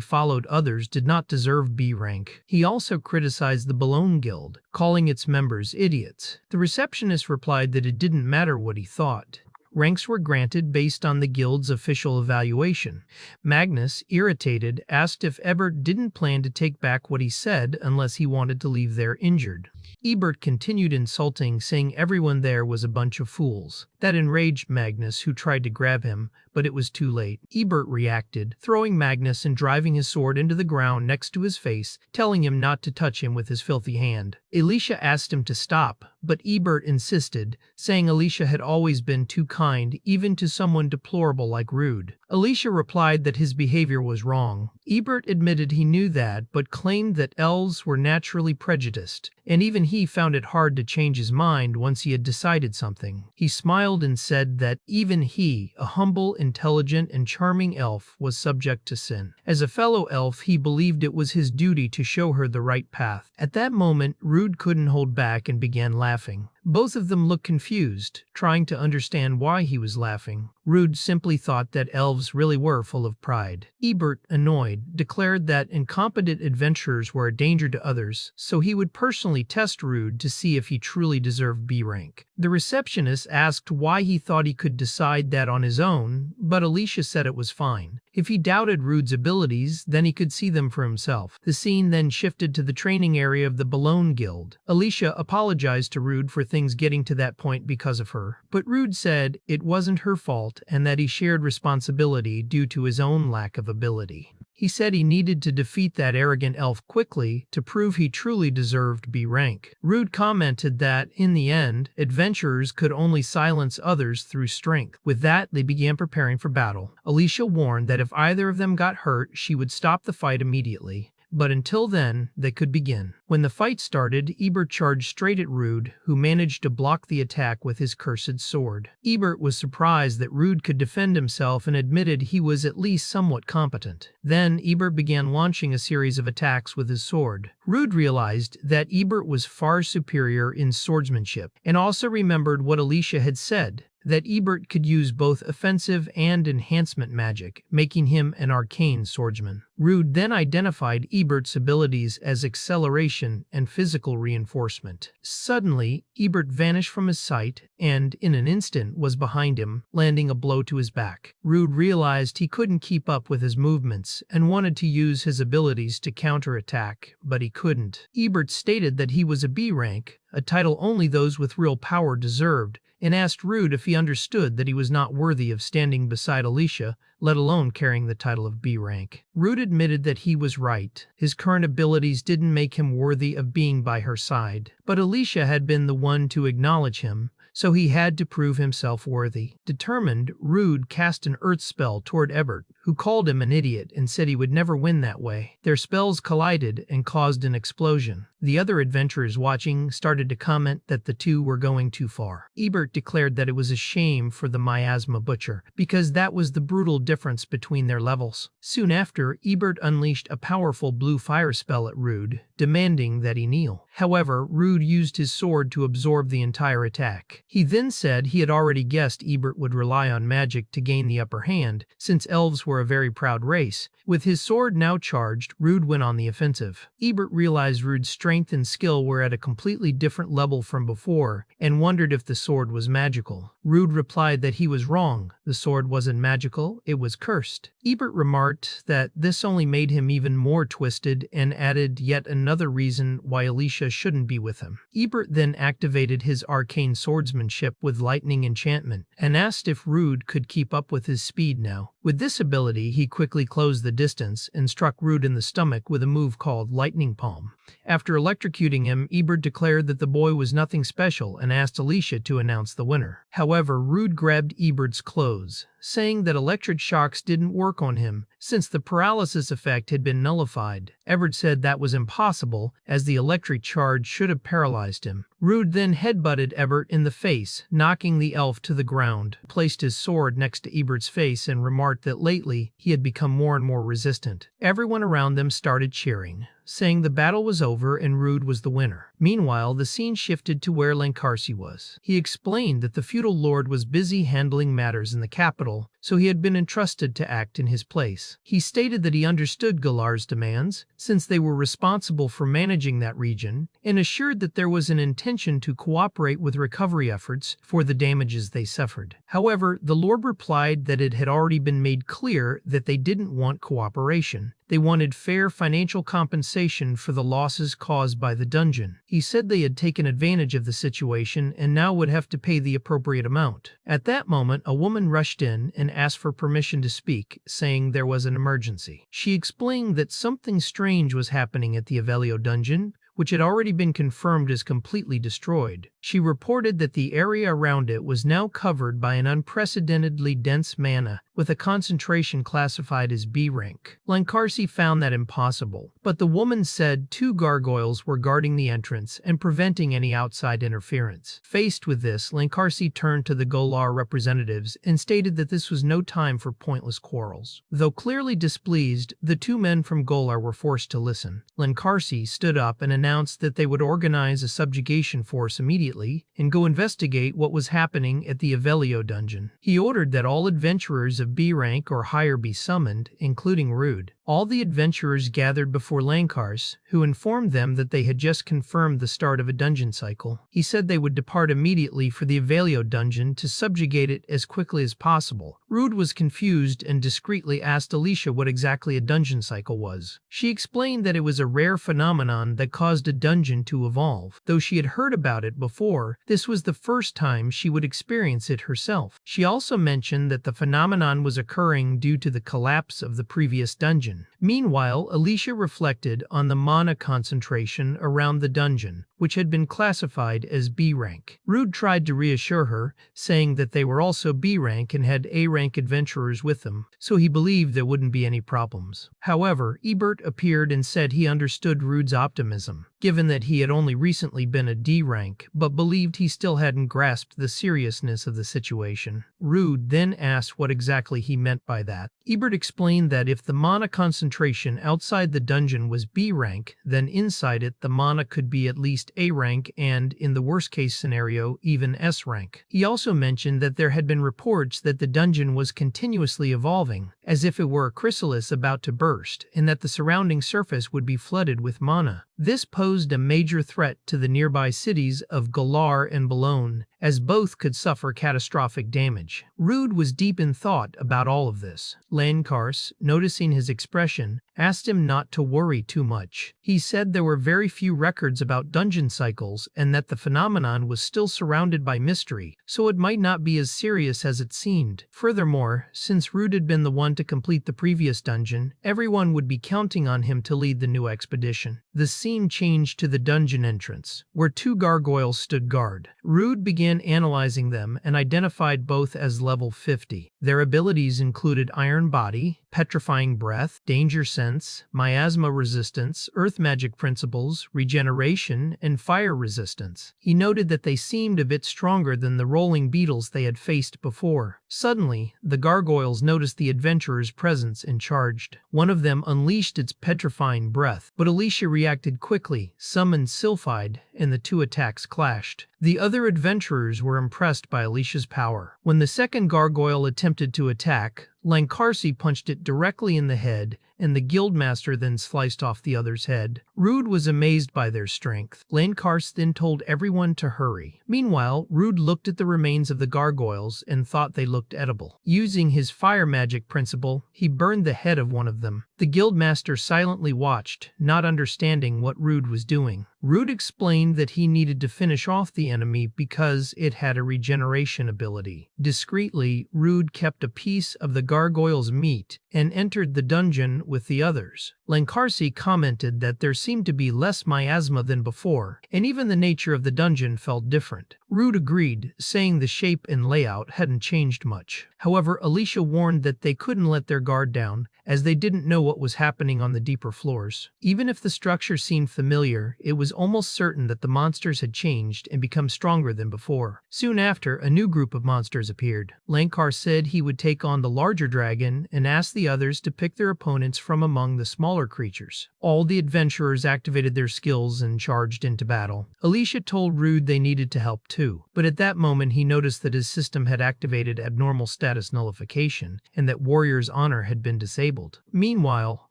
Speaker 1: followed others did not deserve B rank. He also criticized the Bologna Guild, calling its members idiots. The receptionist replied that it didn't matter what he thought. Ranks were granted based on the guild's official evaluation. Magnus, irritated, asked if Ebert didn't plan to take back what he said unless he wanted to leave there injured. Ebert continued insulting, saying everyone there was a bunch of fools. That enraged Magnus, who tried to grab him, but it was too late. Ebert reacted, throwing Magnus and driving his sword into the ground next to his face, telling him not to touch him with his filthy hand. Alicia asked him to stop, but Ebert insisted, saying Alicia had always been too kind, even to someone deplorable like Rude. Alicia replied that his behavior was wrong. Ebert admitted he knew that, but claimed that elves were naturally prejudiced, and even he found it hard to change his mind once he had decided something. He smiled and said that even he, a humble, intelligent, and charming elf, was subject to sin. As a fellow elf, he believed it was his duty to show her the right path. At that moment, Rude couldn't hold back and began laughing. Both of them looked confused, trying to understand why he was laughing. Rude simply thought that elves really were full of pride. Ebert, annoyed, declared that incompetent adventurers were a danger to others, so he would personally test Rude to see if he truly deserved B rank. The receptionist asked why he thought he could decide that on his own, but Alicia said it was fine. If he doubted Rude's abilities, then he could see them for himself. The scene then shifted to the training area of the Bologna Guild. Alicia apologized to Rude for things getting to that point because of her, but Rude said it wasn't her fault and that he shared responsibility due to his own lack of ability. He said he needed to defeat that arrogant elf quickly to prove he truly deserved B rank. Rude commented that, in the end, adventurers could only silence others through strength. With that, they began preparing for battle. Alicia warned that if either of them got hurt, she would stop the fight immediately. But until then, they could begin. When the fight started, Ebert charged straight at Rude, who managed to block the attack with his cursed sword. Ebert was surprised that Rude could defend himself and admitted he was at least somewhat competent. Then, Ebert began launching a series of attacks with his sword. Rude realized that Ebert was far superior in swordsmanship, and also remembered what Alicia had said, that Ebert could use both offensive and enhancement magic, making him an arcane swordsman. Rude then identified Ebert's abilities as acceleration and physical reinforcement. Suddenly, Ebert vanished from his sight and, in an instant, was behind him, landing a blow to his back. Rude realized he couldn't keep up with his movements and wanted to use his abilities to counterattack, but he couldn't. Ebert stated that he was a B rank, a title only those with real power deserved, and asked Rude if he understood that he was not worthy of standing beside Alicia, let alone carrying the title of B rank. Rude admitted that he was right. His current abilities didn't make him worthy of being by her side, but Alicia had been the one to acknowledge him, so he had to prove himself worthy. Determined, Rude cast an earth spell toward Ebert, who called him an idiot and said he would never win that way. Their spells collided and caused an explosion. The other adventurers watching started to comment that the two were going too far. Ebert declared that it was a shame for the miasma butcher, because that was the brutal difference between their levels. Soon after, Ebert unleashed a powerful blue fire spell at Rude, demanding that he kneel. However, Rude used his sword to absorb the entire attack. He then said he had already guessed Ebert would rely on magic to gain the upper hand, since elves were a very proud race. With his sword now charged, Rude went on the offensive. Ebert realized Rude's strength and skill were at a completely different level from before, and wondered if the sword was magical. Rude replied that he was wrong. The sword wasn't magical, it was cursed. Ebert remarked that this only made him even more twisted and added yet another reason why Alicia shouldn't be with him. Ebert then activated his arcane swordsmanship with lightning enchantment and asked if Rude could keep up with his speed now. With this ability, he quickly closed the distance and struck Rude in the stomach with a move called Lightning Palm. After electrocuting him, Ebert declared that the boy was nothing special and asked Alicia to announce the winner. However, Rude grabbed Ebert's clothes, saying that electric shocks didn't work on him since the paralysis effect had been nullified. Ebert said that was impossible, as the electric charge should have paralyzed him. Rude then headbutted Ebert in the face, knocking the elf to the ground, placed his sword next to Ebert's face and remarked that lately he had become more and more resistant. Everyone around them started cheering, saying the battle was over and Rude was the winner. Meanwhile, the scene shifted to where Lancarsi was. He explained that the feudal lord was busy handling matters in the capital, so he had been entrusted to act in his place. He stated that he understood Galar's demands, since they were responsible for managing that region, and assured that there was an intention to cooperate with recovery efforts for the damages they suffered. However, the lord replied that it had already been made clear that they didn't want cooperation. They wanted fair financial compensation for the losses caused by the dungeon. He said they had taken advantage of the situation and now would have to pay the appropriate amount. At that moment, a woman rushed in and asked for permission to speak, saying there was an emergency. She explained that something strange was happening at the Avelio dungeon, which had already been confirmed as completely destroyed. She reported that the area around it was now covered by an unprecedentedly dense mana, with a concentration classified as B rank. Lancarsi found that impossible, but the woman said 2 gargoyles were guarding the entrance and preventing any outside interference. Faced with this, Lancarsi turned to the Golar representatives and stated that this was no time for pointless quarrels. Though clearly displeased, the 2 men from Golar were forced to listen. Lancarsi stood up and announced that they would organize a subjugation force immediately and go investigate what was happening at the Avelio dungeon. He ordered that all adventurers of B rank or higher be summoned, including Rude. All the adventurers gathered before Lancarsi, who informed them that they had just confirmed the start of a dungeon cycle. He said they would depart immediately for the Avelio dungeon to subjugate it as quickly as possible. Rude was confused and discreetly asked Alicia what exactly a dungeon cycle was. She explained that it was a rare phenomenon that caused a dungeon to evolve. Though she had heard about it before, this was the first time she would experience it herself. She also mentioned that the phenomenon was occurring due to the collapse of the previous dungeon. Meanwhile, Alicia reflected on the mana concentration around the dungeon, which had been classified as B rank. Rude tried to reassure her, saying that they were also B rank and had A rank adventurers with them, so he believed there wouldn't be any problems. However, Ebert appeared and said he understood Rude's optimism, given that he had only recently been a D rank, but believed he still hadn't grasped the seriousness of the situation. Rude then asked what exactly he meant by that. Ebert explained that if the mana concentration outside the dungeon was B rank, then inside it the mana could be at least A rank and, in the worst case scenario, even S rank. He also mentioned that there had been reports that the dungeon was continuously evolving, as if it were a chrysalis about to burst, and that the surrounding surface would be flooded with mana. This posed a major threat to the nearby cities of Galar and Boulogne, as both could suffer catastrophic damage. Rude was deep in thought about all of this. Lancarse, noticing his expression, asked him not to worry too much. He said there were very few records about dungeon cycles and that the phenomenon was still surrounded by mystery, so it might not be as serious as it seemed. Furthermore, since Rude had been the one to complete the previous dungeon, everyone would be counting on him to lead the new expedition. The scene changed to the dungeon entrance, where two gargoyles stood guard. Rude began analyzing them and identified both as level 50. Their abilities included Iron Body, Petrifying Breath, Danger Sense, Miasma Resistance, Earth Magic Principles, Regeneration, and Fire Resistance. He noted that they seemed a bit stronger than the rolling beetles they had faced before. Suddenly, the gargoyles noticed the adventurer's presence and charged. One of them unleashed its Petrifying Breath, but Alicia reacted quickly, summoned Sylphide, and the two attacks clashed. The other adventurers were impressed by Alicia's power. When the second gargoyle attempted to attack, Lancarse punched it directly in the head, and the guildmaster then sliced off the other's head. Rude was amazed by their strength. Lancarse then told everyone to hurry. Meanwhile, Rude looked at the remains of the gargoyles and thought they looked edible. Using his fire magic principle, he burned the head of one of them. The guildmaster silently watched, not understanding what Rude was doing. Rude explained that he needed to finish off the enemy because it had a regeneration ability. Discreetly, Rude kept a piece of the gargoyle's meat and entered the dungeon with the others. Lancarse commented that there seemed to be less miasma than before, and even the nature of the dungeon felt different. Rude agreed, saying the shape and layout hadn't changed much. However, Alicia warned that they couldn't let their guard down, as they didn't know what was happening on the deeper floors. Even if the structure seemed familiar, it was almost certain that the monsters had changed and become stronger than before. Soon after, a new group of monsters appeared. Lancar said he would take on the larger dragon and asked the others to pick their opponents from among the smaller creatures. All the adventurers activated their skills and charged into battle. Alicia told Rude they needed to help too, but at that moment he noticed that his system had activated abnormal status nullification and that Warrior's Honor had been disabled. Meanwhile,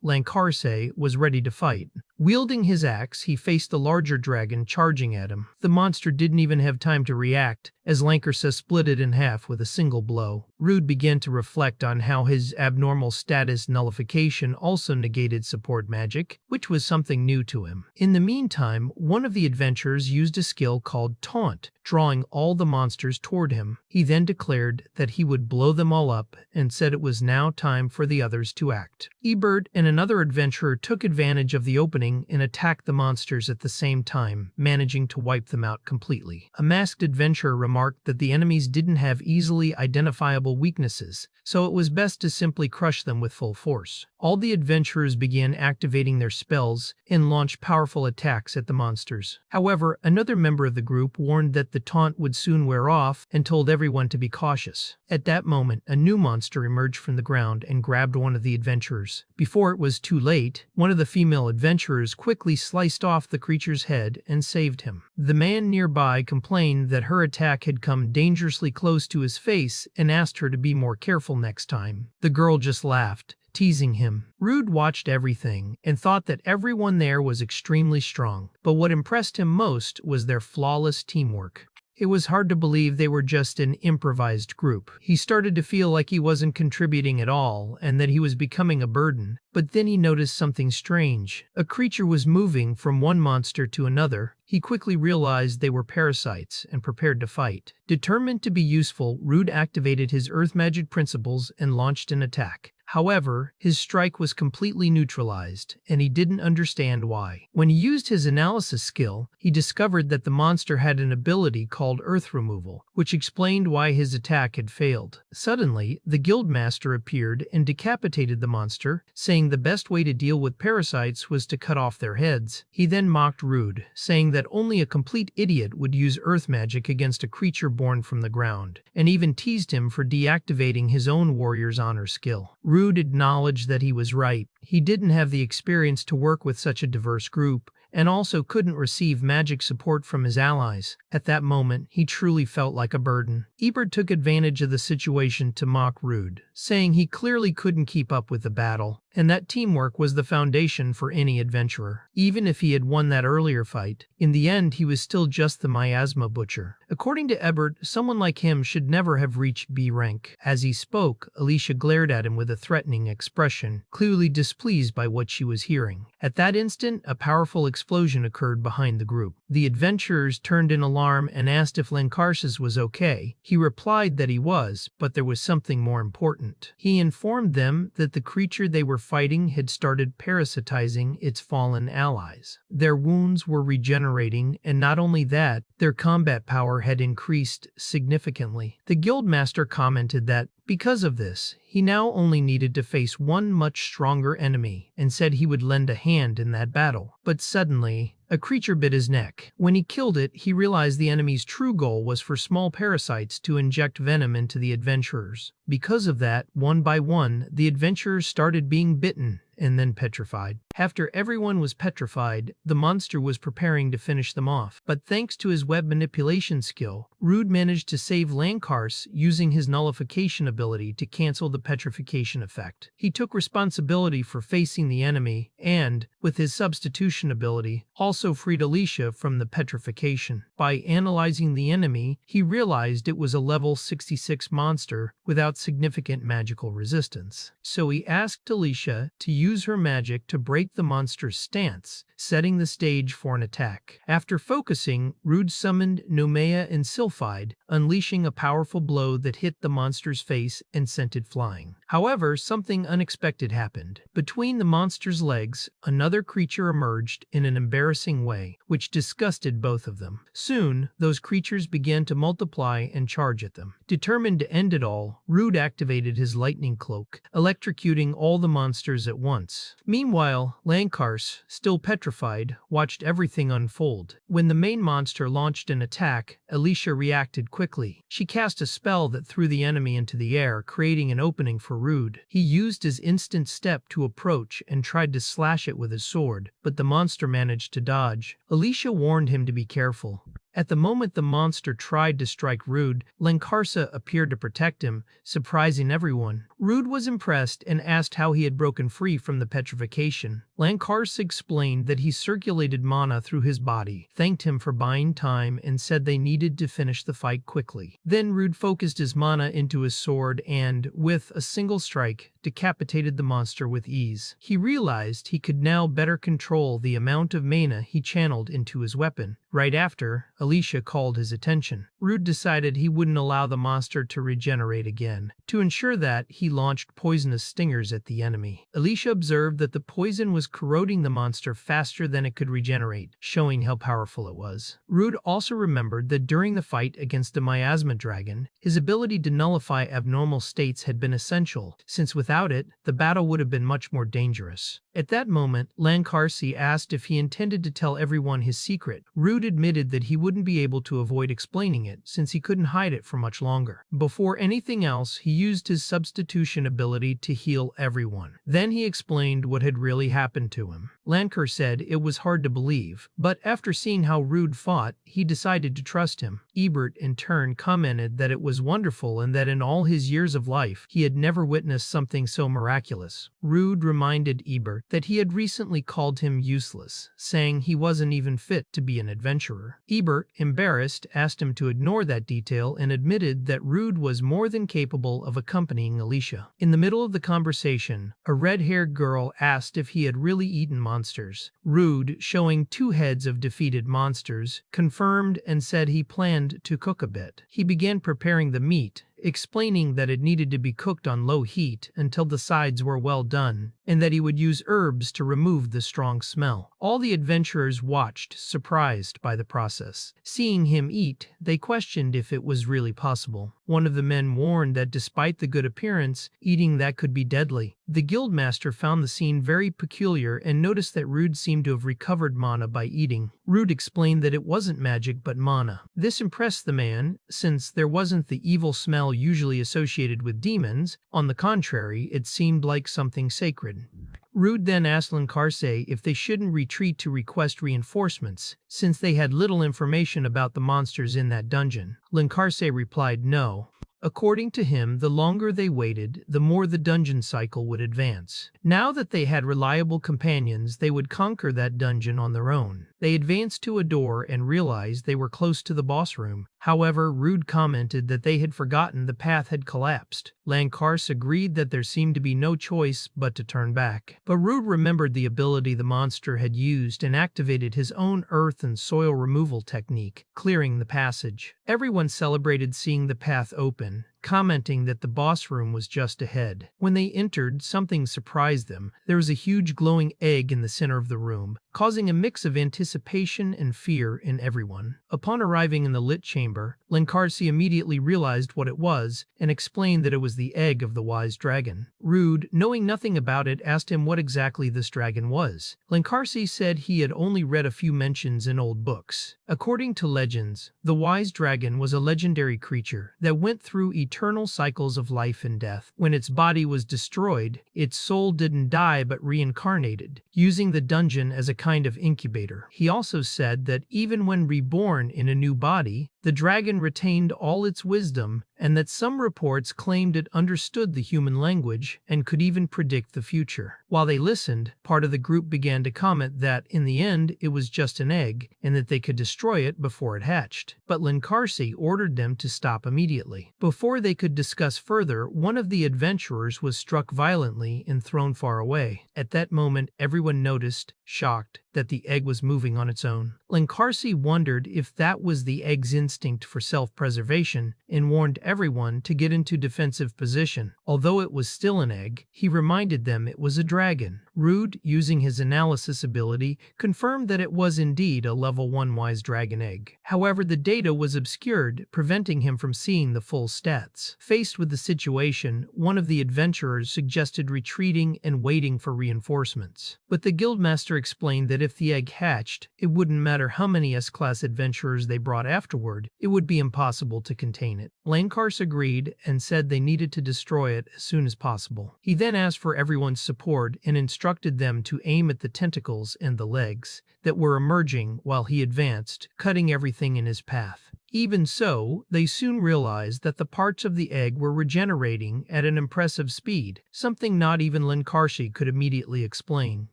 Speaker 1: Lancarse was ready to fight. Wielding his axe, he faced the larger dragon charging at him. The monster didn't even have time to react, as Lancarse split it in half with a single blow. Rude began to reflect on how his abnormal status nullification also negated support magic, which was something new to him. In the meantime, one of the adventurers used a skill called Taunt, drawing all the monsters toward him. He then declared that he would blow them all up and said it was now time for the others to act. Ebert and another adventurer took advantage of the opening and attacked the monsters at the same time, managing to wipe them out completely. A masked adventurer remarked that the enemies didn't have easily identifiable weaknesses, so it was best to simply crush them with full force. All the adventurers began activating their spells and launched powerful attacks at the monsters. However, another member of the group warned that the taunt would soon wear off and told everyone to be cautious. At that moment, a new monster emerged from the ground and grabbed one of the adventurers. Before it was too late, one of the female adventurers quickly sliced off the creature's head and saved him. The man nearby complained that her attack had come dangerously close to his face and asked her to be more careful next time. The girl just laughed, teasing him. Rude watched everything and thought that everyone there was extremely strong, but what impressed him most was their flawless teamwork. It was hard to believe they were just an improvised group. He started to feel like he wasn't contributing at all and that he was becoming a burden, but then he noticed something strange. A creature was moving from one monster to another. He quickly realized they were parasites and prepared to fight. Determined to be useful, Rude activated his earth magic principles and launched an attack. However, his strike was completely neutralized, and he didn't understand why. When he used his analysis skill, he discovered that the monster had an ability called Earth Removal, which explained why his attack had failed. Suddenly, the guildmaster appeared and decapitated the monster, saying the best way to deal with parasites was to cut off their heads. He then mocked Rude, saying that only a complete idiot would use earth magic against a creature born from the ground, and even teased him for deactivating his own Warrior's Honor skill. Rude acknowledged that he was right. He didn't have the experience to work with such a diverse group, and also couldn't receive magic support from his allies. At that moment, he truly felt like a burden. Ebert took advantage of the situation to mock Rude, saying he clearly couldn't keep up with the battle, and that teamwork was the foundation for any adventurer. Even if he had won that earlier fight, in the end he was still just the miasma butcher. According to Ebert, someone like him should never have reached B rank. As he spoke, Alicia glared at him with a threatening expression, clearly displeased by what she was hearing. At that instant, a powerful explosion occurred behind the group. The adventurers turned in alarm and asked if Lancarsis was okay. He replied that he was, but there was something more important. He informed them that the creature they were fighting had started parasitizing its fallen allies. Their wounds were regenerating, and not only that, their combat power had increased significantly. The guildmaster commented that, because of this, he now only needed to face one much stronger enemy, and said he would lend a hand in that battle. But suddenly, a creature bit his neck. When he killed it, he realized the enemy's true goal was for small parasites to inject venom into the adventurers. Because of that, one by one, the adventurers started being bitten and then petrified. After everyone was petrified, the monster was preparing to finish them off. But thanks to his web manipulation skill, Rude managed to save Lancarsis using his nullification ability to cancel the petrification effect. He took responsibility for facing the enemy and, with his substitution ability, also freed Alicia from the petrification. By analyzing the enemy, he realized it was a level 66 monster without significant magical resistance. So he asked Alicia to use her magic to break the monster's stance, setting the stage for an attack. After focusing, Rude summoned Nomea and Sylphide, unleashing a powerful blow that hit the monster's face and sent it flying. However, something unexpected happened. Between the monster's legs, another creature emerged in an embarrassing way, which disgusted both of them. Soon, those creatures began to multiply and charge at them. Determined to end it all, Rude activated his lightning cloak, electrocuting all the monsters at once. Meanwhile, Lancarsis, still petrified, watched everything unfold. When the main monster launched an attack, Alicia reacted quickly. She cast a spell that threw the enemy into the air, creating an opening for Rude. He used his instant step to approach and tried to slash it with his sword, but the monster managed to dodge. Alicia warned him to be careful. At the moment the monster tried to strike Rude, Lancarsis appeared to protect him, surprising everyone. Rude was impressed and asked how he had broken free from the petrification. Lancarsis explained that he circulated mana through his body, thanked him for buying time, and said they needed to finish the fight quickly. Then Rude focused his mana into his sword and, with a single strike, decapitated the monster with ease. He realized he could now better control the amount of mana he channeled into his weapon. Right after, Alicia called his attention. Rude decided he wouldn't allow the monster to regenerate again. To ensure that, he launched poisonous stingers at the enemy. Alicia observed that the poison was corroding the monster faster than it could regenerate, showing how powerful it was. Rude also remembered that during the fight against the miasma dragon, his ability to nullify abnormal states had been essential, since without it, the battle would have been much more dangerous. At that moment, Lancarsis asked if he intended to tell everyone his secret. Rude admitted that he wouldn't be able to avoid explaining it, since he couldn't hide it for much longer. Before anything else, he used his substitution ability to heal everyone. Then he explained what had really happened to him. Lancar said it was hard to believe, but after seeing how Rude fought, he decided to trust him. Ebert, in turn, commented that it was wonderful and that in all his years of life, he had never witnessed something so miraculous. Rude reminded Ebert that he had recently called him useless, saying he wasn't even fit to be an adventurer. Ebert, embarrassed, asked him to ignore that detail and admitted that Rude was more than capable of accompanying Alicia. In the middle of the conversation, a red-haired girl asked if he had really eaten monsters. Rude, showing 2 heads of defeated monsters, confirmed and said he planned to cook a bit. He began preparing the meat, explaining that it needed to be cooked on low heat until the sides were well done, and that he would use herbs to remove the strong smell. All the adventurers watched, surprised by the process. Seeing him eat, they questioned if it was really possible. One of the men warned that despite the good appearance, eating that could be deadly. The guildmaster found the scene very peculiar and noticed that Rude seemed to have recovered mana by eating. Rude explained that it wasn't magic but mana. This impressed the man, since there wasn't the evil smell usually associated with demons. On the contrary, it seemed like something sacred. Rude then asked Lancarse if they shouldn't retreat to request reinforcements, since they had little information about the monsters in that dungeon. Lancarse replied no. According to him, the longer they waited, the more the dungeon cycle would advance. Now that they had reliable companions, they would conquer that dungeon on their own. They advanced to a door and realized they were close to the boss room. However, Rude commented that they had forgotten the path had collapsed. Lancarse agreed that there seemed to be no choice but to turn back. But Rude remembered the ability the monster had used and activated his own earth and soil removal technique, clearing the passage. Everyone celebrated seeing the path open, commenting that the boss room was just ahead. When they entered, something surprised them. There was a huge glowing egg in the center of the room, causing a mix of anticipation and fear in everyone. Upon arriving in the lit chamber, Lancarse immediately realized what it was and explained that it was the egg of the wise dragon. Rude, knowing nothing about it, asked him what exactly this dragon was. Lancarse said he had only read a few mentions in old books. According to legends, the wise dragon was a legendary creature that went through eternal cycles of life and death. When its body was destroyed, its soul didn't die but reincarnated, using the dungeon as a kind of incubator. He also said that even when reborn in a new body, the dragon retained all its wisdom, and that some reports claimed it understood the human language and could even predict the future. While they listened, part of the group began to comment that, in the end, it was just an egg, and that they could destroy it before it hatched. But Lancarse ordered them to stop immediately. Before they could discuss further, one of the adventurers was struck violently and thrown far away. At that moment, everyone noticed, shocked, that the egg was moving on its own. Lancarse wondered if that was the egg's instinct for self-preservation and warned everyone to get into defensive position. Although it was still an egg, he reminded them it was a dragon. Rude, using his analysis ability, confirmed that it was indeed a level 1 wise dragon egg. However, the data was obscured, preventing him from seeing the full stats. Faced with the situation, one of the adventurers suggested retreating and waiting for reinforcements. But the guildmaster explained that if the egg hatched, it wouldn't matter how many S-class adventurers they brought afterward, it would be impossible to contain it. Lancarse agreed and said they needed to destroy it as soon as possible. He then asked for everyone's support and instructed them to aim at the tentacles and the legs that were emerging while he advanced, cutting everything in his path. Even so, they soon realized that the parts of the egg were regenerating at an impressive speed, something not even Lancarse could immediately explain.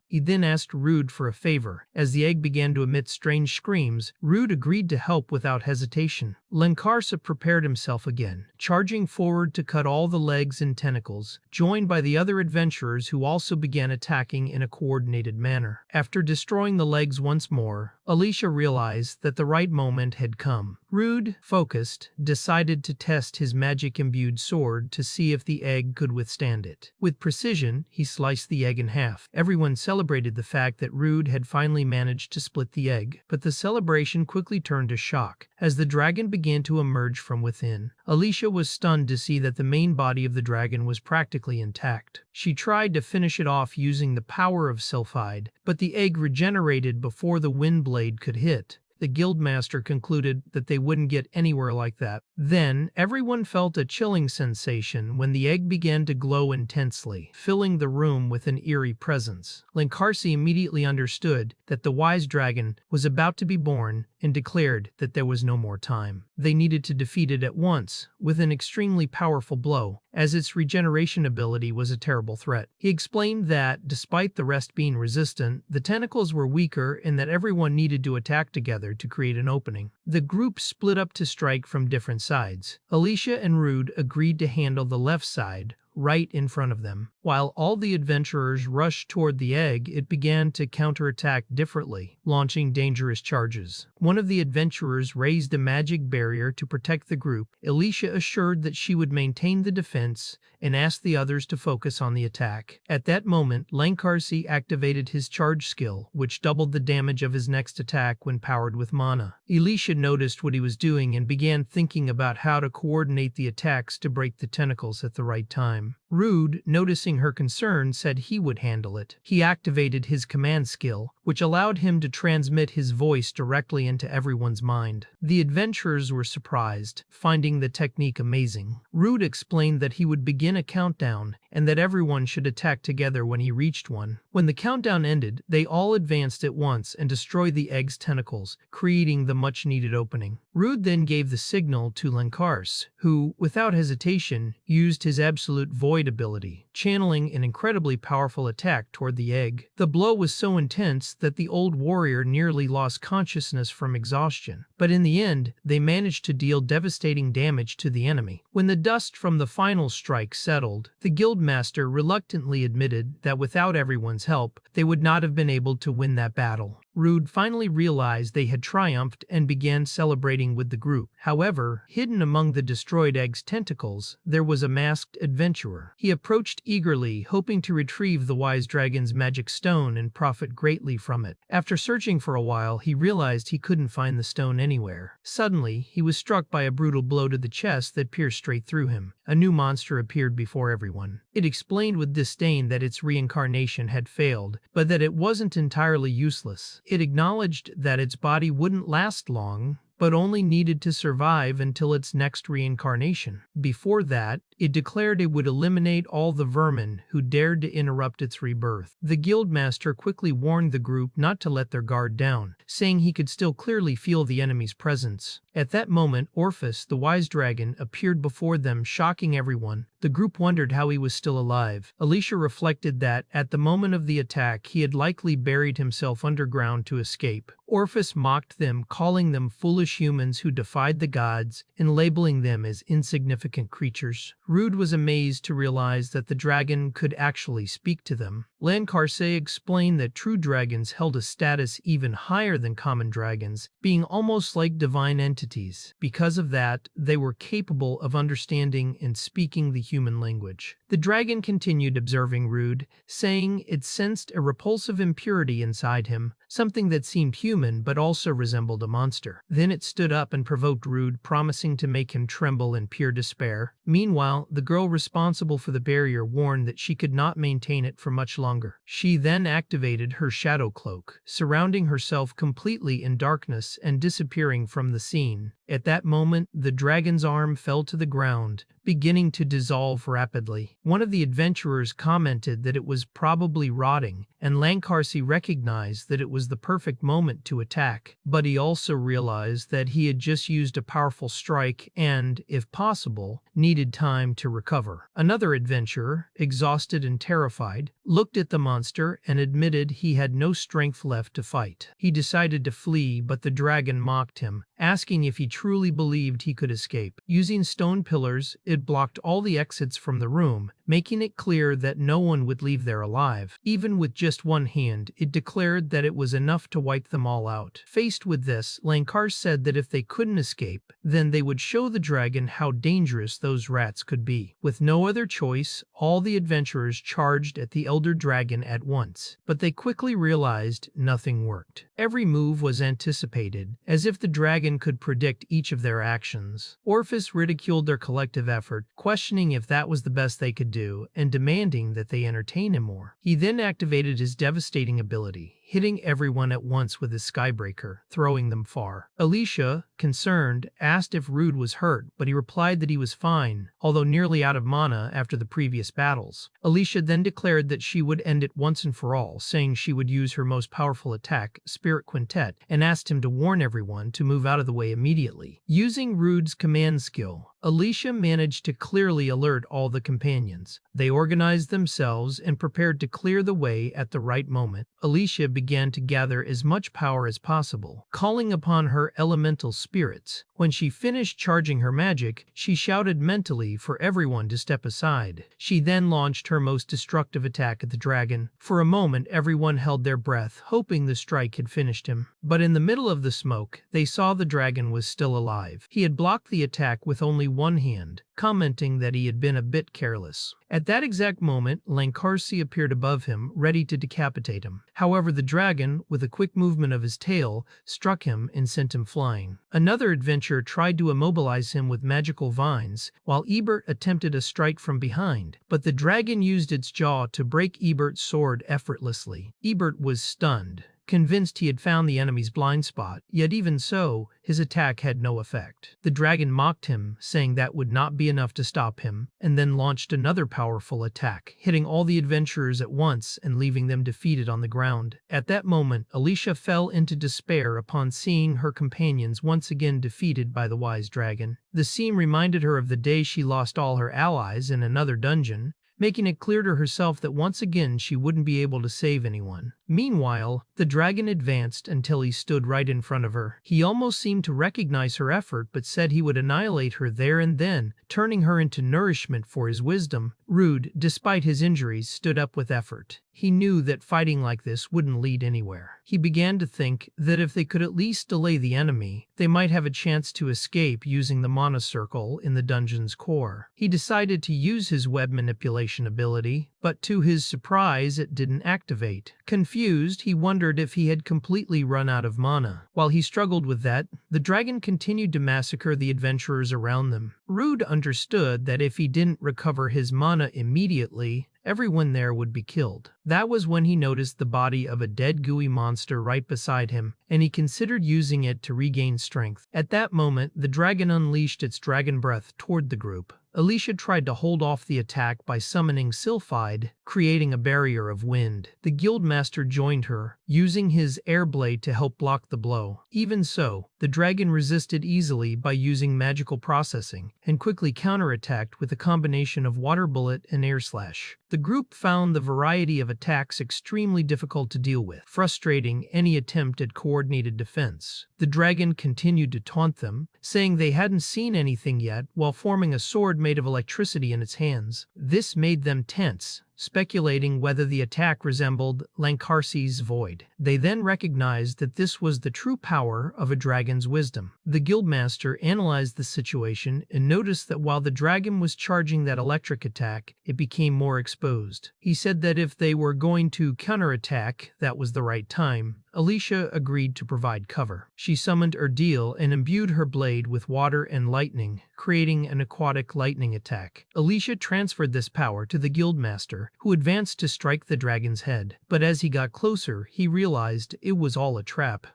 Speaker 1: He then asked Rude for a favor. As the egg began to emit strange screams, Rude agreed to help without hesitation. Lancarse prepared himself again, charging forward to cut all the legs and tentacles, joined by the other adventurers who also began attacking in a coordinated manner. After destroying the legs once more, Alicia realized that the right moment had come. Rude, focused, decided to test his magic-imbued sword to see if the egg could withstand it. With precision, he sliced the egg in half. Everyone celebrated the fact that Rude had finally managed to split the egg, but the celebration quickly turned to shock as the dragon began to emerge from within. Alicia was stunned to see that the main body of the dragon was practically intact. She tried to finish it off using the power of Sylphide, but the egg regenerated before the wind blade could hit. The guildmaster concluded that they wouldn't get anywhere like that. Then, everyone felt a chilling sensation when the egg began to glow intensely, filling the room with an eerie presence. Lancarse immediately understood that the wise dragon was about to be born and declared that there was no more time. They needed to defeat it at once, with an extremely powerful blow, as its regeneration ability was a terrible threat. He explained that, despite the rest being resistant, the tentacles were weaker and that everyone needed to attack together to create an opening. The group split up to strike from different sides. Alicia and Rude agreed to handle the left side, right in front of them. While all the adventurers rushed toward the egg, it began to counterattack differently, launching dangerous charges. One of the adventurers raised a magic barrier to protect the group. Alicia assured that she would maintain the defense and asked the others to focus on the attack. At that moment, Lancarse activated his charge skill, which doubled the damage of his next attack when powered with mana. Alicia noticed what he was doing and began thinking about how to coordinate the attacks to break the tentacles at the right time. Rude, noticing her concern, said he would handle it. He activated his command skill, which allowed him to transmit his voice directly into everyone's mind. The adventurers were surprised, finding the technique amazing. Rude explained that he would begin a countdown and that everyone should attack together when he reached one. When the countdown ended, they all advanced at once and destroyed the egg's tentacles, creating the much-needed opening. Rude then gave the signal to Lankars's, who, without hesitation, used his absolute void ability, channeling an incredibly powerful attack toward the egg. The blow was so intense that the old warrior nearly lost consciousness from exhaustion, but in the end, they managed to deal devastating damage to the enemy. When the dust from the final strike settled, the guildmaster reluctantly admitted that without everyone's help, they would not have been able to win that battle. Rude finally realized they had triumphed and began celebrating with the group. However, hidden among the destroyed egg's tentacles, there was a masked adventurer. He approached eagerly, hoping to retrieve the wise dragon's magic stone and profit greatly from it. After searching for a while, he realized he couldn't find the stone anywhere. Suddenly, he was struck by a brutal blow to the chest that pierced straight through him. A new monster appeared before everyone. It explained with disdain that its reincarnation had failed, but that it wasn't entirely useless. It acknowledged that its body wouldn't last long, but only needed to survive until its next reincarnation. Before that, it declared it would eliminate all the vermin who dared to interrupt its rebirth. The guildmaster quickly warned the group not to let their guard down, saying he could still clearly feel the enemy's presence. At that moment, Orpheus, the wise dragon, appeared before them, shocking everyone. The group wondered how he was still alive. Alicia reflected that, at the moment of the attack, he had likely buried himself underground to escape. Orpheus mocked them, calling them foolish humans who defied the gods and labeling them as insignificant creatures. Rude was amazed to realize that the dragon could actually speak to them. Lankarse explained that true dragons held a status even higher than common dragons, being almost like divine entities. Because of that, they were capable of understanding and speaking the human language. The dragon continued observing Rude, saying it sensed a repulsive impurity inside him, something that seemed human but also resembled a monster. Then it stood up and provoked Rude, promising to make him tremble in pure despair. Meanwhile, the girl responsible for the barrier warned that she could not maintain it for much longer. She then activated her shadow cloak, surrounding herself completely in darkness and disappearing from the scene. At that moment, the dragon's arm fell to the ground, beginning to dissolve rapidly. One of the adventurers commented that it was probably rotting, and Lankarse recognized that it was the perfect moment to attack. But he also realized that he had just used a powerful strike and, if possible, needed time to recover. Another adventurer, exhausted and terrified, looked at the monster and admitted he had no strength left to fight. He decided to flee, but the dragon mocked him, asking if he truly believed he could escape. Using stone pillars, it blocked all the exits from the room, making it clear that no one would leave there alive. Even with just one hand, it declared that it was enough to wipe them all out. Faced with this, Lankarse said that if they couldn't escape, then they would show the dragon how dangerous those rats could be. With no other choice, all the adventurers charged at the elder dragon at once, but they quickly realized nothing worked. Every move was anticipated, as if the dragon could predict each of their actions. Orpheus ridiculed their collective effort, questioning if that was the best they could do, and demanding that they entertain him more. He then activated his devastating ability, hitting everyone at once with his skybreaker, throwing them far. Alicia, concerned, asked if Rude was hurt, but he replied that he was fine, although nearly out of mana after the previous battles. Alicia then declared that she would end it once and for all, saying she would use her most powerful attack, Spirit Quintet, and asked him to warn everyone to move out of the way immediately. Using Rude's command skill, Alicia managed to clearly alert all the companions. They organized themselves and prepared to clear the way at the right moment. Alicia began to gather as much power as possible, calling upon her elemental spirits. When she finished charging her magic, she shouted mentally for everyone to step aside. She then launched her most destructive attack at the dragon. For a moment, everyone held their breath, hoping the strike had finished him. But in the middle of the smoke, they saw the dragon was still alive. He had blocked the attack with only one hand, commenting that he had been a bit careless. At that exact moment, Lankarsi appeared above him, ready to decapitate him. However, the dragon, with a quick movement of his tail, struck him and sent him flying. Another adventurer tried to immobilize him with magical vines, while Ebert attempted a strike from behind, but the dragon used its jaw to break Ebert's sword effortlessly. Ebert was stunned, convinced he had found the enemy's blind spot, yet even so, his attack had no effect. The dragon mocked him, saying that would not be enough to stop him, and then launched another powerful attack, hitting all the adventurers at once and leaving them defeated on the ground. At that moment, Alicia fell into despair upon seeing her companions once again defeated by the wise dragon. The scene reminded her of the day she lost all her allies in another dungeon, making it clear to herself that once again she wouldn't be able to save anyone. Meanwhile, the dragon advanced until he stood right in front of her. He almost seemed to recognize her effort but said he would annihilate her there and then, turning her into nourishment for his wisdom. Rude, despite his injuries, stood up with effort. He knew that fighting like this wouldn't lead anywhere. He began to think that if they could at least delay the enemy, they might have a chance to escape using the mana circle in the dungeon's core. He decided to use his web manipulation ability, but to his surprise it didn't activate. Confused, he wondered if he had completely run out of mana. While he struggled with that, the dragon continued to massacre the adventurers around them. Rude understood that if he didn't recover his mana immediately, everyone there would be killed. That was when he noticed the body of a dead gooey monster right beside him, and he considered using it to regain strength. At that moment, the dragon unleashed its dragon breath toward the group. Alicia tried to hold off the attack by summoning Sylphide, creating a barrier of wind. The guildmaster joined her, using his air blade to help block the blow. Even so, the dragon resisted easily by using magical processing, and quickly counterattacked with a combination of water bullet and air slash. The group found the variety of attacks extremely difficult to deal with, frustrating any attempt at coordinated defense. The dragon continued to taunt them, saying they hadn't seen anything yet, while forming a sword made of electricity in its hands. This made them tense, speculating whether the attack resembled Lankarsi's void. They then recognized that this was the true power of a dragon's wisdom. The guildmaster analyzed the situation and noticed that while the dragon was charging that electric attack, it became more exposed. He said that if they were going to counterattack, that was the right time. Alicia agreed to provide cover. She summoned Erdeel and imbued her blade with water and lightning, creating an aquatic lightning attack. Alicia transferred this power to the guildmaster, who advanced to strike the dragon's head. But as he got closer, he realized it was all a trap.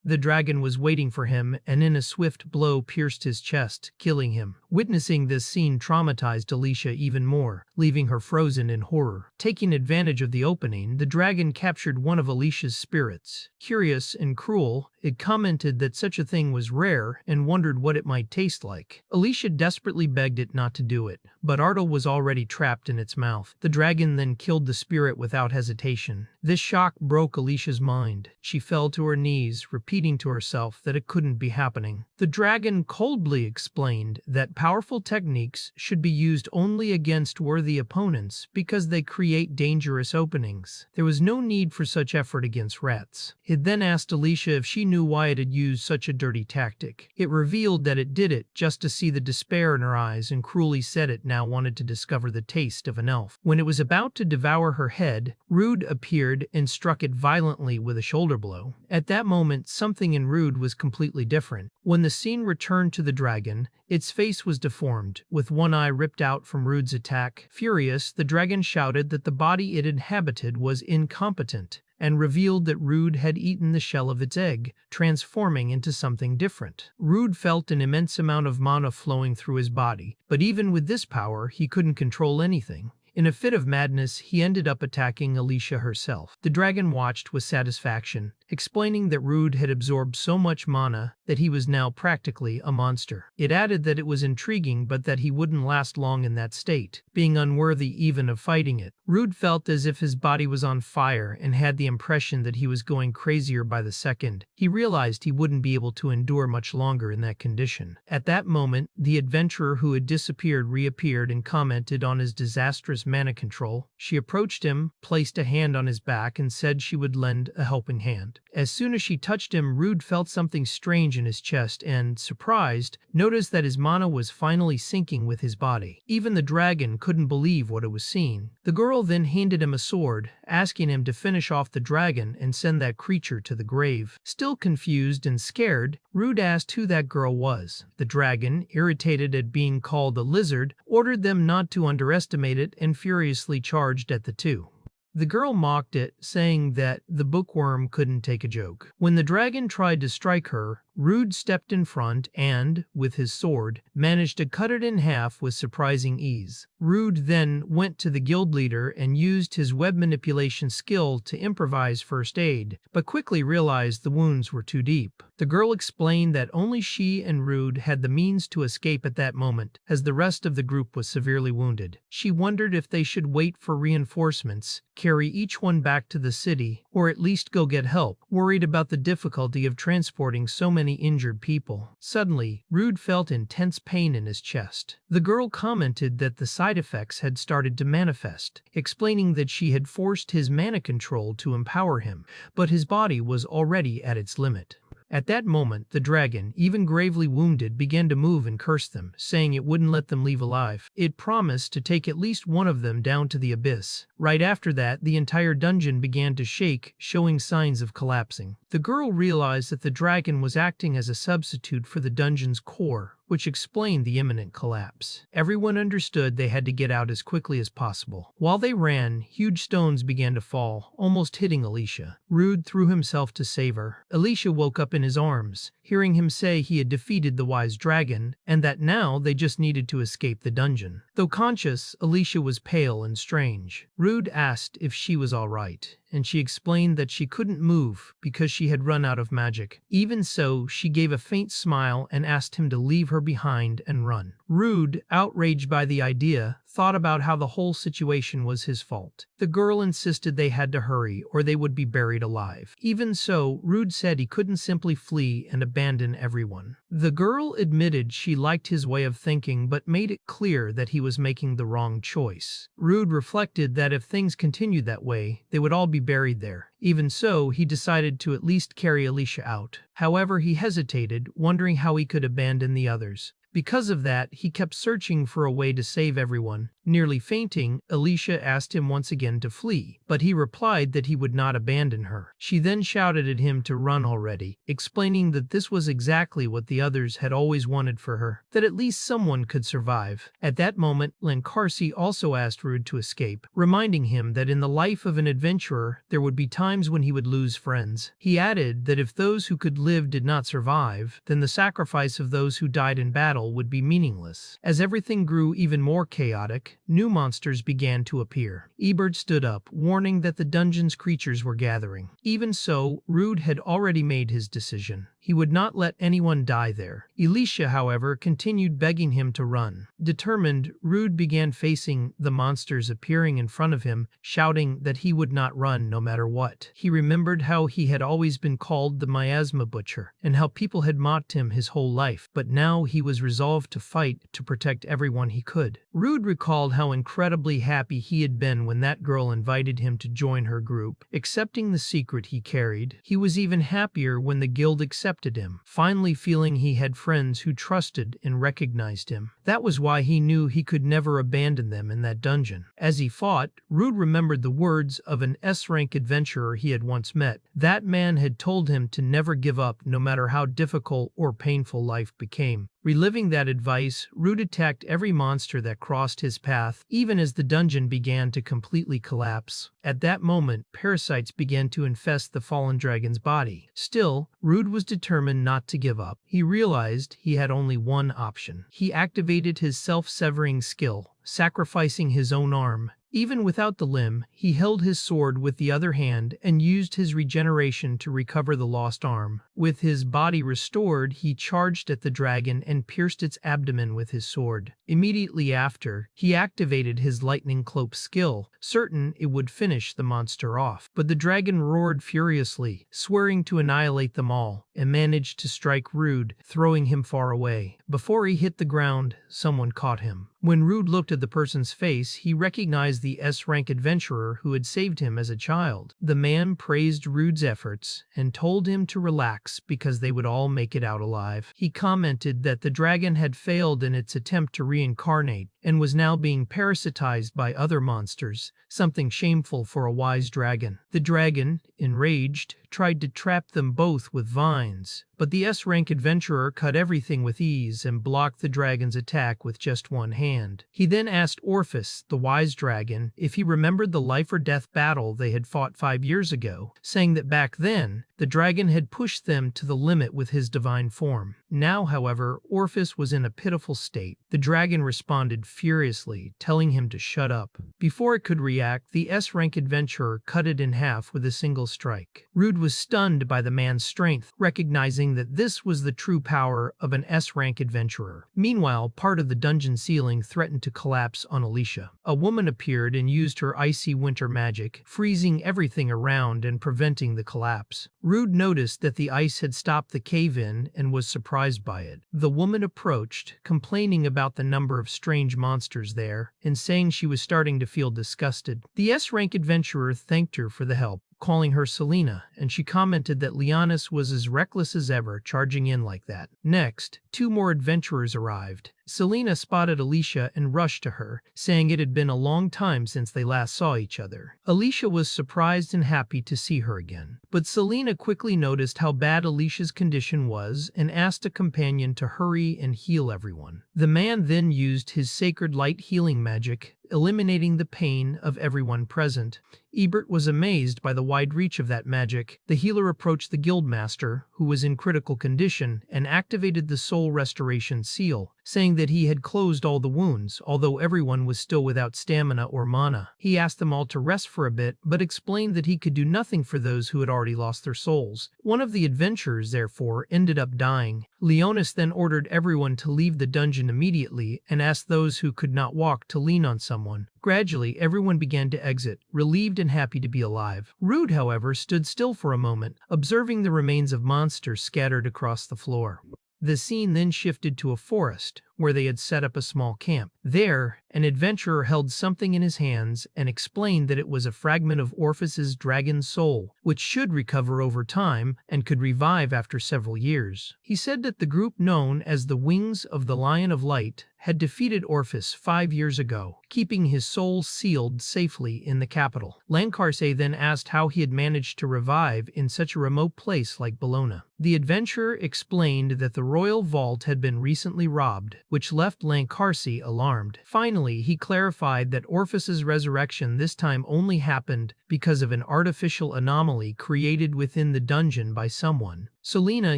Speaker 1: The dragon was waiting for him, and in a swift blow pierced his chest, killing him. Witnessing this scene traumatized Alicia even more, leaving her frozen in horror. Taking advantage of the opening, the dragon captured one of Alicia's spirits. Curious and cruel, it commented that such a thing was rare and wondered what it might taste like. Alicia desperately begged it not to do it, but Ardal was already trapped in its mouth. The dragon then killed the spirit without hesitation. This shock broke Alicia's mind. She fell to her knees, repeating to herself that it couldn't be happening. The dragon coldly explained that powerful techniques should be used only against worthy opponents because they create dangerous openings. There was no need for such effort against rats. It then asked Alicia if she knew why it had used such a dirty tactic. It revealed that it did it just to see the despair in her eyes and cruelly said it now wanted to discover the taste of an elf. When it was about to devour her head, Rude appeared and struck it violently with a shoulder blow. At that moment, something in Rude was completely different. When the scene returned to the dragon, its face was deformed, with one eye ripped out from Rude's attack. Furious, the dragon shouted that the body it inhabited was incompetent, and revealed that Rude had eaten the shell of its egg, transforming into something different. Rude felt an immense amount of mana flowing through his body, but even with this power, he couldn't control anything. In a fit of madness, he ended up attacking Alicia herself. The dragon watched with satisfaction, explaining that Rude had absorbed so much mana that he was now practically a monster. It added that it was intriguing but that he wouldn't last long in that state, being unworthy even of fighting it. Rude felt as if his body was on fire and had the impression that he was going crazier by the second. He realized he wouldn't be able to endure much longer in that condition. At that moment, the adventurer who had disappeared reappeared and commented on his disastrous dangerous mana control. She approached him, placed a hand on his back, and said she would lend a helping hand. As soon as she touched him, Rude felt something strange in his chest and, surprised, noticed that his mana was finally syncing with his body. Even the dragon couldn't believe what it was seeing. The girl then handed him a sword, asking him to finish off the dragon and send that creature to the grave. Still confused and scared, Rude asked who that girl was. The dragon, irritated at being called a lizard, ordered them not to underestimate it and furiously charged at the two. The girl mocked it, saying that the bookworm couldn't take a joke. When the dragon tried to strike her, Rude stepped in front and, with his sword, managed to cut it in half with surprising ease. Rude then went to the guild leader and used his web manipulation skill to improvise first aid, but quickly realized the wounds were too deep. The girl explained that only she and Rude had the means to escape at that moment, as the rest of the group was severely wounded. She wondered if they should wait for reinforcements, carry each one back to the city, or at least go get help, worried about the difficulty of transporting so many injured people. Suddenly, Rude felt intense pain in his chest. The girl commented that the side effects had started to manifest, explaining that she had forced his mana control to empower him, but his body was already at its limit. At that moment, the dragon, even gravely wounded, began to move and curse them, saying it wouldn't let them leave alive. It promised to take at least one of them down to the abyss. Right after that, the entire dungeon began to shake, showing signs of collapsing. The girl realized that the dragon was acting as a substitute for the dungeon's core, which explained the imminent collapse. Everyone understood they had to get out as quickly as possible. While they ran, huge stones began to fall, almost hitting Alicia. Rude threw himself to save her. Alicia woke up in his arms, hearing him say he had defeated the wise dragon, and that now they just needed to escape the dungeon. Though conscious, Alicia was pale and strange. Rude asked if she was all right, and she explained that she couldn't move because she had run out of magic. Even so, she gave a faint smile and asked him to leave her behind and run. Rude, outraged by the idea, thought about how the whole situation was his fault. The girl insisted they had to hurry or they would be buried alive. Even so, Rude said he couldn't simply flee and abandon everyone. The girl admitted she liked his way of thinking but made it clear that he was making the wrong choice. Rude reflected that if things continued that way, they would all be buried there. Even so, he decided to at least carry Alicia out. However, he hesitated, wondering how he could abandon the others. Because of that, he kept searching for a way to save everyone. Nearly fainting, Alicia asked him once again to flee, but he replied that he would not abandon her. She then shouted at him to run already, explaining that this was exactly what the others had always wanted for her, that at least someone could survive. At that moment, Lancarsi also asked Rude to escape, reminding him that in the life of an adventurer, there would be times when he would lose friends. He added that if those who could live did not survive, then the sacrifice of those who died in battle would be meaningless. As everything grew even more chaotic, new monsters began to appear. Ebert stood up, warning that the dungeon's creatures were gathering. Even so, Rude had already made his decision. He would not let anyone die there. Alicia, however, continued begging him to run. Determined, Rude began facing the monsters appearing in front of him, shouting that he would not run no matter what. He remembered how he had always been called the miasma butcher, and how people had mocked him his whole life, but now he was resolved to fight to protect everyone he could. Rude recalled how incredibly happy he had been when that girl invited him to join her group, accepting the secret he carried. He was even happier when the guild accepted him, finally feeling he had friends who trusted and recognized him. That was why he knew he could never abandon them in that dungeon. As he fought, Rude remembered the words of an S-rank adventurer he had once met. That man had told him to never give up no matter how difficult or painful life became. Reliving that advice, Rude attacked every monster that crossed his path, even as the dungeon began to completely collapse. At that moment, parasites began to infest the fallen dragon's body. Still, Rude was determined not to give up. He realized he had only one option. He activated his self-severing skill, sacrificing his own arm. Even without the limb, he held his sword with the other hand and used his regeneration to recover the lost arm. With his body restored, he charged at the dragon and pierced its abdomen with his sword. Immediately after, he activated his lightning cloak skill, certain it would finish the monster off. But the dragon roared furiously, swearing to annihilate them all, and managed to strike Rude, throwing him far away. Before he hit the ground, someone caught him. When Rude looked at the person's face, he recognized the S-rank adventurer who had saved him as a child. The man praised Rude's efforts and told him to relax because they would all make it out alive. He commented that the dragon had failed in its attempt to reincarnate and was now being parasitized by other monsters, something shameful for a wise dragon. The dragon, enraged, tried to trap them both with vines, but the S-rank adventurer cut everything with ease and blocked the dragon's attack with just one hand. He then asked Orpheus, the wise dragon, if he remembered the life-or-death battle they had fought 5 years ago, saying that back then, the dragon had pushed them to the limit with his divine form. Now, however, Orpheus was in a pitiful state. The dragon responded furiously, telling him to shut up. Before it could react, the S-rank adventurer cut it in half with a single strike. Rude was stunned by the man's strength, recognizing that this was the true power of an S-rank adventurer. Meanwhile, part of the dungeon ceiling threatened to collapse on Alicia. A woman appeared and used her icy winter magic, freezing everything around and preventing the collapse. Rude noticed that the ice had stopped the cave-in and was surprised by it. The woman approached, complaining about the number of strange monsters there, and saying she was starting to feel disgusted. The S-rank adventurer thanked her for the help, calling her Selena, and she commented that Leonis was as reckless as ever, charging in like that. Next, 2 more adventurers arrived. Selena spotted Alicia and rushed to her, saying it had been a long time since they last saw each other. Alicia was surprised and happy to see her again, but Selena quickly noticed how bad Alicia's condition was and asked a companion to hurry and heal everyone. The man then used his sacred light healing magic, eliminating the pain of everyone present. Ebert was amazed by the wide reach of that magic. The healer approached the guildmaster, who was in critical condition, and activated the soul restoration seal, saying that he had closed all the wounds, although everyone was still without stamina or mana. He asked them all to rest for a bit, but explained that he could do nothing for those who had already lost their souls. One of the adventurers, therefore, ended up dying. Leonis then ordered everyone to leave the dungeon immediately and asked those who could not walk to lean on someone. Gradually, everyone began to exit, relieved and happy to be alive. Rude, however, stood still for a moment, observing the remains of monsters scattered across the floor. The scene then shifted to a forest, where they had set up a small camp. There, an adventurer held something in his hands and explained that it was a fragment of Orpheus's dragon soul, which should recover over time and could revive after several years. He said that the group known as the Wings of the Lion of Light had defeated Orpheus 5 years ago, keeping his soul sealed safely in the capital. Lancarse then asked how he had managed to revive in such a remote place like Bologna. The adventurer explained that the royal vault had been recently robbed, which left Lancarse alarmed. Finally, he clarified that Orpheus's resurrection this time only happened because of an artificial anomaly created within the dungeon by someone. Selena,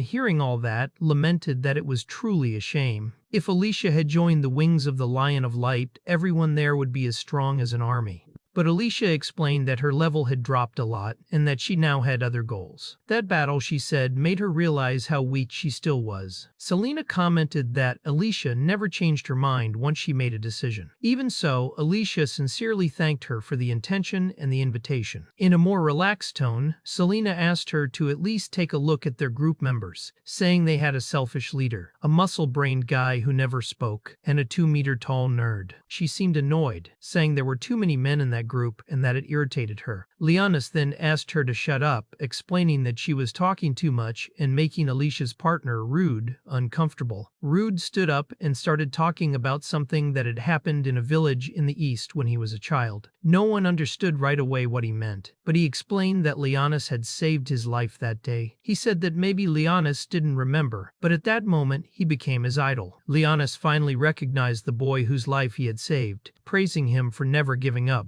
Speaker 1: hearing all that, lamented that it was truly a shame. If Alicia had joined the Wings of the Lion of Light, everyone there would be as strong as an army. But Alicia explained that her level had dropped a lot and that she now had other goals. That battle, she said, made her realize how weak she still was. Selena commented that Alicia never changed her mind once she made a decision. Even so, Alicia sincerely thanked her for the intention and the invitation. In a more relaxed tone, Selena asked her to at least take a look at their group members, saying they had a selfish leader, a muscle-brained guy who never spoke, and a 2-meter-tall nerd. She seemed annoyed, saying there were too many men in that group and that it irritated her. Leonis then asked her to shut up, explaining that she was talking too much and making Alicia's partner, Rude, uncomfortable. Rude stood up and started talking about something that had happened in a village in the east when he was a child. No one understood right away what he meant, but he explained that Leonis had saved his life that day. He said that maybe Leonis didn't remember, but at that moment he became his idol. Leonis finally recognized the boy whose life he had saved, praising him for never giving up.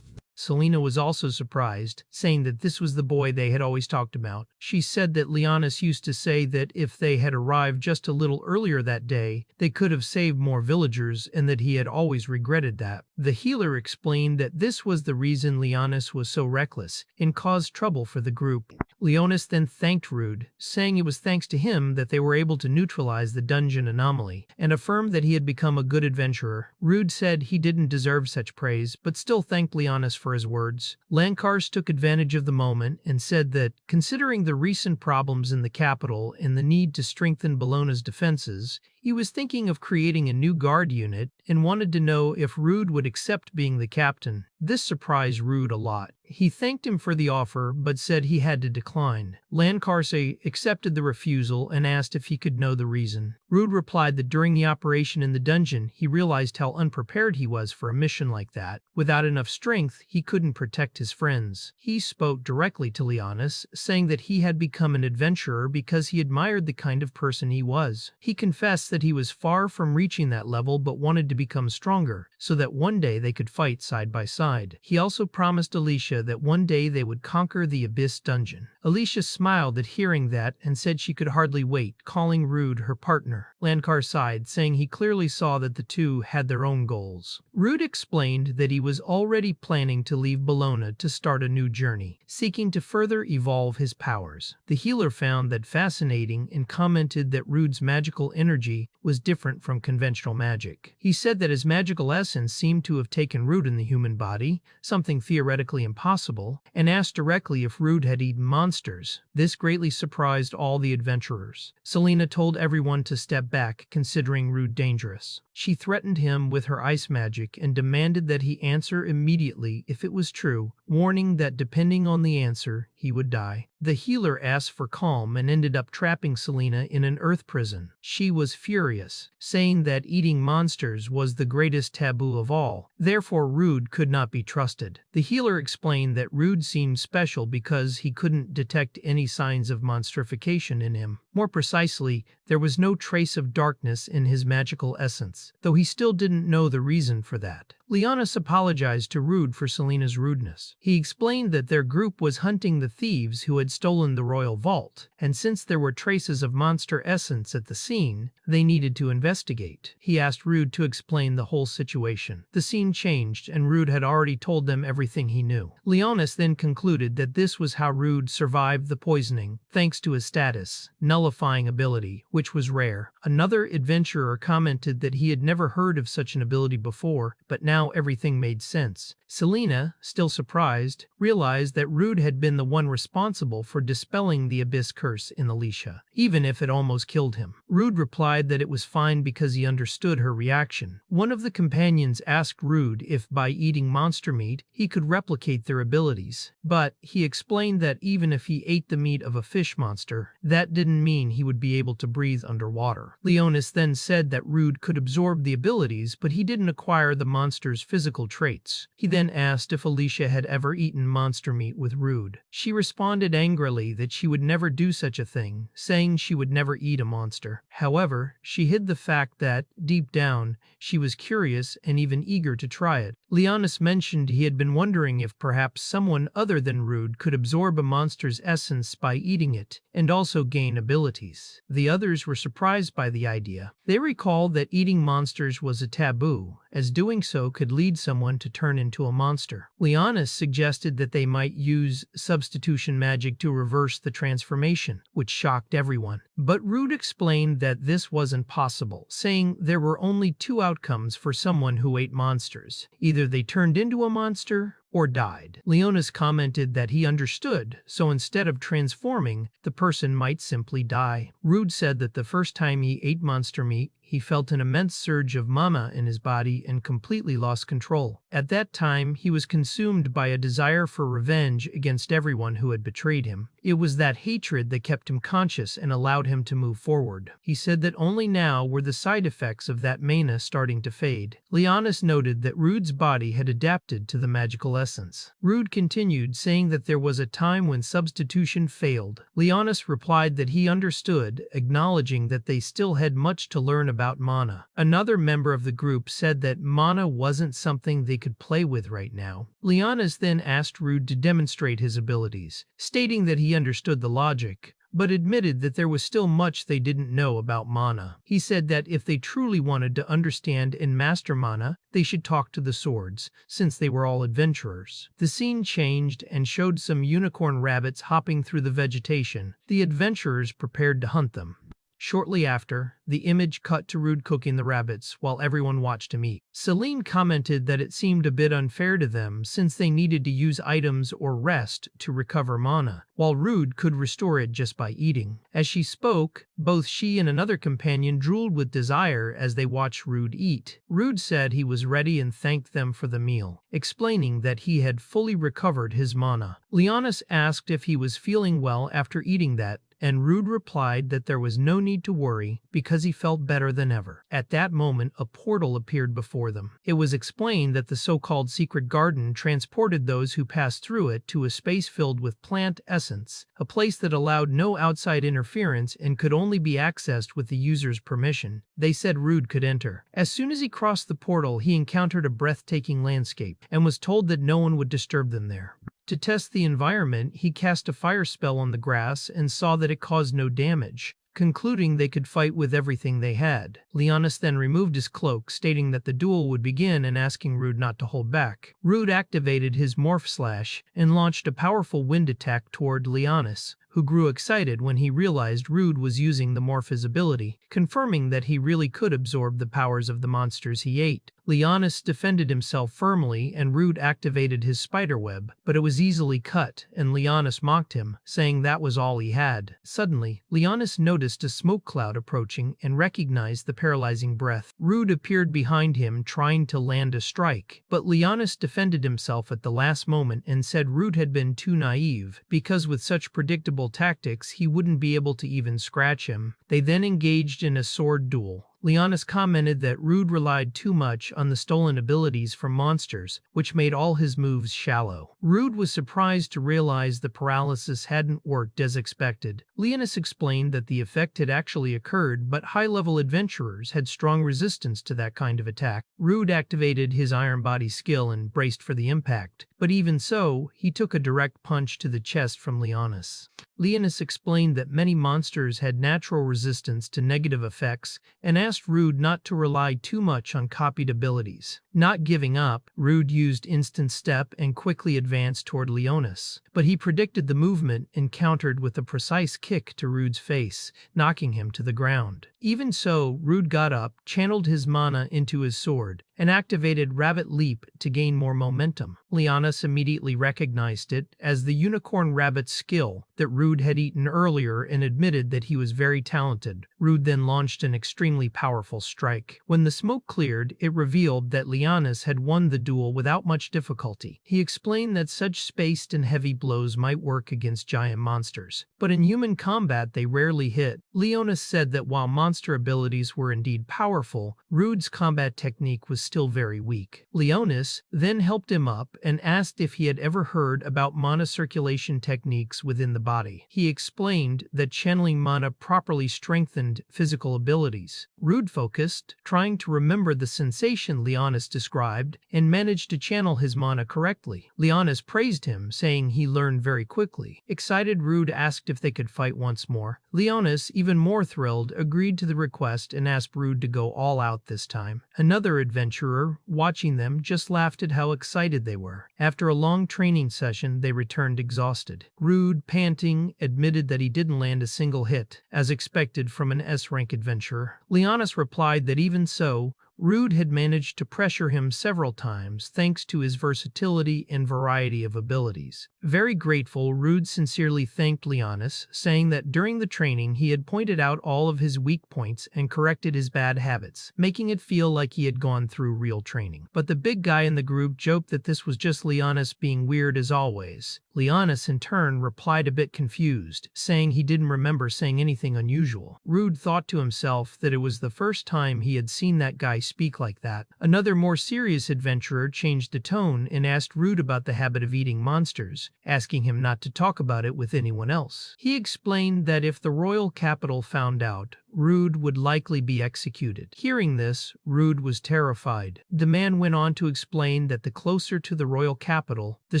Speaker 1: Selena was also surprised, saying that this was the boy they had always talked about. She said that Leonis used to say that if they had arrived just a little earlier that day, they could have saved more villagers and that he had always regretted that. The healer explained that this was the reason Leonis was so reckless and caused trouble for the group. Leonis then thanked Rude, saying it was thanks to him that they were able to neutralize the dungeon anomaly, and affirmed that he had become a good adventurer. Rude said he didn't deserve such praise, but still thanked Leonis for his words. Lankars took advantage of the moment and said that, considering the recent problems in the capital and the need to strengthen Bologna's defenses, he was thinking of creating a new guard unit and wanted to know if Rude would accept being the captain. This surprised Rude a lot. He thanked him for the offer, but said he had to decline. Lankarse accepted the refusal and asked if he could know the reason. Rude replied that during the operation in the dungeon, he realized how unprepared he was for a mission like that. Without enough strength, he couldn't protect his friends. He spoke directly to Leonis, saying that he had become an adventurer because he admired the kind of person he was. He confessed that he was far from reaching that level but wanted to become stronger, so that one day they could fight side by side. He also promised Alicia that one day they would conquer the Abyss dungeon. Alicia smiled at hearing that and said she could hardly wait, calling Rude her partner. Lankar sighed, saying he clearly saw that the two had their own goals. Rude explained that he was already planning to leave Bologna to start a new journey, seeking to further evolve his powers. The healer found that fascinating and commented that Rude's magical energy was different from conventional magic. He said that his magical essence seemed to have taken root in the human body, something theoretically impossible, and asked directly if Rude had eaten monsters. This greatly surprised all the adventurers. Selena told everyone to step back, considering Rude dangerous. She threatened him with her ice magic and demanded that he answer immediately if it was true, warning that depending on the answer, he would die. The healer asked for calm and ended up trapping Selena in an earth prison. She was furious, saying that eating monsters was the greatest taboo of all. Therefore, Rude could not be trusted. The healer explained that Rude seemed special because he couldn't detect any signs of monstrification in him. More precisely, there was no trace of darkness in his magical essence, though he still didn't know the reason for that. Leonis apologized to Rude for Selena's rudeness. He explained that their group was hunting the thieves who had stolen the royal vault, and since there were traces of monster essence at the scene, they needed to investigate. He asked Rude to explain the whole situation. The scene changed, and Rude had already told them everything he knew. Leonis then concluded that this was how Rude survived the poisoning, thanks to his status, nullifying ability, which was rare. Another adventurer commented that he had never heard of such an ability before, but now everything made sense. Selena, still surprised, realized that Rude had been the one responsible for dispelling the Abyss curse in Alicia, even if it almost killed him. Rude replied that it was fine because he understood her reaction. One of the companions asked Rude if by eating monster meat, he could replicate their abilities, but he explained that even if he ate the meat of a fish monster, that didn't mean he would be able to breathe underwater. Leonis then said that Rude could absorb the abilities, but he didn't acquire the monster's physical traits. He then asked if Alicia had ever eaten monster meat with Rude. She responded angrily that she would never do such a thing, saying she would never eat a monster. However, she hid the fact that, deep down, she was curious and even eager to try it. Leonis mentioned he had been wondering if perhaps someone other than Rude could absorb a monster's essence by eating it, and also gain abilities. The others were surprised by the idea. They recalled that eating monsters was a taboo, as doing so could lead someone to turn into a monster. Leonis suggested that they might use substitution magic to reverse the transformation, which shocked everyone. But Rude explained that this wasn't possible, saying there were only two outcomes for someone who ate monsters. Either they turned into a monster or died. Leonis commented that he understood, so instead of transforming, the person might simply die. Rude said that the first time he ate monster meat, he felt an immense surge of mama in his body and completely lost control. At that time, he was consumed by a desire for revenge against everyone who had betrayed him. It was that hatred that kept him conscious and allowed him to move forward. He said that only now were the side effects of that mania starting to fade. Leonis noted that Rude's body had adapted to the magical essence. Rude continued, saying that there was a time when substitution failed. Leonis replied that he understood, acknowledging that they still had much to learn about mana. Another member of the group said that mana wasn't something they could play with right now. Leonis then asked Rude to demonstrate his abilities, stating that he understood the logic. but admitted that there was still much they didn't know about mana. He said that if they truly wanted to understand and master mana, they should talk to the swords, since they were all adventurers. The scene changed and showed some unicorn rabbits hopping through the vegetation. The adventurers prepared to hunt them. Shortly after, the image cut to Rude cooking the rabbits while everyone watched him eat. Celine commented that it seemed a bit unfair to them since they needed to use items or rest to recover mana, while Rude could restore it just by eating. As she spoke, both she and another companion drooled with desire as they watched Rude eat. Rude said he was ready and thanked them for the meal, explaining that he had fully recovered his mana. Leonis asked if he was feeling well after eating that, and Rude replied that there was no need to worry because he felt better than ever. At that moment, a portal appeared before them. It was explained that the so-called secret garden transported those who passed through it to a space filled with plant essence, a place that allowed no outside interference and could only be accessed with the user's permission. They said Rude could enter. As soon as he crossed the portal, he encountered a breathtaking landscape and was told that no one would disturb them there. To test the environment, he cast a fire spell on the grass and saw that it caused no damage, concluding they could fight with everything they had. Leonis then removed his cloak, stating that the duel would begin and asking Rude not to hold back. Rude activated his morph slash and launched a powerful wind attack toward Leonis, who grew excited when he realized Rude was using the morph's ability, confirming that he really could absorb the powers of the monsters he ate. Leonis defended himself firmly and Rude activated his spiderweb, but it was easily cut, and Leonis mocked him, saying that was all he had. Suddenly, Leonis noticed a smoke cloud approaching and recognized the paralyzing breath. Rude appeared behind him trying to land a strike, but Leonis defended himself at the last moment and said Rude had been too naive, because with such predictable tactics he wouldn't be able to even scratch him. They then engaged in a sword duel. Leonis commented that Rude relied too much on the stolen abilities from monsters, which made all his moves shallow. Rude was surprised to realize the paralysis hadn't worked as expected. Leonis explained that the effect had actually occurred, but high-level adventurers had strong resistance to that kind of attack. Rude activated his iron body skill and braced for the impact, but even so, he took a direct punch to the chest from Leonis. Leonis explained that many monsters had natural resistance to negative effects and asked Rude not to rely too much on copied abilities. Not giving up, Rude used instant step and quickly advanced toward Leonis, but he predicted the movement and countered with a precise kick to Rude's face, knocking him to the ground. Even so, Rude got up, channeled his mana into his sword, and activated Rabbit Leap to gain more momentum. Leonis immediately recognized it as the unicorn rabbit's skill that Rude had eaten earlier and admitted that he was very talented. Rude then launched an extremely powerful strike. When the smoke cleared, it revealed that Leonis had won the duel without much difficulty. He explained that such spaced and heavy blows might work against giant monsters, but in human combat they rarely hit. Leonis said that while monster abilities were indeed powerful, Rude's combat technique was still very weak. Leonis then helped him up and asked if he had ever heard about mana circulation techniques within the body. He explained that channeling mana properly strengthened physical abilities. Rude focused, trying to remember the sensation Leonis described, and managed to channel his mana correctly. Leonis praised him, saying he learned very quickly. Excited, Rude asked if they could fight once more. Leonis, even more thrilled, agreed to the request and asked Rude to go all out this time. Another adventurer, watching them, just laughed at how excited they were. After a long training session, they returned exhausted. Rude, panting, admitted that he didn't land a single hit, as expected from an S-rank adventurer. Leonis replied that even so, Rude had managed to pressure him several times thanks to his versatility and variety of abilities. Very grateful, Rude sincerely thanked Leonis, saying that during the training he had pointed out all of his weak points and corrected his bad habits, making it feel like he had gone through real training. But the big guy in the group joked that this was just Leonis being weird as always. Leonis in turn replied a bit confused, saying he didn't remember saying anything unusual. Rude thought to himself that it was the first time he had seen that guy speak like that. Another more serious adventurer changed the tone and asked Rude about the habit of eating monsters, asking him not to talk about it with anyone else. He explained that if the royal capital found out, Rude would likely be executed. Hearing this, Rude was terrified. The man went on to explain that the closer to the royal capital, the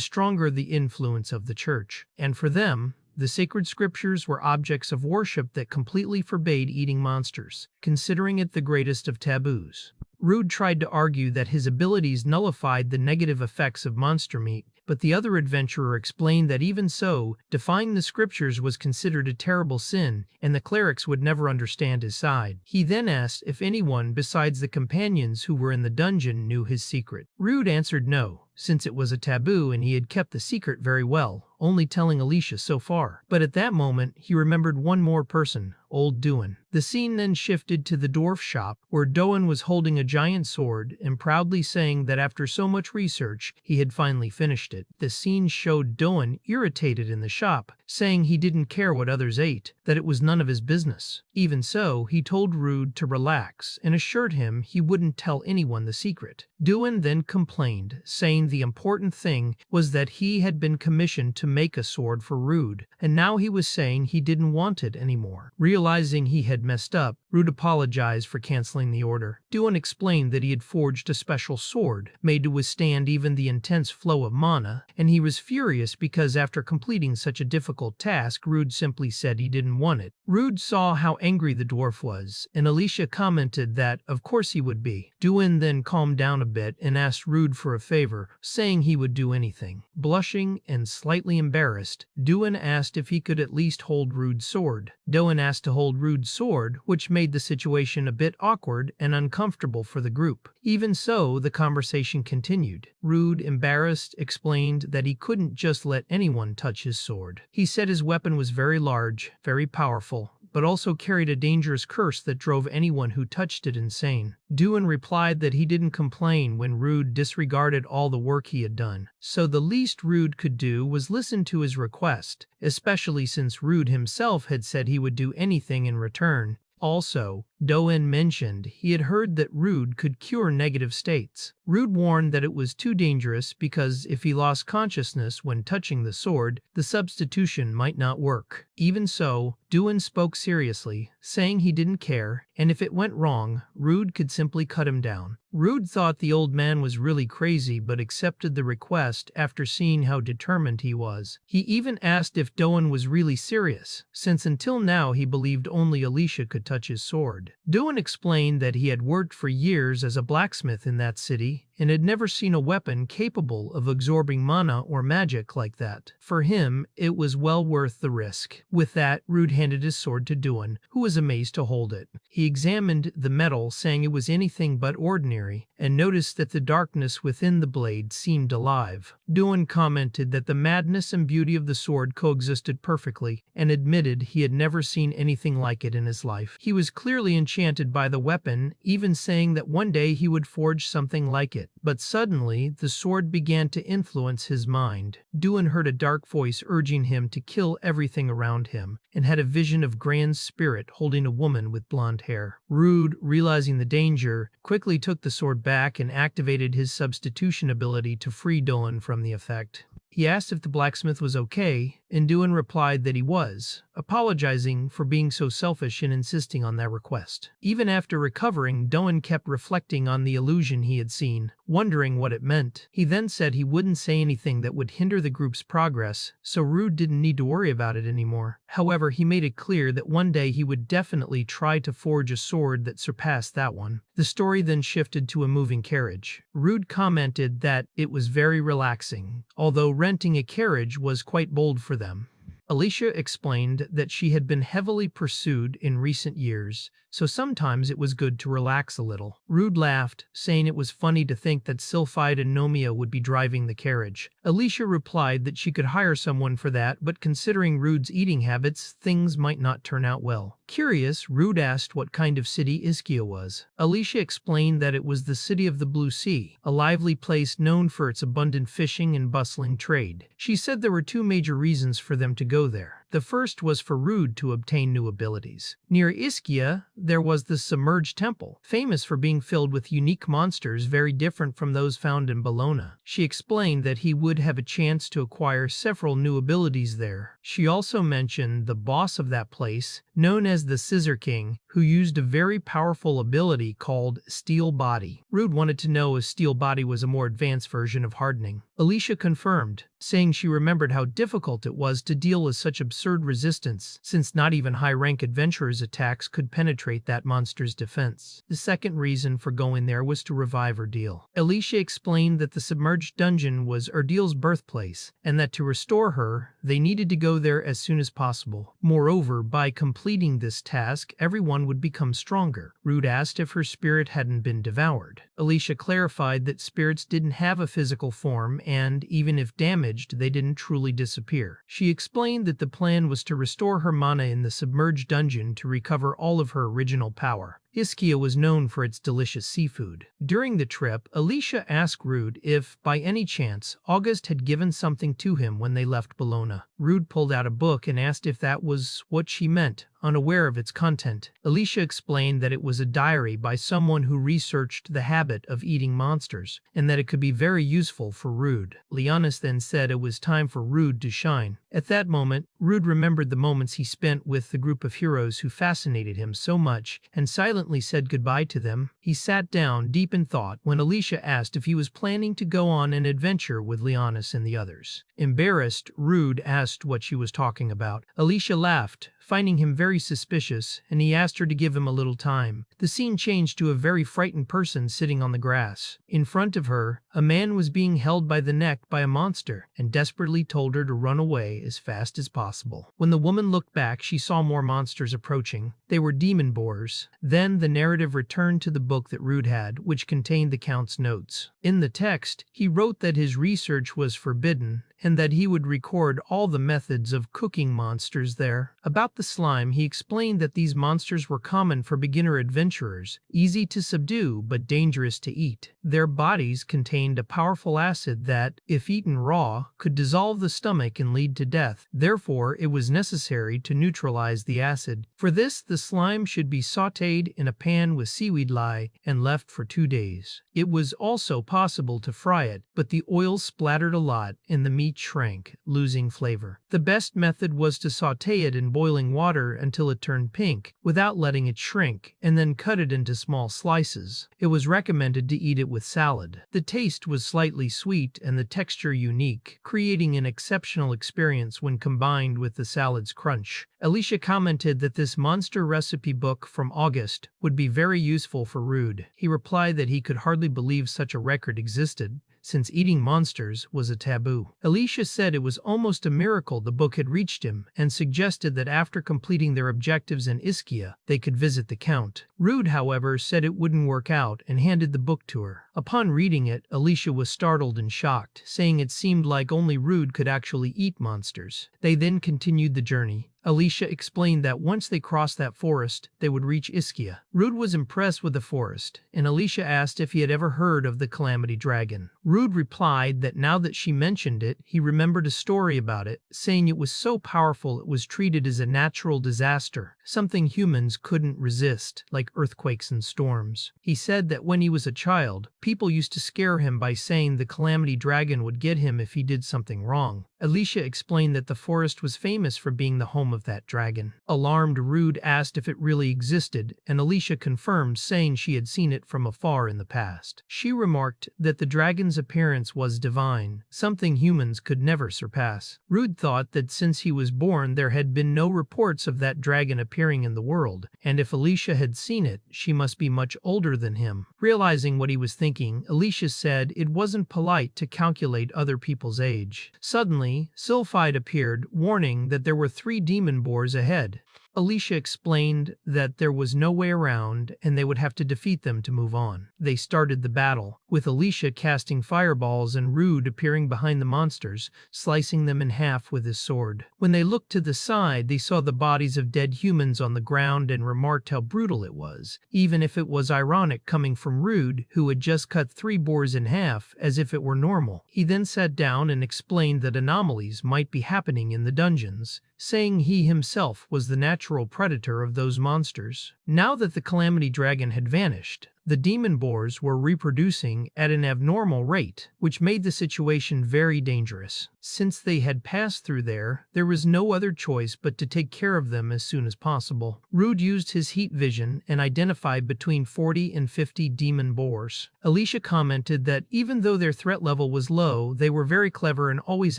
Speaker 1: stronger the influence of the church, and for them, The sacred scriptures were objects of worship that completely forbade eating monsters, considering it the greatest of taboos. Rude tried to argue that his abilities nullified the negative effects of monster meat, but the other adventurer explained that even so, defying the scriptures was considered a terrible sin, and the clerics would never understand his side. He then asked if anyone besides the companions who were in the dungeon knew his secret. Rude answered no, since it was a taboo and he had kept the secret very well, only telling Alicia so far. But at that moment, he remembered one more person, old Doan. The scene then shifted to the dwarf shop, where Doan was holding a giant sword and proudly saying that after so much research, he had finally finished it. The scene showed Doan irritated in the shop, saying he didn't care what others ate, that it was none of his business. Even so, he told Rude to relax and assured him he wouldn't tell anyone the secret. Doan then complained, saying the important thing was that he had been commissioned to make a sword for Rude, and now he was saying he didn't want it anymore. Realizing he had messed up, Rude apologized for canceling the order. Doan explained that he had forged a special sword, made to withstand even the intense flow of mana, and he was furious because after completing such a difficult task, Rude simply said he didn't want it. Rude saw how angry the dwarf was, and Alicia commented that of course he would be. Doan then calmed down a bit and asked Rude for a favor, saying he would do anything. Blushing and slightly embarrassed, Doan asked if he could at least hold Rude's sword. Doan asked to hold Rude's sword, which made the situation a bit awkward and uncomfortable for the group. Even so, the conversation continued. Rude, embarrassed, explained that he couldn't just let anyone touch his sword. He said his weapon was very large, very powerful, but also carried a dangerous curse that drove anyone who touched it insane. Doan replied that he didn't complain when Rude disregarded all the work he had done, so the least Rude could do was listen to his request, especially since Rude himself had said he would do anything in return. Also, Doan mentioned he had heard that Rude could cure negative states. Rude warned that it was too dangerous because if he lost consciousness when touching the sword, the substitution might not work. Even so, Doan spoke seriously, saying he didn't care, and if it went wrong, Rude could simply cut him down. Rude thought the old man was really crazy but accepted the request after seeing how determined he was. He even asked if Doan was really serious, since until now he believed only Alicia could touch his sword. Doan explained that he had worked for years as a blacksmith in that city and had never seen a weapon capable of absorbing mana or magic like that. For him, it was well worth the risk. With that, Rude handed his sword to Doan, who was amazed to hold it. He examined the metal, saying it was anything but ordinary, and noticed that the darkness within the blade seemed alive. Doan commented that the madness and beauty of the sword coexisted perfectly, and admitted he had never seen anything like it in his life. He was clearly enchanted by the weapon, even saying that one day he would forge something like it. But suddenly, the sword began to influence his mind. Doan heard a dark voice urging him to kill everything around him, and had a vision of Grand Spirit holding a woman with blonde hair. Rude, realizing the danger, quickly took the sword back and activated his substitution ability to free Doan from the effect. He asked if the blacksmith was okay, and Doan replied that he was, apologizing for being so selfish and insisting on that request. Even after recovering, Doan kept reflecting on the illusion he had seen, wondering what it meant. He then said he wouldn't say anything that would hinder the group's progress, so Rude didn't need to worry about it anymore. However, he made it clear that one day he would definitely try to forge a sword that surpassed that one. The story then shifted to a moving carriage. Rude commented that it was very relaxing, although renting a carriage was quite bold for them. Alicia explained that she had been heavily pursued in recent years, so sometimes it was good to relax a little. Rude laughed, saying it was funny to think that Sylphide and Nomia would be driving the carriage. Alicia replied that she could hire someone for that, but considering Rude's eating habits, things might not turn out well. Curious, Rude asked what kind of city Ischia was. Alicia explained that it was the city of the Blue Sea, a lively place known for its abundant fishing and bustling trade. She said there were two major reasons for them to go there. The first was for Rude to obtain new abilities. Near Ischia, there was the Submerged Temple, famous for being filled with unique monsters very different from those found in Bologna. She explained that he would have a chance to acquire several new abilities there. She also mentioned the boss of that place, known as the Scissor King, who used a very powerful ability called Steel Body. Rude wanted to know if Steel Body was a more advanced version of hardening. Alicia confirmed, saying she remembered how difficult it was to deal with such absurd absurd resistance, since not even high-rank adventurers' attacks could penetrate that monster's defense. The second reason for going there was to revive Erdeel. Alicia explained that the submerged dungeon was Erdeel's birthplace, and that to restore her, they needed to go there as soon as possible. Moreover, by completing this task, everyone would become stronger. Rude asked if her spirit hadn't been devoured. Alicia clarified that spirits didn't have a physical form, and even if damaged, they didn't truly disappear. She explained that the plan was to restore her mana in the submerged dungeon to recover all of her original power. Ischia was known for its delicious seafood. During the trip, Alicia asked Rude if, by any chance, August had given something to him when they left Bologna. Rude pulled out a book and asked if that was what she meant, unaware of its content. Alicia explained that it was a diary by someone who researched the habit of eating monsters, and that it could be very useful for Rude. Leonis then said it was time for Rude to shine. At that moment, Rude remembered the moments he spent with the group of heroes who fascinated him so much, and silently said goodbye to them. He sat down deep in thought when Alicia asked if he was planning to go on an adventure with Leonis and the others. Embarrassed, Rude asked what she was talking about. Alicia laughed, finding him very suspicious, and he asked her to give him a little time. The scene changed to a very frightened person sitting on the grass. In front of her, a man was being held by the neck by a monster, and desperately told her to run away as fast as possible. When the woman looked back, she saw more monsters approaching. They were demon boars. Then the narrative returned to the book that Rude had, which contained the Count's notes. In the text, he wrote that his research was forbidden, and that he would record all the methods of cooking monsters there. About the slime, he explained that these monsters were common for beginner adventurers, easy to subdue but dangerous to eat. Their bodies contained a powerful acid that, if eaten raw, could dissolve the stomach and lead to death. Therefore, it was necessary to neutralize the acid. For this, the slime should be sautéed in a pan with seaweed lye and left for 2 days. It was also possible to fry it, but the oil splattered a lot and the meat shrank, losing flavor. The best method was to sauté it in boiling water until it turned pink, without letting it shrink, and then cut it into small slices. It was recommended to eat it with salad. The taste was slightly sweet and the texture unique, creating an exceptional experience when combined with the salad's crunch. Alicia commented that this monster recipe book from August would be very useful for Rude. He replied that he could hardly believe such a record existed, since eating monsters was a taboo. Alicia said it was almost a miracle the book had reached him, and suggested that after completing their objectives in Ischia, they could visit the Count. Rude, however, said it wouldn't work out and handed the book to her. Upon reading it, Alicia was startled and shocked, saying it seemed like only Rude could actually eat monsters. They then continued the journey. Alicia explained that once they crossed that forest, they would reach Ischia. Rude was impressed with the forest, and Alicia asked if he had ever heard of the Calamity Dragon. Rude replied that now that she mentioned it, he remembered a story about it, saying it was so powerful it was treated as a natural disaster, something humans couldn't resist, like earthquakes and storms. He said that when he was a child, people used to scare him by saying the Calamity Dragon would get him if he did something wrong. Alicia explained that the forest was famous for being the home of that dragon. Alarmed, Rude asked if it really existed, and Alicia confirmed, saying she had seen it from afar in the past. She remarked that the dragon's appearance was divine, something humans could never surpass. Rude thought that since he was born there had been no reports of that dragon appearing in the world, and if Alicia had seen it, she must be much older than him. Realizing what he was thinking, Alicia said it wasn't polite to calculate other people's age. Suddenly, Sylphide appeared, warning that there were 3 demon boars ahead. Alicia explained that there was no way around and they would have to defeat them to move on. They started the battle, with Alicia casting fireballs and Rude appearing behind the monsters, slicing them in half with his sword. When they looked to the side, they saw the bodies of dead humans on the ground and remarked how brutal it was, even if it was ironic coming from Rude, who had just cut 3 boars in half as if it were normal. He then sat down and explained that anomalies might be happening in the dungeons, saying he himself was the natural predator of those monsters. Now that the Calamity Dragon had vanished, the demon boars were reproducing at an abnormal rate, which made the situation very dangerous. Since they had passed through there was no other choice but to take care of them as soon as possible. Rude used his heat vision and identified between 40 and 50 demon boars. Alicia commented that even though their threat level was low, they were very clever and always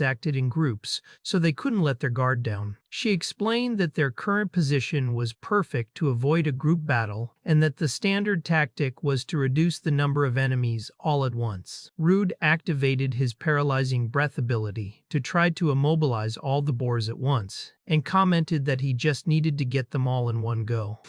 Speaker 1: acted in groups, so they couldn't let their guard down. She explained that their current position was perfect to avoid a group battle, and that the standard tactic was to reduce the number of enemies all at once. Rude activated his paralyzing breath ability to try to immobilize all the boars at once, and commented that he just needed to get them all in one go.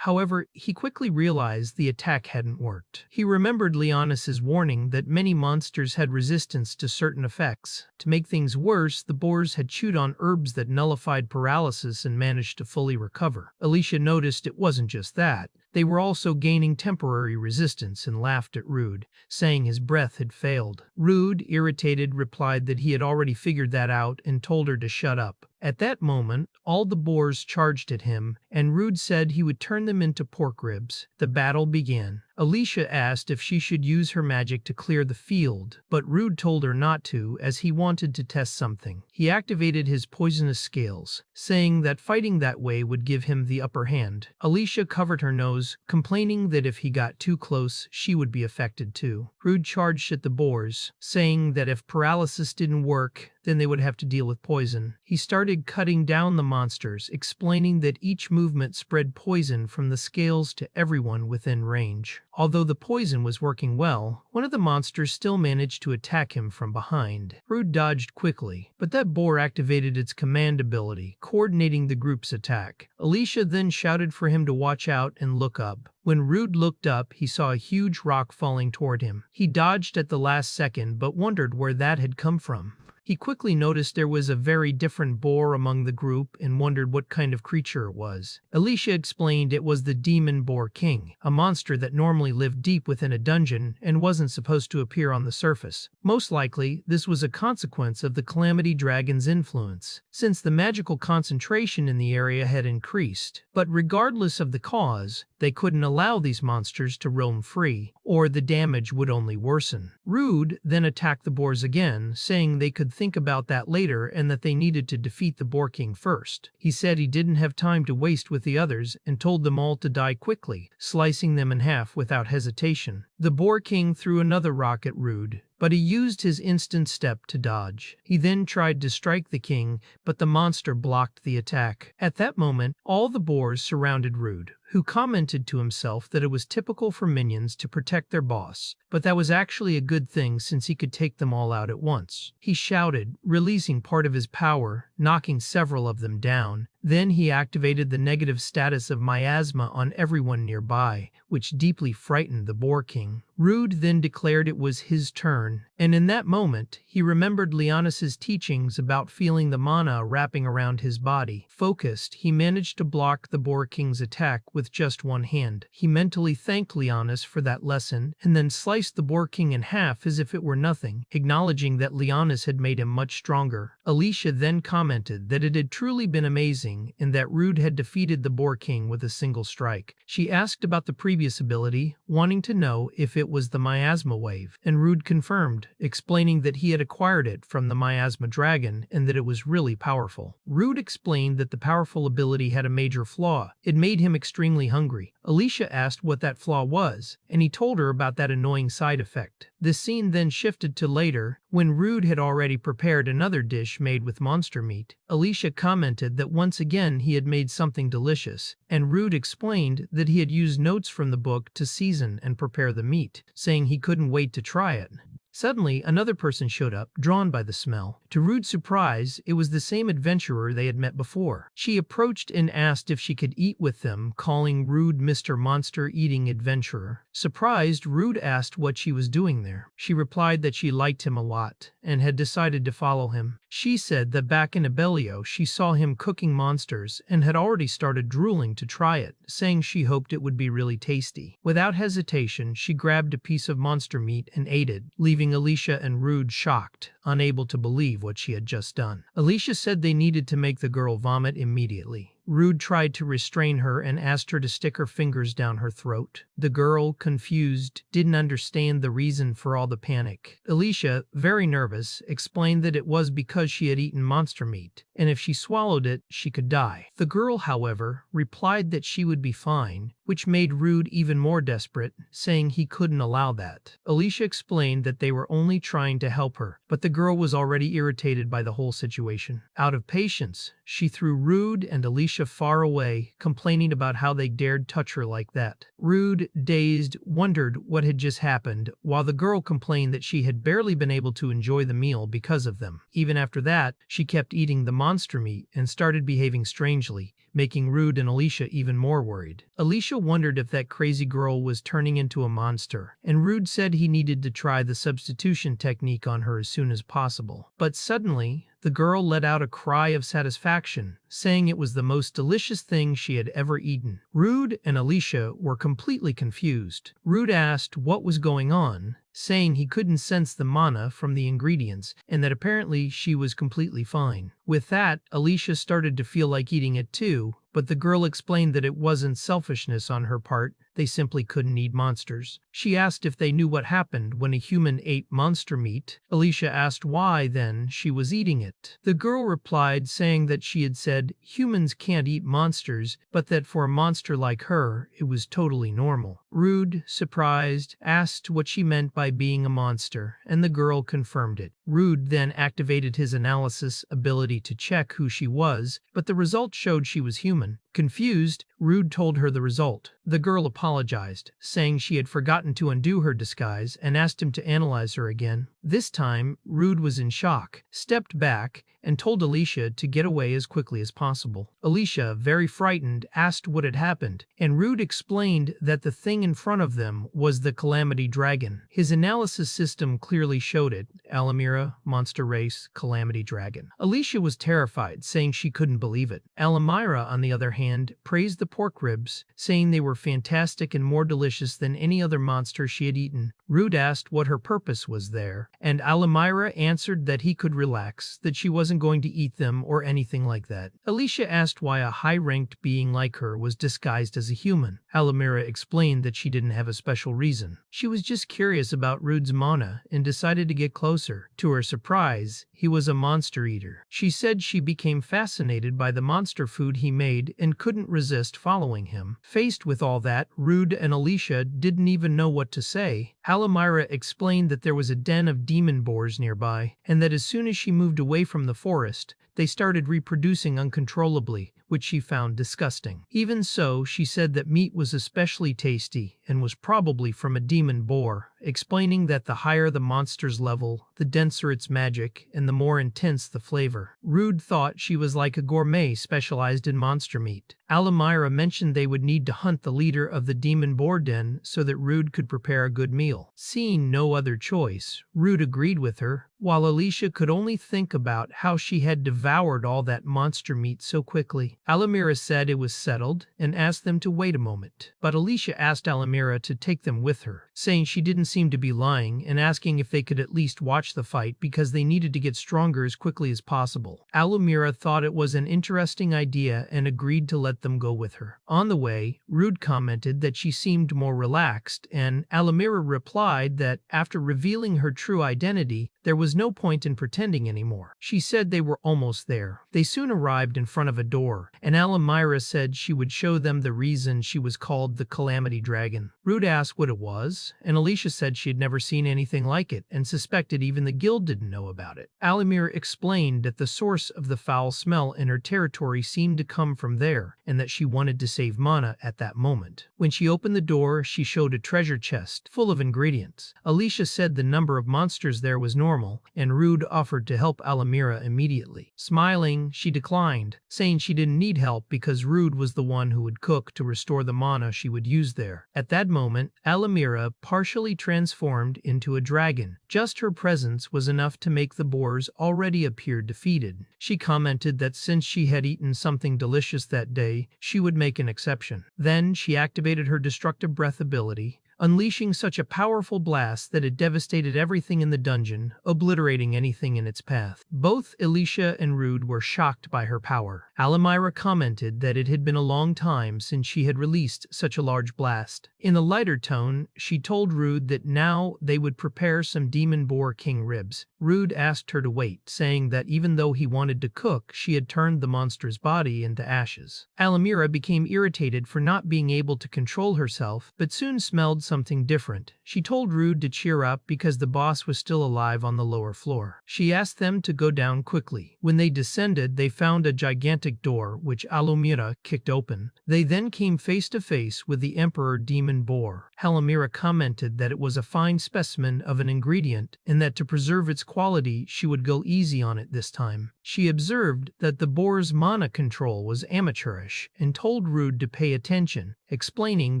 Speaker 1: However, he quickly realized the attack hadn't worked. He remembered Leonis's warning that many monsters had resistance to certain effects. To make things worse, the boars had chewed on herbs that nullified paralysis and managed to fully recover. Alicia noticed it wasn't just that. They were also gaining temporary resistance and laughed at Rude, saying his breath had failed. Rude, irritated, replied that he had already figured that out and told her to shut up. At that moment, all the boars charged at him, and Rude said he would turn them into pork ribs. The battle began. Alicia asked if she should use her magic to clear the field, but Rude told her not to as he wanted to test something. He activated his poisonous scales, saying that fighting that way would give him the upper hand. Alicia covered her nose, complaining that if he got too close, she would be affected too. Rude charged at the boars, saying that if paralysis didn't work, then they would have to deal with poison. He started cutting down the monsters, explaining that each movement spread poison from the scales to everyone within range. Although the poison was working well, one of the monsters still managed to attack him from behind. Rude dodged quickly, but that boar activated its command ability, coordinating the group's attack. Alicia then shouted for him to watch out and look up. When Rude looked up, he saw a huge rock falling toward him. He dodged at the last second, but wondered where that had come from. He quickly noticed there was a very different boar among the group and wondered what kind of creature it was. Alicia explained it was the Demon Boar King, a monster that normally lived deep within a dungeon and wasn't supposed to appear on the surface. Most likely, this was a consequence of the Calamity Dragon's influence, since the magical concentration in the area had increased. But regardless of the cause, they couldn't allow these monsters to roam free, or the damage would only worsen. Rude then attacked the boars again, saying they could think about that later and that they needed to defeat the Boar King first. He said he didn't have time to waste with the others and told them all to die quickly, slicing them in half without hesitation. The Boar King threw another rock at Rude, but he used his instant step to dodge. He then tried to strike the king, but the monster blocked the attack. At that moment, all the boars surrounded Rude, who commented to himself that it was typical for minions to protect their boss, but that was actually a good thing since he could take them all out at once. He shouted, releasing part of his power, knocking several of them down. Then he activated the negative status of miasma on everyone nearby, which deeply frightened the Boar King. Rude then declared it was his turn, and in that moment, he remembered Leonis's teachings about feeling the mana wrapping around his body. Focused, he managed to block the Boar King's attack with just one hand. He mentally thanked Leonis for that lesson, and then sliced the Boar King in half as if it were nothing, acknowledging that Leonis had made him much stronger. Alicia then commented that it had truly been amazing, and that Rude had defeated the Boar King with a single strike. She asked about the previous ability, wanting to know if it was the miasma wave, and Rude confirmed, explaining that he had acquired it from the miasma dragon and that it was really powerful. Rude explained that the powerful ability had a major flaw. It made him extremely hungry. Alicia asked what that flaw was, and he told her about that annoying side effect. The scene then shifted to later, when Rude had already prepared another dish made with monster meat. Alicia commented that once again he had made something delicious, and Rude explained that he had used notes from the book to season and prepare the meat, saying he couldn't wait to try it. Suddenly, another person showed up, drawn by the smell. To Rude's surprise, it was the same adventurer they had met before. She approached and asked if she could eat with them, calling Rude Mr. Monster-Eating Adventurer. Surprised, Rude asked what she was doing there. She replied that she liked him a lot, and had decided to follow him. She said that back in Avelio she saw him cooking monsters and had already started drooling to try it, saying she hoped it would be really tasty. Without hesitation, she grabbed a piece of monster meat and ate it, leaving Alicia and Rude shocked, unable to believe what she had just done. Alicia said they needed to make the girl vomit immediately. Rude tried to restrain her and asked her to stick her fingers down her throat. The girl, confused, didn't understand the reason for all the panic. Alicia, very nervous, explained that it was because she had eaten monster meat, and if she swallowed it, she could die. The girl, however, replied that she would be fine, which made Rude even more desperate, saying he couldn't allow that. Alicia explained that they were only trying to help her, but the girl was already irritated by the whole situation. Out of patience, she threw Rude and Alicia far away, complaining about how they dared touch her like that. Rude, dazed, wondered what had just happened, while the girl complained that she had barely been able to enjoy the meal because of them. Even after that, she kept eating the monster meat and started behaving strangely, making Rude and Alicia even more worried. Alicia wondered if that crazy girl was turning into a monster, and Rude said he needed to try the substitution technique on her as soon as possible. But suddenly, the girl let out a cry of satisfaction, saying it was the most delicious thing she had ever eaten. Rude and Alicia were completely confused. Rude asked what was going on, saying he couldn't sense the mana from the ingredients and that apparently she was completely fine. With that, Alicia started to feel like eating it too, but the girl explained that it wasn't selfishness on her part, they simply couldn't eat monsters. She asked if they knew what happened when a human ate monster meat. Alicia asked why, then, she was eating it. The girl replied saying that she had said humans can't eat monsters, but that for a monster like her, it was totally normal. Rude, surprised, asked what she meant by being a monster, and the girl confirmed it. Rude then activated his analysis ability to check who she was, but the result showed she was human. Confused, Rude told her the result. The girl apologized, saying she had forgotten to undo her disguise and asked him to analyze her again. This time, Rude was in shock, stepped back, and told Alicia to get away as quickly as possible. Alicia, very frightened, asked what had happened, and Rude explained that the thing in front of them was the Calamity Dragon. His analysis system clearly showed it: Alamira, monster race, Calamity Dragon. Alicia was terrified, saying she couldn't believe it. Alamira, on the other hand, praised the pork ribs, saying they were fantastic and more delicious than any other monster she had eaten. Rude asked what her purpose was there, and Alamira answered that he could relax, that she wasn't going to eat them or anything like that. Alicia asked why a high-ranked being like her was disguised as a human. Alamira explained that she didn't have a special reason. She was just curious about Rude's mana and decided to get closer. To her surprise, he was a monster eater. She said she became fascinated by the monster food he made and couldn't resist following him. Faced with all that, Rude and Alicia didn't even know what to say. Alamira explained that there was a den of demon boars nearby, and that as soon as she moved away from the forest, they started reproducing uncontrollably, which she found disgusting. Even so, she said that meat was especially tasty and was probably from a demon boar, explaining that the higher the monster's level, the denser its magic, and the more intense the flavor. Rude thought she was like a gourmet specialized in monster meat. Alamira mentioned they would need to hunt the leader of the demon boar den so that Rude could prepare a good meal. Seeing no other choice, Rude agreed with her, while Alicia could only think about how she had devoured all that monster meat so quickly. Alamira said it was settled and asked them to wait a moment, but Alicia asked Alamira to take them with her, saying she didn't seem to be lying and asking if they could at least watch the fight because they needed to get stronger as quickly as possible. Alamira thought it was an interesting idea and agreed to let them go with her. On the way, Rude commented that she seemed more relaxed, and Alamira replied that after revealing her true identity, there was no point in pretending anymore. She said they were almost there. They soon arrived in front of a door, and Alamira said she would show them the reason she was called the Calamity Dragon. Rude asked what it was, and Alicia said she had never seen anything like it and suspected even the guild didn't know about it. Alamira explained that the source of the foul smell in her territory seemed to come from there, and that she wanted to save mana at that moment. When she opened the door, she showed a treasure chest full of ingredients. Alicia said the number of monsters there was normal, and Rude offered to help Alamira immediately. Smiling, she declined, saying she didn't need help because Rude was the one who would cook to restore the mana she would use there. At that moment, Alamira partially transformed into a dragon. Just her presence was enough to make the boars already appear defeated. She commented that since she had eaten something delicious that day, she would make an exception. Then she activated her destructive breath ability, unleashing such a powerful blast that it devastated everything in the dungeon, obliterating anything in its path. Both Alicia and Rude were shocked by her power. Alamira commented that it had been a long time since she had released such a large blast. In a lighter tone, she told Rude that now they would prepare some demon boar king ribs. Rude asked her to wait, saying that even though he wanted to cook, she had turned the monster's body into ashes. Alamira became irritated for not being able to control herself, but soon smelled something different. She told Rude to cheer up because the boss was still alive on the lower floor. She asked them to go down quickly. When they descended, they found a gigantic door, which Alamira kicked open. They then came face to face with the Emperor Demon Boar. Alamira commented that it was a fine specimen of an ingredient, and that to preserve its quality, she would go easy on it this time. She observed that the boar's mana control was amateurish, and told Rude to pay attention, explaining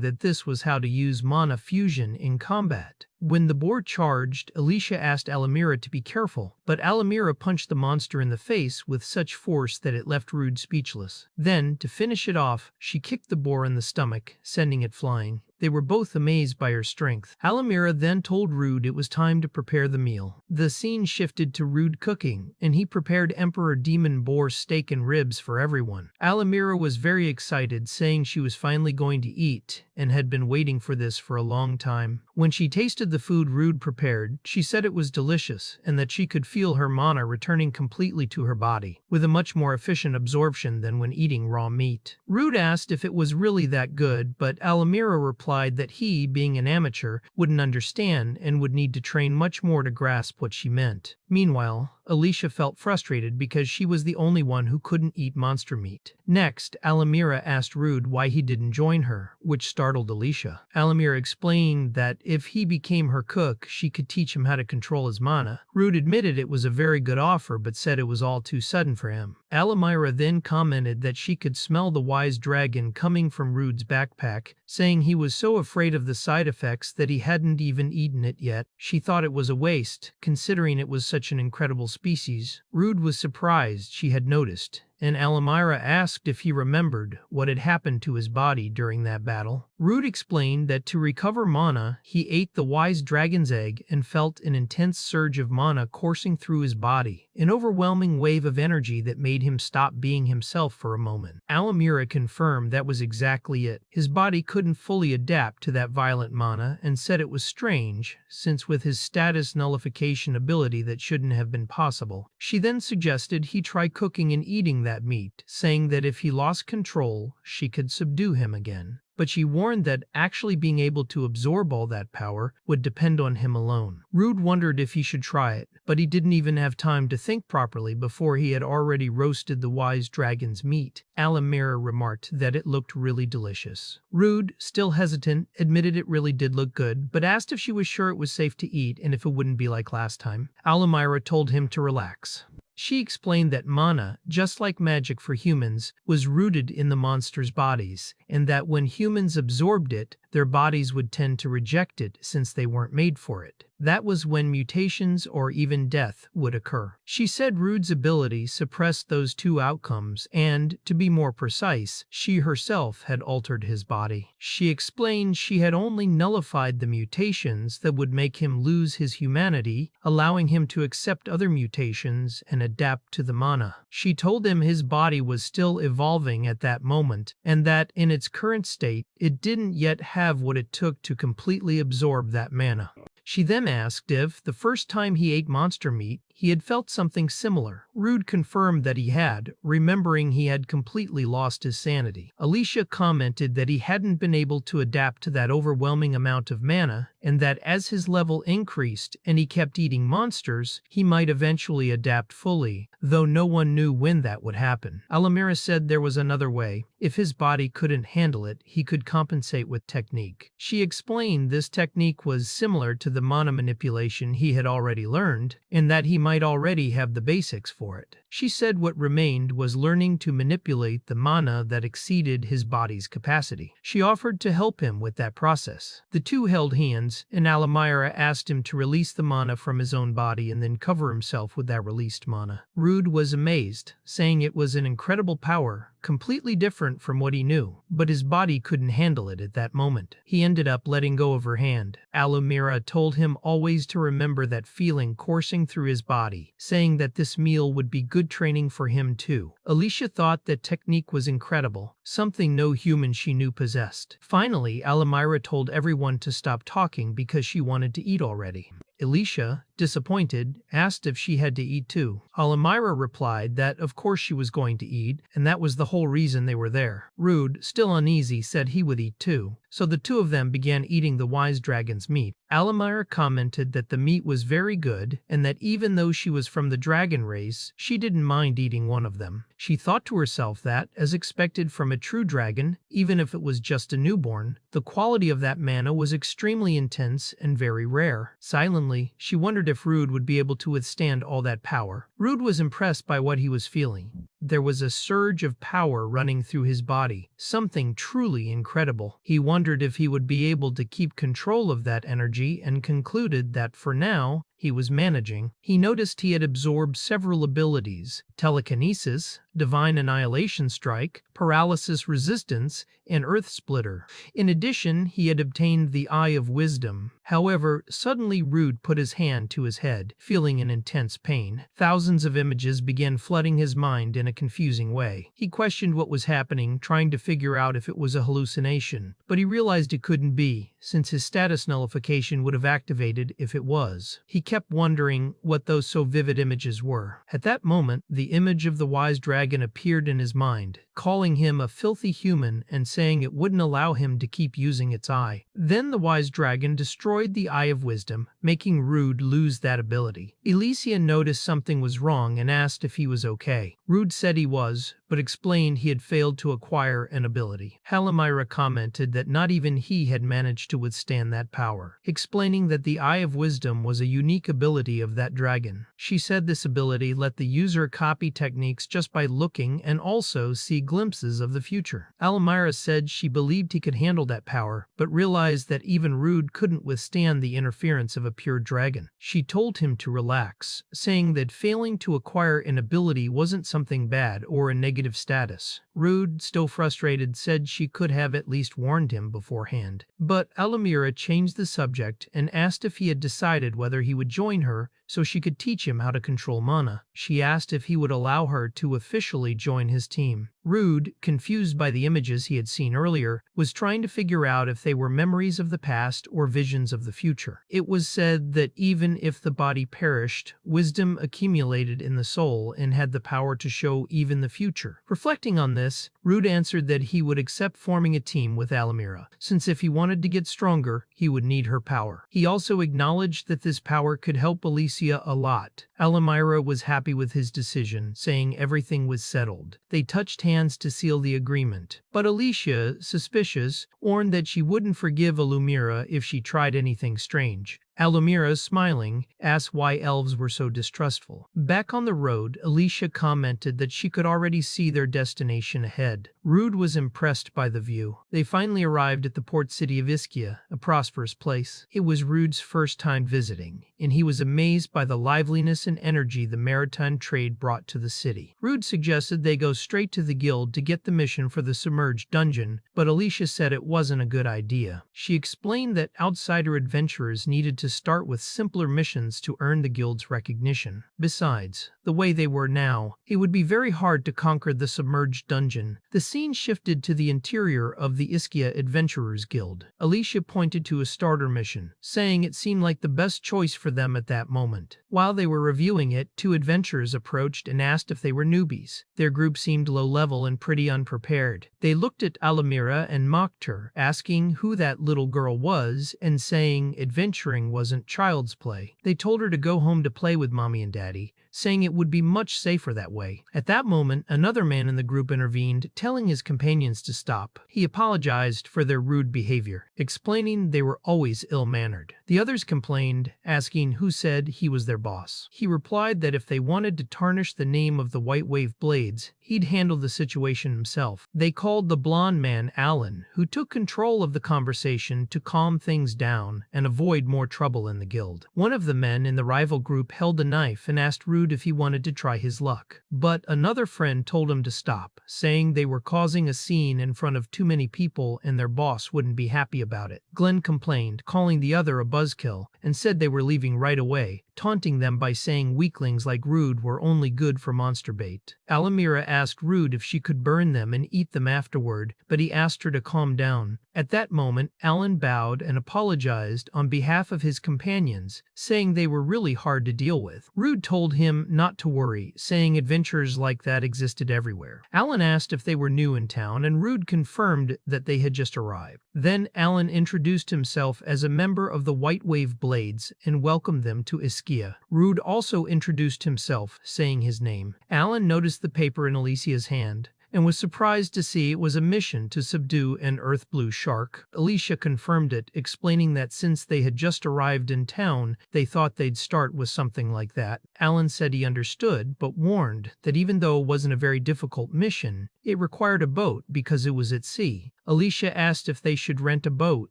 Speaker 1: that this was how to use mana fusion in combat. When the boar charged, Alicia asked Alamira to be careful, but Alamira punched the monster in the face with such force that it left Rude speechless. Then, to finish it off, she kicked the boar in the stomach, sending it flying. They were both amazed by her strength. Alamira then told Rude it was time to prepare the meal. The scene shifted to Rude cooking, and he prepared Emperor Demon Boar steak and ribs for everyone. Alamira was very excited, saying she was finally going to eat, and had been waiting for this for a long time. When she tasted the food Rude prepared, she said it was delicious, and that she could feel her mana returning completely to her body, with a much more efficient absorption than when eating raw meat. Rude asked if it was really that good, but Alamira replied that he, being an amateur, wouldn't understand and would need to train much more to grasp what she meant. Meanwhile, Alicia felt frustrated because she was the only one who couldn't eat monster meat. Next, Alamira asked Rude why he didn't join her, which startled Alicia. Alamira explained that if he became her cook, she could teach him how to control his mana. Rude admitted it was a very good offer, but said it was all too sudden for him. Alamira then commented that she could smell the wise dragon coming from Rude's backpack, saying he was so afraid of the side effects that he hadn't even eaten it yet. She thought it was a waste, considering it was such an incredible species. Rude was surprised she had noticed, and Alamira asked if he remembered what had happened to his body during that battle. Rude explained that to recover mana, he ate the wise dragon's egg and felt an intense surge of mana coursing through his body, an overwhelming wave of energy that made him stop being himself for a moment. Alamira confirmed that was exactly it. His body couldn't fully adapt to that violent mana and said it was strange, since with his status nullification ability that shouldn't have been possible. She then suggested he try cooking and eating that meat, saying that if he lost control, she could subdue him again. But she warned that actually being able to absorb all that power would depend on him alone. Rude wondered if he should try it, but he didn't even have time to think properly before he had already roasted the wise dragon's meat. Alamira remarked that it looked really delicious. Rude, still hesitant, admitted it really did look good, but asked if she was sure it was safe to eat and if it wouldn't be like last time. Alamira told him to relax. She explained that mana, just like magic for humans, was rooted in the monsters' bodies, and that when humans absorbed it, their bodies would tend to reject it since they weren't made for it. That was when mutations or even death would occur. She said Rude's ability suppressed those two outcomes and, to be more precise, she herself had altered his body. She explained she had only nullified the mutations that would make him lose his humanity, allowing him to accept other mutations and adapt to the mana. She told him his body was still evolving at that moment, and that in its current state, it didn't yet have what it took to completely absorb that mana. She then asked if, the first time he ate monster meat, he had felt something similar. Rude confirmed that he had, remembering he had completely lost his sanity. Alicia commented that he hadn't been able to adapt to that overwhelming amount of mana, and that as his level increased and he kept eating monsters, he might eventually adapt fully, though no one knew when that would happen. Alamira said there was another way. If his body couldn't handle it, he could compensate with technique. She explained this technique was similar to the mana manipulation he had already learned, and that he might already have the basics for it. She said what remained was learning to manipulate the mana that exceeded his body's capacity. She offered to help him with that process. The two held hands, and Alamira asked him to release the mana from his own body and then cover himself with that released mana. Rude was amazed, saying it was an incredible power, completely different from what he knew, but his body couldn't handle it at that moment. He ended up letting go of her hand. Alumira told him always to remember that feeling coursing through his body, saying that this meal would be good training for him too. Alicia thought that technique was incredible, something no human she knew possessed. Finally, Alumira told everyone to stop talking because she wanted to eat already. Alicia, disappointed, asked if she had to eat too. Alumira replied that of course she was going to eat, and that was the whole reason they were there. Rude, still uneasy, said he would eat too, so the two of them began eating the wise dragon's meat. Alumira commented that the meat was very good, and that even though she was from the dragon race, she didn't mind eating one of them. She thought to herself that, as expected from a true dragon, even if it was just a newborn, the quality of that mana was extremely intense and very rare. Silently, she wondered if Rude would be able to withstand all that power. Rude was impressed by what he was feeling. There was a surge of power running through his body, something truly incredible. He wondered if he would be able to keep control of that energy and concluded that for now, he was managing. He noticed he had absorbed several abilities: telekinesis, divine annihilation strike, paralysis resistance, and earth splitter. In addition, he had obtained the Eye of Wisdom. However, suddenly Rude put his hand to his head, feeling an intense pain. Thousands of images began flooding his mind in a confusing way. He questioned what was happening, trying to figure out if it was a hallucination, but he realized it couldn't be, since his status nullification would have activated if it was. He kept wondering what those so vivid images were. At that moment, the image of the wise dragon appeared in his mind, calling him a filthy human and saying it wouldn't allow him to keep using its eye. Then the wise dragon destroyed the Eye of Wisdom, making Rude lose that ability. Elysia noticed something was wrong and asked if he was okay. Rude said he was, but explained he had failed to acquire an ability. Alumira commented that not even he had managed to withstand that power, explaining that the Eye of Wisdom was a unique ability of that dragon. She said this ability let the user copy techniques just by looking and also see glimpses of the future. Alumira said she believed he could handle that power, but realized that even Rude couldn't withstand the interference of a pure dragon. She told him to relax, saying that failing to acquire an ability wasn't something bad or a negative status. Rude, still frustrated, said she could have at least warned him beforehand. But Alumira changed the subject and asked if he had decided whether he would join her so she could teach him how to control mana. She asked if he would allow her to officially join his team. Rude, confused by the images he had seen earlier, was trying to figure out if they were memories of the past or visions of the future. It was said that even if the body perished, wisdom accumulated in the soul and had the power to show even the future. Reflecting on this, Rude answered that he would accept forming a team with Alumira, since if he wanted to get stronger, he would need her power. He also acknowledged that this power could help Elysia a lot. Alumira was happy with his decision, saying everything was settled. They touched hands to seal the agreement. But Elysia, suspicious, warned that she wouldn't forgive Alumira if she tried anything strange. Alumira, smiling, asked why elves were so distrustful. Back on the road, Elysia commented that she could already see their destination ahead. Rude was impressed by the view. They finally arrived at the port city of Ischia, a prosperous place. It was Rude's first time visiting, and he was amazed by the liveliness and energy the maritime trade brought to the city. Rude suggested they go straight to the guild to get the mission for the submerged dungeon, but Elysia said it wasn't a good idea. She explained that outsider adventurers needed to start with simpler missions to earn the guild's recognition. Besides, the way they were now, it would be very hard to conquer the submerged dungeon. The scene shifted to the interior of the Ischia Adventurers Guild. Elysia pointed to a starter mission, saying it seemed like the best choice for them at that moment. While they were reviewing it, two adventurers approached and asked if they were newbies. Their group seemed low-level and pretty unprepared. They looked at Alumira and mocked her, asking who that little girl was and saying adventuring wasn't child's play. They told her to go home to play with mommy and daddy, saying it would be much safer that way. At that moment, another man in the group intervened, telling his companions to stop. He apologized for their rude behavior, explaining they were always ill-mannered. The others complained, asking who said he was their boss. He replied that if they wanted to tarnish the name of the White Wave Blades, he'd handle the situation himself. They called the blonde man Alan, who took control of the conversation to calm things down and avoid more trouble in the guild. One of the men in the rival group held a knife and asked Rude Rude if he wanted to try his luck. But another friend told him to stop, saying they were causing a scene in front of too many people and their boss wouldn't be happy about it. Glenn complained, calling the other a buzzkill, and said they were leaving right away, taunting them by saying weaklings like Rude were only good for monster bait. Alamira asked Rude if she could burn them and eat them afterward, but he asked her to calm down. At that moment, Alan bowed and apologized on behalf of his companions, saying they were really hard to deal with. Rude told him not to worry, saying adventures like that existed everywhere. Alan asked if they were new in town, and Rude confirmed that they had just arrived. Then Alan introduced himself as a member of the White Wave Blades and welcomed them to Ischia. Rude also introduced himself, saying his name. Alan noticed the paper in Alicia's hand and was surprised to see it was a mission to subdue an earth blue shark. Alicia confirmed it, explaining that since they had just arrived in town, they thought they'd start with something like that. Alan said he understood, but warned that even though it wasn't a very difficult mission, it required a boat because it was at sea. Alicia asked if they should rent a boat,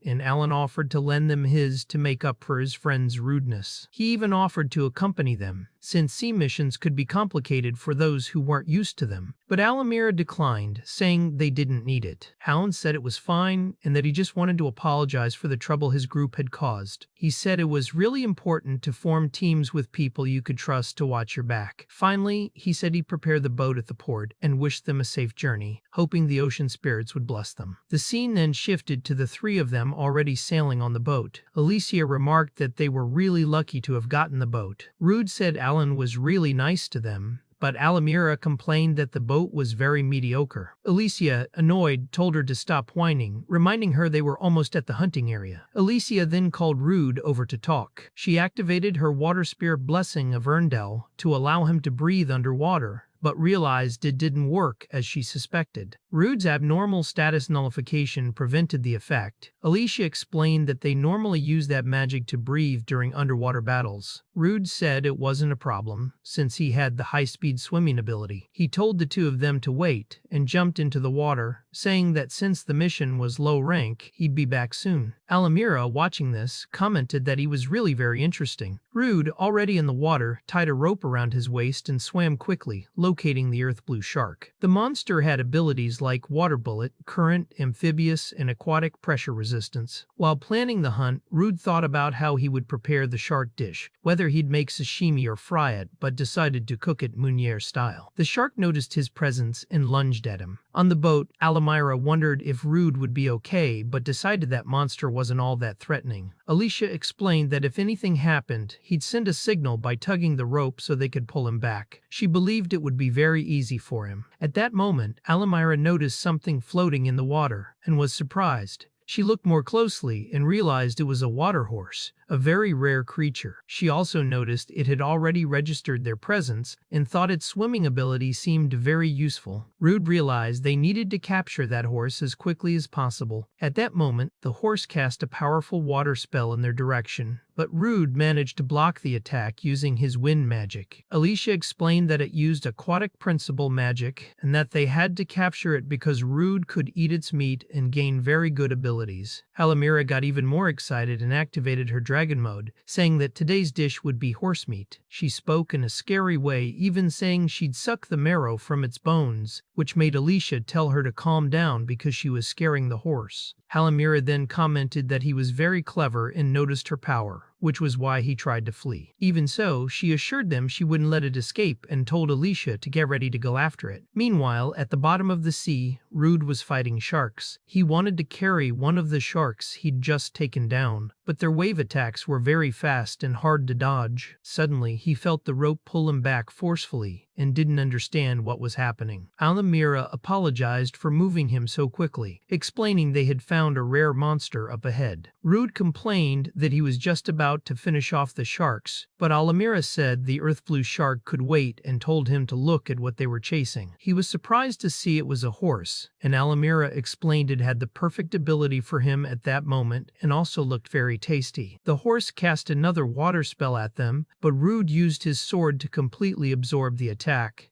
Speaker 1: and Alan offered to lend them his to make up for his friend's rudeness. He even offered to accompany them, since sea missions could be complicated for those who weren't used to them. But Alamira declined, saying they didn't need it. Alan said it was fine, and that he just wanted to apologize for the trouble his group had caused. He said it was really important to form teams with people you could trust to watch your back. Finally, he said he'd prepare the boat at the port and wished them a safe journey, hoping the ocean spirits would bless them. The scene then shifted to the three of them already sailing on the boat. Alicia remarked that they were really lucky to have gotten the boat. Rude said Alan was really nice to them, but Alamira complained that the boat was very mediocre. Alicia, annoyed, told her to stop whining, reminding her they were almost at the hunting area. Alicia then called Rude over to talk. She activated her water spirit blessing of Erndel to allow him to breathe underwater, but realized it didn't work as she suspected. Rude's abnormal status nullification prevented the effect. Alicia explained that they normally use that magic to breathe during underwater battles. Rude said it wasn't a problem, since he had the high-speed swimming ability. He told the two of them to wait, and jumped into the water, saying that since the mission was low rank, he'd be back soon. Alamira, watching this, commented that he was really very interesting. Rude, already in the water, tied a rope around his waist and swam quickly, locating the earth blue shark. The monster had abilities like water bullet, current, amphibious, and aquatic pressure resistance. While planning the hunt, Rude thought about how he would prepare the shark dish, whether he'd make sashimi or fry it, but decided to cook it Meunier style. The shark noticed his presence and lunged at him. On the boat, Alamira wondered if Rude would be okay, but decided that monster wasn't all that threatening. Alicia explained that if anything happened, he'd send a signal by tugging the rope so they could pull him back. She believed it would be very easy for him. At that moment, Alamira noticed something floating in the water and was surprised. She looked more closely and realized it was a water horse, a very rare creature. She also noticed it had already registered their presence and thought its swimming ability seemed very useful. Rude realized they needed to capture that horse as quickly as possible. At that moment, the horse cast a powerful water spell in their direction, but Rude managed to block the attack using his wind magic. Alicia explained that it used aquatic principle magic and that they had to capture it because Rude could eat its meat and gain very good abilities. Alamira got even more excited and activated her dragon mode, saying that today's dish would be horse meat. She spoke in a scary way, even saying she'd suck the marrow from its bones, which made Alicia tell her to calm down because she was scaring the horse. Alamira then commented that he was very clever and noticed her power, which was why he tried to flee. Even so, she assured them she wouldn't let it escape and told Alicia to get ready to go after it. Meanwhile, at the bottom of the sea, Rude was fighting sharks. He wanted to carry one of the sharks he'd just taken down, but their wave attacks were very fast and hard to dodge. Suddenly, he felt the rope pull him back forcefully and didn't understand what was happening. Alamira apologized for moving him so quickly, explaining they had found a rare monster up ahead. Rude complained that he was just about to finish off the sharks, but Alamira said the earth blue shark could wait and told him to look at what they were chasing. He was surprised to see it was a horse, and Alamira explained it had the perfect ability for him at that moment and also looked very tasty. The horse cast another water spell at them, but Rude used his sword to completely absorb the attack.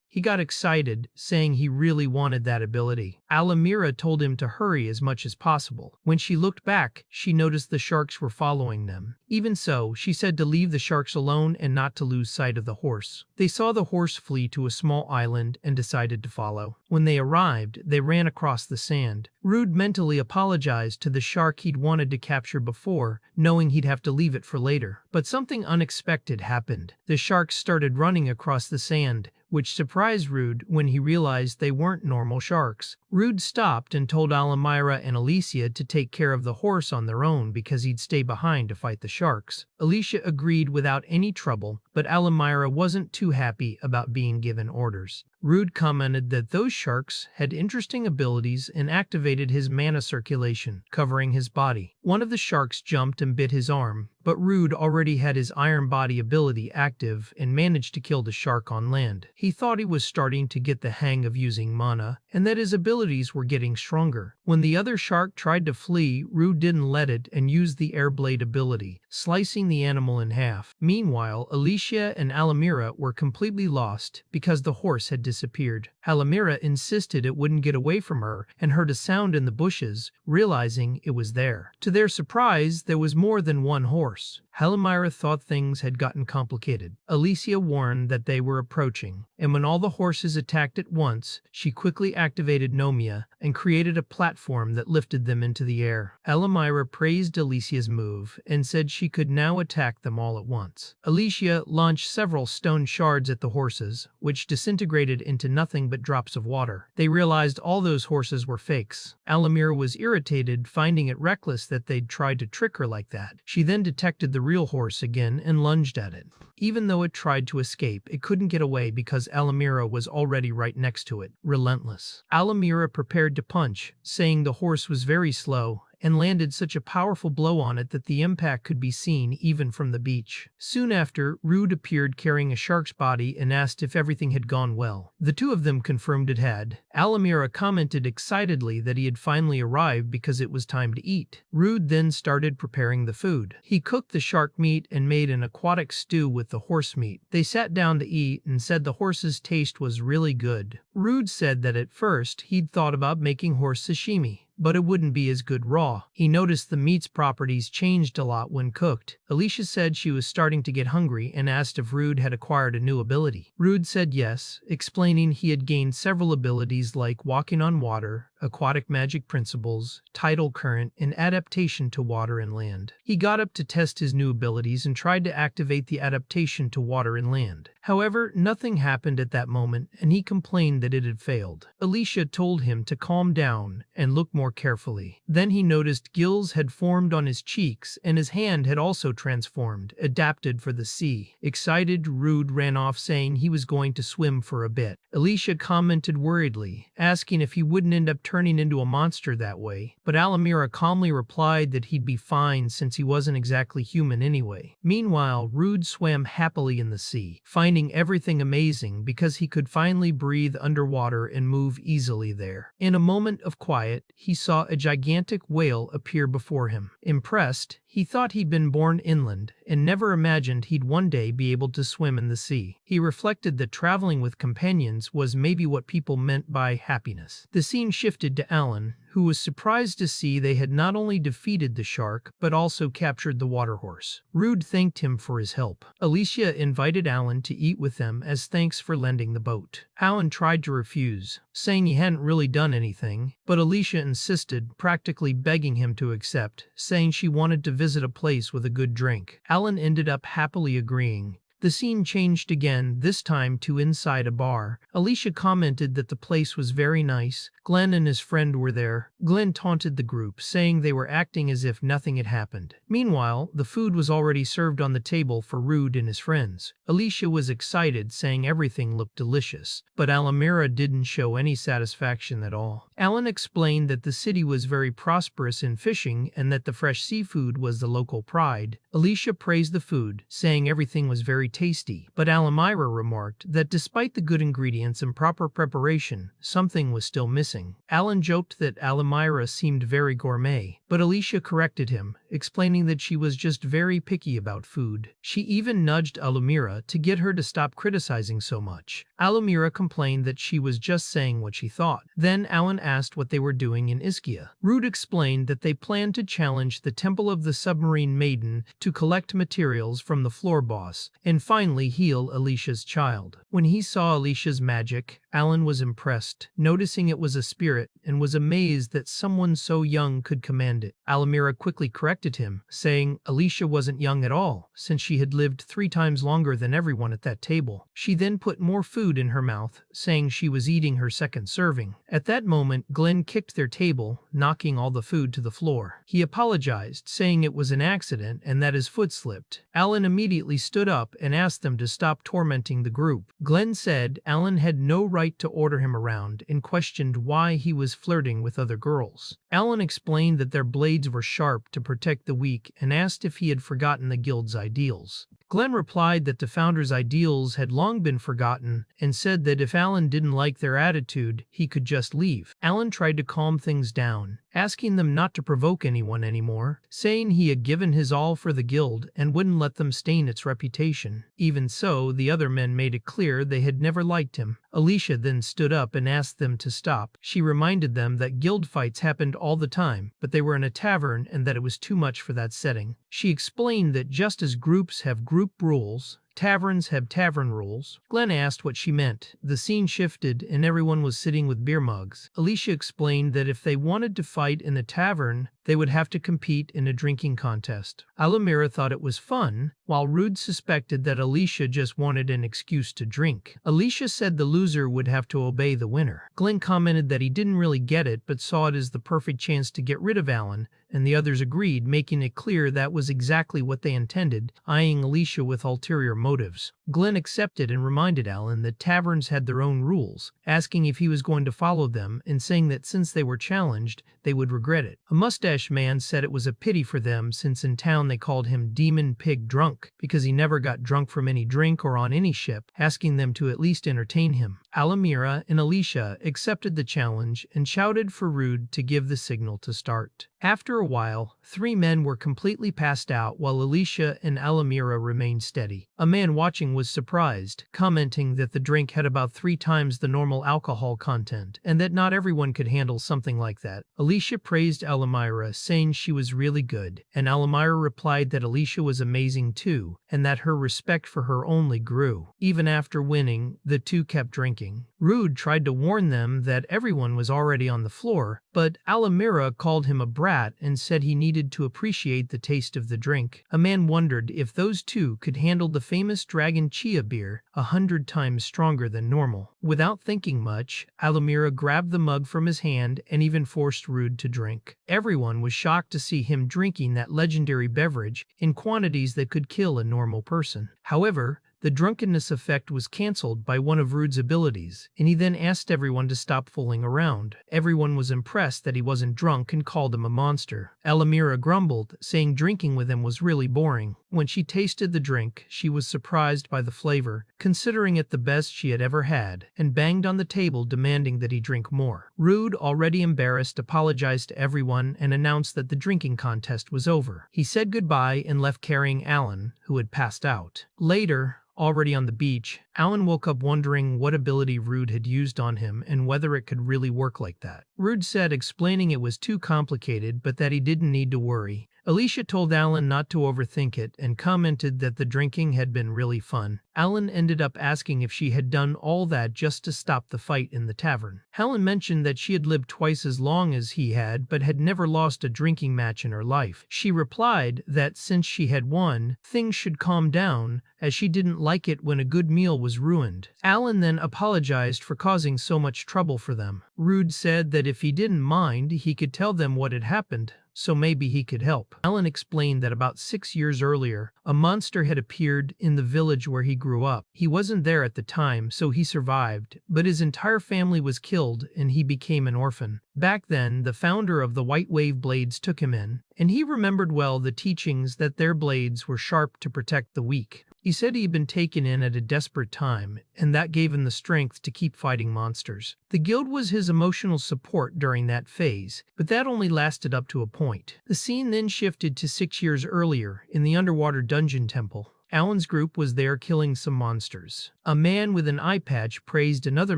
Speaker 1: He got excited, saying he really wanted that ability. Alamira told him to hurry as much as possible. When she looked back, she noticed the sharks were following them. Even so, she said to leave the sharks alone and not to lose sight of the horse. They saw the horse flee to a small island and decided to follow. When they arrived, they ran across the sand. Rude mentally apologized to the shark he'd wanted to capture before, knowing he'd have to leave it for later. But something unexpected happened. The sharks started running across the sand, which surprised Rude when he realized they weren't normal sharks. Rude stopped and told Alamira and Alicia to take care of the horse on their own because he'd stay behind to fight the sharks. Alicia agreed without any trouble, but Alamira wasn't too happy about being given orders. Rude commented that those sharks had interesting abilities and activated his mana circulation, covering his body. One of the sharks jumped and bit his arm, but Rude already had his iron body ability active and managed to kill the shark on land. He thought he was starting to get the hang of using mana, and that his abilities were getting stronger. When the other shark tried to flee, Rude didn't let it and used the air blade ability, slicing the animal in half. Meanwhile, Alicia and Alamira were completely lost because the horse had disappeared. Alamira insisted it wouldn't get away from her and heard a sound in the bushes, realizing it was there. To their surprise, there was more than one horse. Alamira thought things had gotten complicated. Alicia warned that they were approaching, and when all the horses attacked at once, she quickly activated Nomia and created a platform that lifted them into the air. Alamira praised Alicia's move and said she could now attack them all at once. Alicia launched several stone shards at the horses, which disintegrated into nothing but drops of water. They realized all those horses were fakes. Alamira was irritated, finding it reckless that they'd tried to trick her like that. She then detected the real horse again and lunged at it. Even though it tried to escape, it couldn't get away because Alamira was already right next to it, relentless. Alamira prepared to punch, saying the horse was very slow, and landed such a powerful blow on it that the impact could be seen even from the beach. Soon after, Rude appeared carrying a shark's body and asked if everything had gone well. The two of them confirmed it had. Alamira commented excitedly that he had finally arrived because it was time to eat. Rude then started preparing the food. He cooked the shark meat and made an aquatic stew with the horse meat. They sat down to eat and said the horse's taste was really good. Rude said that at first he'd thought about making horse sashimi, but it wouldn't be as good raw. He noticed the meat's properties changed a lot when cooked. Alicia said she was starting to get hungry and asked if Rude had acquired a new ability. Rude said yes, explaining he had gained several abilities like walking on water, aquatic magic principles, tidal current, and adaptation to water and land. He got up to test his new abilities and tried to activate the adaptation to water and land. However, nothing happened at that moment, and he complained that it had failed. Alicia told him to calm down and look more carefully. Then he noticed gills had formed on his cheeks, and his hand had also transformed, adapted for the sea. Excited, Rude ran off saying he was going to swim for a bit. Alicia commented worriedly, asking if he wouldn't end up turning into a monster that way, but Alamira calmly replied that he'd be fine since he wasn't exactly human anyway. Meanwhile, Rude swam happily in the sea, finding everything amazing because he could finally breathe underwater and move easily there. In a moment of quiet, he saw a gigantic whale appear before him. Impressed, he thought he'd been born inland and never imagined he'd one day be able to swim in the sea. He reflected that traveling with companions was maybe what people meant by happiness. The scene shifted to Alan, who was surprised to see they had not only defeated the shark, but also captured the water horse. Rude thanked him for his help. Alicia invited Alan to eat with them as thanks for lending the boat. Alan tried to refuse, saying he hadn't really done anything, but Alicia insisted, practically begging him to accept, saying she wanted to visit a place with a good drink. Alan ended up happily agreeing. The scene changed again, this time to inside a bar. Alicia commented that the place was very nice. Glenn and his friend were there. Glenn taunted the group, saying they were acting as if nothing had happened. Meanwhile, the food was already served on the table for Rude and his friends. Alicia was excited, saying everything looked delicious, but Alamira didn't show any satisfaction at all. Alan explained that the city was very prosperous in fishing and that the fresh seafood was the local pride. Alicia praised the food, saying everything was very tasty, but Alamira remarked that despite the good ingredients and proper preparation, something was still missing. Alan joked that Alamira seemed very gourmet, but Alicia corrected him, explaining that she was just very picky about food. She even nudged Alumira to get her to stop criticizing so much. Alumira complained that she was just saying what she thought. Then Alan asked what they were doing in Ischia. Rude explained that they planned to challenge the Temple of the Submarine Maiden to collect materials from the floor boss, and finally heal Alicia's child. When he saw Alicia's magic, Alan was impressed, noticing it was a spirit, and was amazed that someone so young could command it. Alumira quickly corrected him, saying Alicia wasn't young at all, since she had lived 3 times longer than everyone at that table. She then put more food in her mouth, saying she was eating her second serving. At that moment, Glenn kicked their table, knocking all the food to the floor. He apologized, saying it was an accident and that his foot slipped. Alan immediately stood up and asked them to stop tormenting the group. Glenn said Alan had no right to order him around and questioned why he was flirting with other girls. Alan explained that their blades were sharp to protect the weak and asked if he had forgotten the guild's ideals. Glenn replied that the founders' ideals had long been forgotten and said that if Alan didn't like their attitude, he could just leave. Alan tried to calm things down, asking them not to provoke anyone anymore, saying he had given his all for the guild and wouldn't let them stain its reputation. Even so, the other men made it clear they had never liked him. Alicia then stood up and asked them to stop. She reminded them that guild fights happened all the time, but they were in a tavern and that it was too much for that setting. She explained that just as groups have group rules, taverns have tavern rules. Glenn asked what she meant. The scene shifted and everyone was sitting with beer mugs. Alicia explained that if they wanted to fight in a tavern, they would have to compete in a drinking contest. Alumira thought it was fun, while Rude suspected that Alicia just wanted an excuse to drink. Alicia said the loser would have to obey the winner. Glenn commented that he didn't really get it but saw it as the perfect chance to get rid of Alan, and the others agreed, making it clear that was exactly what they intended, eyeing Alicia with ulterior motives. Glenn accepted and reminded Alan that taverns had their own rules, asking if he was going to follow them and saying that since they were challenged, they would regret it. A mustache man said it was a pity for them since in town they called him Demon Pig Drunk because he never got drunk from any drink or on any ship, asking them to at least entertain him. Alumira and Alicia accepted the challenge and shouted for Rude to give the signal to start. After a while, 3 men were completely passed out while Alicia and Alumira remained steady. A man watching was surprised, commenting that the drink had about 3 times the normal alcohol content and that not everyone could handle something like that. Alicia praised Alumira, saying she was really good, and Alumira replied that Alicia was amazing too, and that her respect for her only grew. Even after winning, the two kept drinking. Rude tried to warn them that everyone was already on the floor, but Alumira called him a brat and said he needed to appreciate the taste of the drink. A man wondered if those two could handle the famous dragon chia beer, 100 times stronger than normal. Without thinking much, Alumira grabbed the mug from his hand and even forced Rude to drink. Everyone was shocked to see him drinking that legendary beverage in quantities that could kill a normal person. However, the drunkenness effect was cancelled by one of Rude's abilities, and he then asked everyone to stop fooling around. Everyone was impressed that he wasn't drunk and called him a monster. Alumira grumbled, saying drinking with him was really boring. When she tasted the drink, she was surprised by the flavor, considering it the best she had ever had, and banged on the table demanding that he drink more. Rude, already embarrassed, apologized to everyone and announced that the drinking contest was over. He said goodbye and left carrying Alan, who had passed out. Later, already on the beach, Alan woke up wondering what ability Rude had used on him and whether it could really work like that. Rude said, explaining it was too complicated but that he didn't need to worry. Alicia told Alan not to overthink it and commented that the drinking had been really fun. Alan ended up asking if she had done all that just to stop the fight in the tavern. Alan mentioned that she had lived twice as long as he had but had never lost a drinking match in her life. She replied that since she had won, things should calm down, as she didn't like it when a good meal was ruined. Alan then apologized for causing so much trouble for them. Rude said that if he didn't mind, he could tell them what had happened, so maybe he could help. Alan explained that about 6 years earlier, a monster had appeared in the village where he grew up. He wasn't there at the time, so he survived, but his entire family was killed and he became an orphan. Back then, the founder of the White Wave Blades took him in, and he remembered well the teachings that their blades were sharp to protect the weak. He said he'd been taken in at a desperate time, and that gave him the strength to keep fighting monsters. The guild was his emotional support during that phase, but that only lasted up to a point. The scene then shifted to 6 years earlier in the underwater dungeon temple. Alan's group was there killing some monsters. A man with an eye patch praised another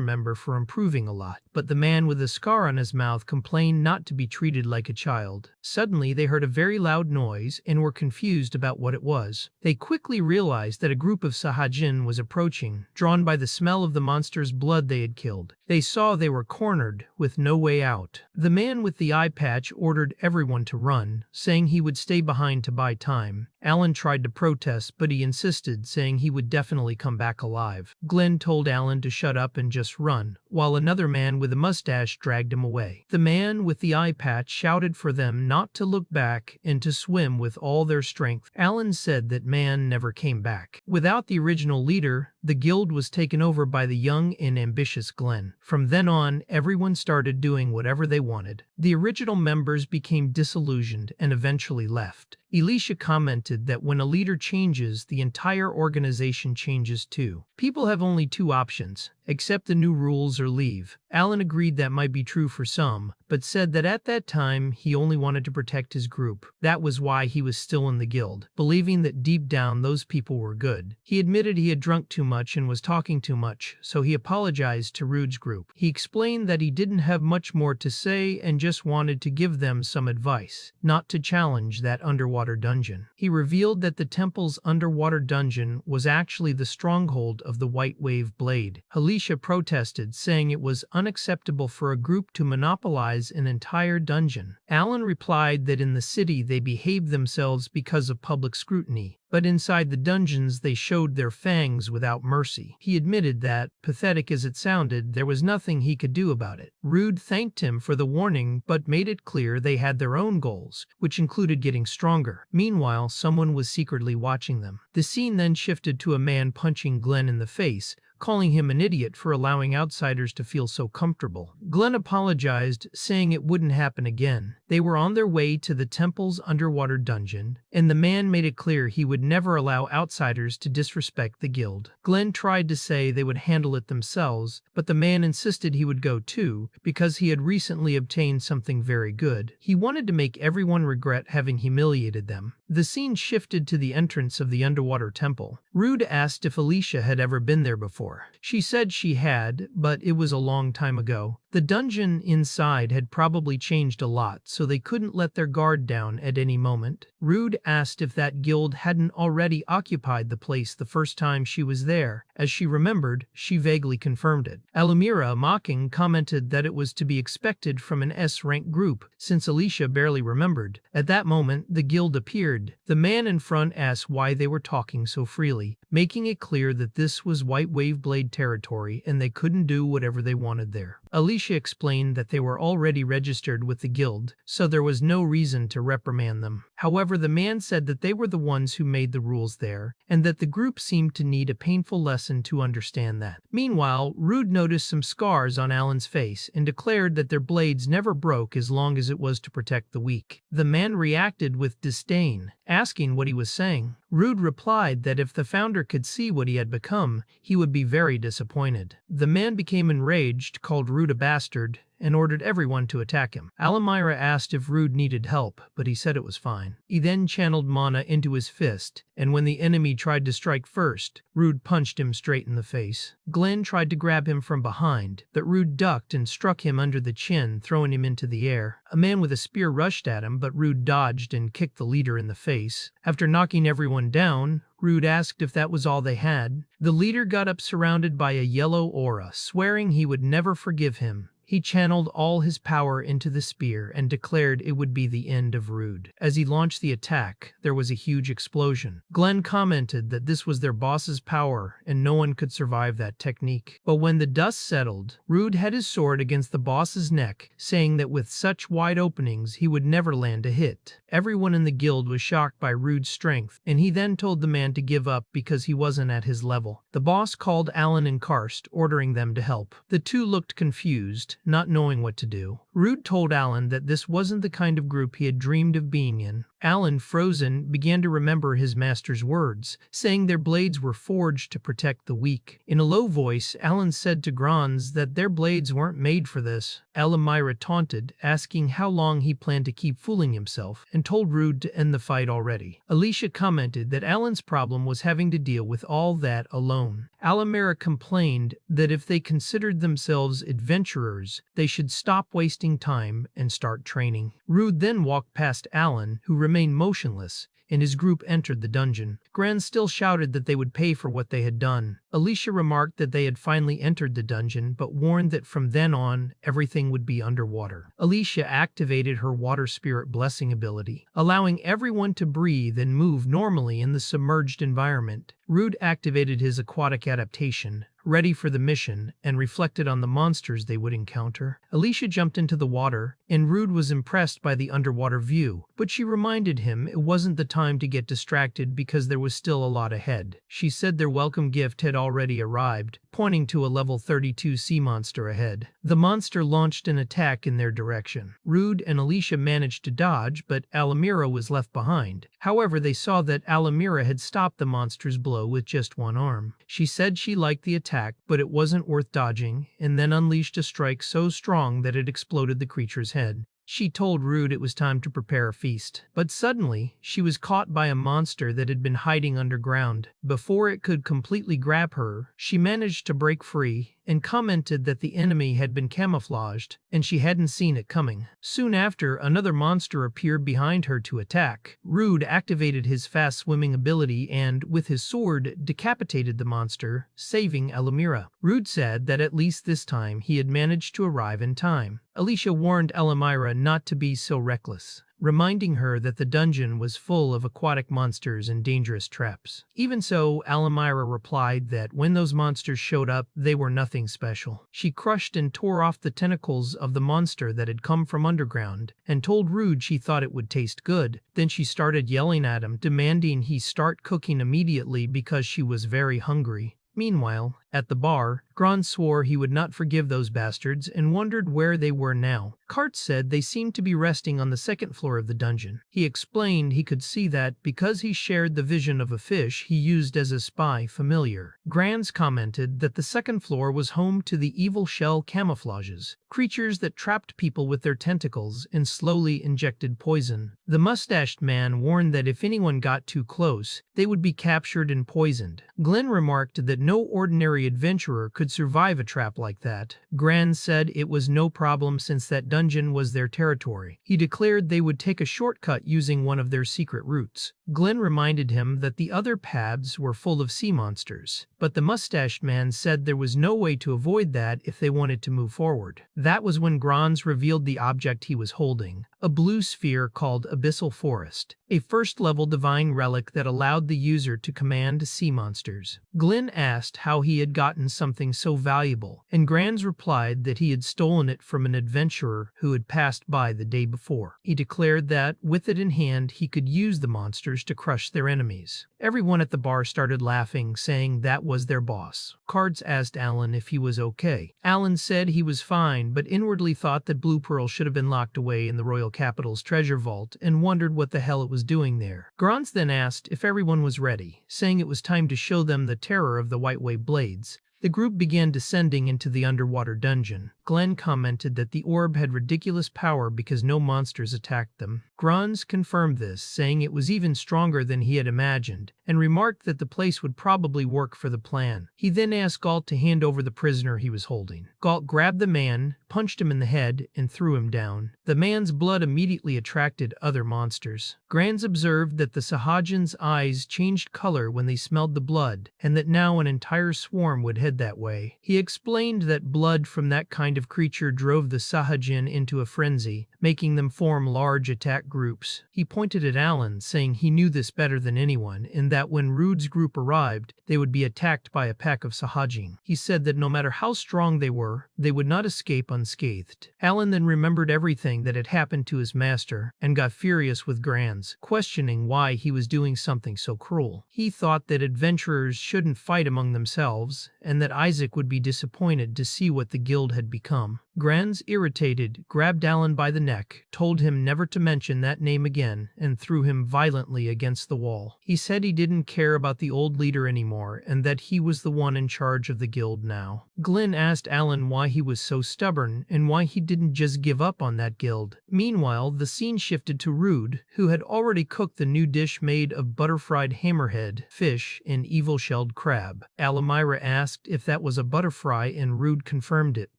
Speaker 1: member for improving a lot, but the man with a scar on his mouth complained not to be treated like a child. Suddenly, they heard a very loud noise and were confused about what it was. They quickly realized that a group of Sahajin was approaching, drawn by the smell of the monster's blood they had killed. They saw they were cornered, with no way out. The man with the eye patch ordered everyone to run, saying he would stay behind to buy time. Alan tried to protest, but he insisted, saying he would definitely come back alive. Glenn told Alan to shut up and just run, while another man with a mustache dragged him away. The man with the eye patch shouted for them not to look back and to swim with all their strength. Alan said that man never came back. Without the original leader, the guild was taken over by the young and ambitious Glenn. From then on, everyone started doing whatever they wanted. The original members became disillusioned and eventually left. Elisha commented that when a leader changes, the entire organization changes too. People have only two options: accept the new rules or leave. Alan agreed that might be true for some, but said that at that time he only wanted to protect his group. That was why he was still in the guild, believing that deep down those people were good. He admitted he had drunk too much and was talking too much, so he apologized to Rude's group. He explained that he didn't have much more to say and just wanted to give them some advice, not to challenge that underwater dungeon. He revealed that the temple's underwater dungeon was actually the stronghold of the White Wave Blade. Alicia protested, saying it was unacceptable for a group to monopolize an entire dungeon. Alan replied that in the city they behaved themselves because of public scrutiny, but inside the dungeons they showed their fangs without mercy. He admitted that, pathetic as it sounded, there was nothing he could do about it. Rude thanked him for the warning, but made it clear they had their own goals, which included getting stronger. Meanwhile, someone was secretly watching them. The scene then shifted to a man punching Glenn in the face, calling him an idiot for allowing outsiders to feel so comfortable. Glenn apologized, saying it wouldn't happen again. They were on their way to the temple's underwater dungeon, and the man made it clear he would never allow outsiders to disrespect the guild. Glenn tried to say they would handle it themselves, but the man insisted he would go too, because he had recently obtained something very good. He wanted to make everyone regret having humiliated them. The scene shifted to the entrance of the underwater temple. Rude asked if Alicia had ever been there before. She said she had, but it was a long time ago. The dungeon inside had probably changed a lot, so they couldn't let their guard down at any moment. Rude asked if that guild hadn't already occupied the place the first time she was there. As she remembered, she vaguely confirmed it. Alamira, mocking, commented that it was to be expected from an S-rank group, since Alicia barely remembered. At that moment, the guild appeared. The man in front asked why they were talking so freely, making it clear that this was White Wave Blade territory and they couldn't do whatever they wanted there. Alicia explained that they were already registered with the guild, so there was no reason to reprimand them. However, the man said that they were the ones who made the rules there, and that the group seemed to need a painful lesson to understand that. Meanwhile, Rude noticed some scars on Alan's face and declared that their blades never broke as long as it was to protect the weak. The man reacted with disdain, asking what he was saying. Rude replied that if the founder could see what he had become, he would be very disappointed. The man became enraged, called Rude a bastard, and ordered everyone to attack him. Alamira asked if Rude needed help, but he said it was fine. He then channeled mana into his fist, and when the enemy tried to strike first, Rude punched him straight in the face. Glenn tried to grab him from behind, but Rude ducked and struck him under the chin, throwing him into the air. A man with a spear rushed at him, but Rude dodged and kicked the leader in the face. After knocking everyone down, Rude asked if that was all they had. The leader got up surrounded by a yellow aura, swearing he would never forgive him. He channeled all his power into the spear and declared it would be the end of Rude. As he launched the attack, there was a huge explosion. Glenn commented that this was their boss's power and no one could survive that technique. But when the dust settled, Rude had his sword against the boss's neck, saying that with such wide openings he would never land a hit. Everyone in the guild was shocked by Rude's strength, and he then told the man to give up because he wasn't at his level. The boss called Alan and Karst, ordering them to help. The two looked confused, not knowing what to do. Rude told Alan that this wasn't the kind of group he had dreamed of being in. Alan, frozen, began to remember his master's words, saying their blades were forged to protect the weak. In a low voice, Alan said to Grans that their blades weren't made for this. Alamira taunted, asking how long he planned to keep fooling himself, and told Rude to end the fight already. Alicia commented that Alan's problem was having to deal with all that alone. Alamira complained that if they considered themselves adventurers, they should stop wasting time and start training. Rude then walked past Alan, who remained motionless, and his group entered the dungeon. Gran still shouted that they would pay for what they had done. Alicia remarked that they had finally entered the dungeon, but warned that from then on, everything would be underwater. Alicia activated her water spirit blessing ability, allowing everyone to breathe and move normally in the submerged environment. Rude activated his aquatic adaptation, ready for the mission, and reflected on the monsters they would encounter. Alicia jumped into the water, and Rude was impressed by the underwater view, but she reminded him it wasn't the time to get distracted because there was still a lot ahead. She said their welcome gift had already arrived, pointing to a level 32 sea monster ahead. The monster launched an attack in their direction. Rude and Alicia managed to dodge, but Alamira was left behind. However, they saw that Alamira had stopped the monster's blow with just one arm. She said she liked the attack, but it wasn't worth dodging, and then unleashed a strike so strong that it exploded the creature's head. She told Rude it was time to prepare a feast. But suddenly, she was caught by a monster that had been hiding underground. Before it could completely grab her, she managed to break free and commented that the enemy had been camouflaged and she hadn't seen it coming. Soon after, another monster appeared behind her to attack. Rude activated his fast swimming ability and, with his sword, decapitated the monster, saving Alamira. Rude said that at least this time he had managed to arrive in time. Alicia warned Alamira not to be so reckless, reminding her that the dungeon was full of aquatic monsters and dangerous traps. Even so, Alamira replied that when those monsters showed up, they were nothing special. She crushed and tore off the tentacles of the monster that had come from underground, and told Rude she thought it would taste good. Then she started yelling at him, demanding he start cooking immediately because she was very hungry. Meanwhile, at the bar, Gran swore he would not forgive those bastards and wondered where they were now. Cart said they seemed to be resting on the second floor of the dungeon. He explained he could see that because he shared the vision of a fish he used as a spy familiar. Grans commented that the second floor was home to the evil shell camouflages, creatures that trapped people with their tentacles and slowly injected poison. The mustached man warned that if anyone got too close, they would be captured and poisoned. Glenn remarked that no ordinary adventurer could survive a trap like that. Gran said it was no problem since that dungeon was their territory. He declared they would take a shortcut using one of their secret routes. Glenn reminded him that the other paths were full of sea monsters, but the mustached man said there was no way to avoid that if they wanted to move forward. That was when Grans revealed the object he was holding, a blue sphere called Abyssal Forest, a first-level divine relic that allowed the user to command sea monsters. Glenn asked how he had gotten something so valuable, and Grans replied that he had stolen it from an adventurer who had passed by the day before. He declared that, with it in hand, he could use the monsters to crush their enemies. Everyone at the bar started laughing, saying that was their boss. Cards asked Alan if he was okay. Alan said he was fine, but inwardly thought that Blue Pearl should have been locked away in the royal capital's treasure vault and wondered what the hell it was doing there. Grans then asked if everyone was ready, saying it was time to show them the terror of the White Wave blades. The group began descending into the underwater dungeon. Glenn commented that the orb had ridiculous power because no monsters attacked them. Grans confirmed this, saying it was even stronger than he had imagined, and remarked that the place would probably work for the plan. He then asked Galt to hand over the prisoner he was holding. Galt grabbed the man, punched him in the head, and threw him down. The man's blood immediately attracted other monsters. Grans observed that the Sahajin's eyes changed color when they smelled the blood, and that now an entire swarm would head that way. He explained that blood from that kind of creature drove the Sahajin into a frenzy, making them form large attack groups. He pointed at Alan, saying he knew this better than anyone, and that when Rude's group arrived, they would be attacked by a pack of Sahajin. He said that no matter how strong they were, they would not escape unscathed. Alan then remembered everything that had happened to his master and got furious with Granz, questioning why he was doing something so cruel. He thought that adventurers shouldn't fight among themselves and that Isaac would be disappointed to see what the guild had become. Granz, irritated, grabbed Alan by the neck, told him never to mention that name again, and threw him violently against the wall. He said he didn't care about the old leader anymore and that he was the one in charge of the guild now. Glenn asked Alan why he was so stubborn and why he didn't just give up on that guild. Meanwhile, the scene shifted to Rude, who had already cooked the new dish made of butterfried hammerhead, fish, and evil-shelled crab. Alamira asked if that was a butterfry and Rude confirmed it,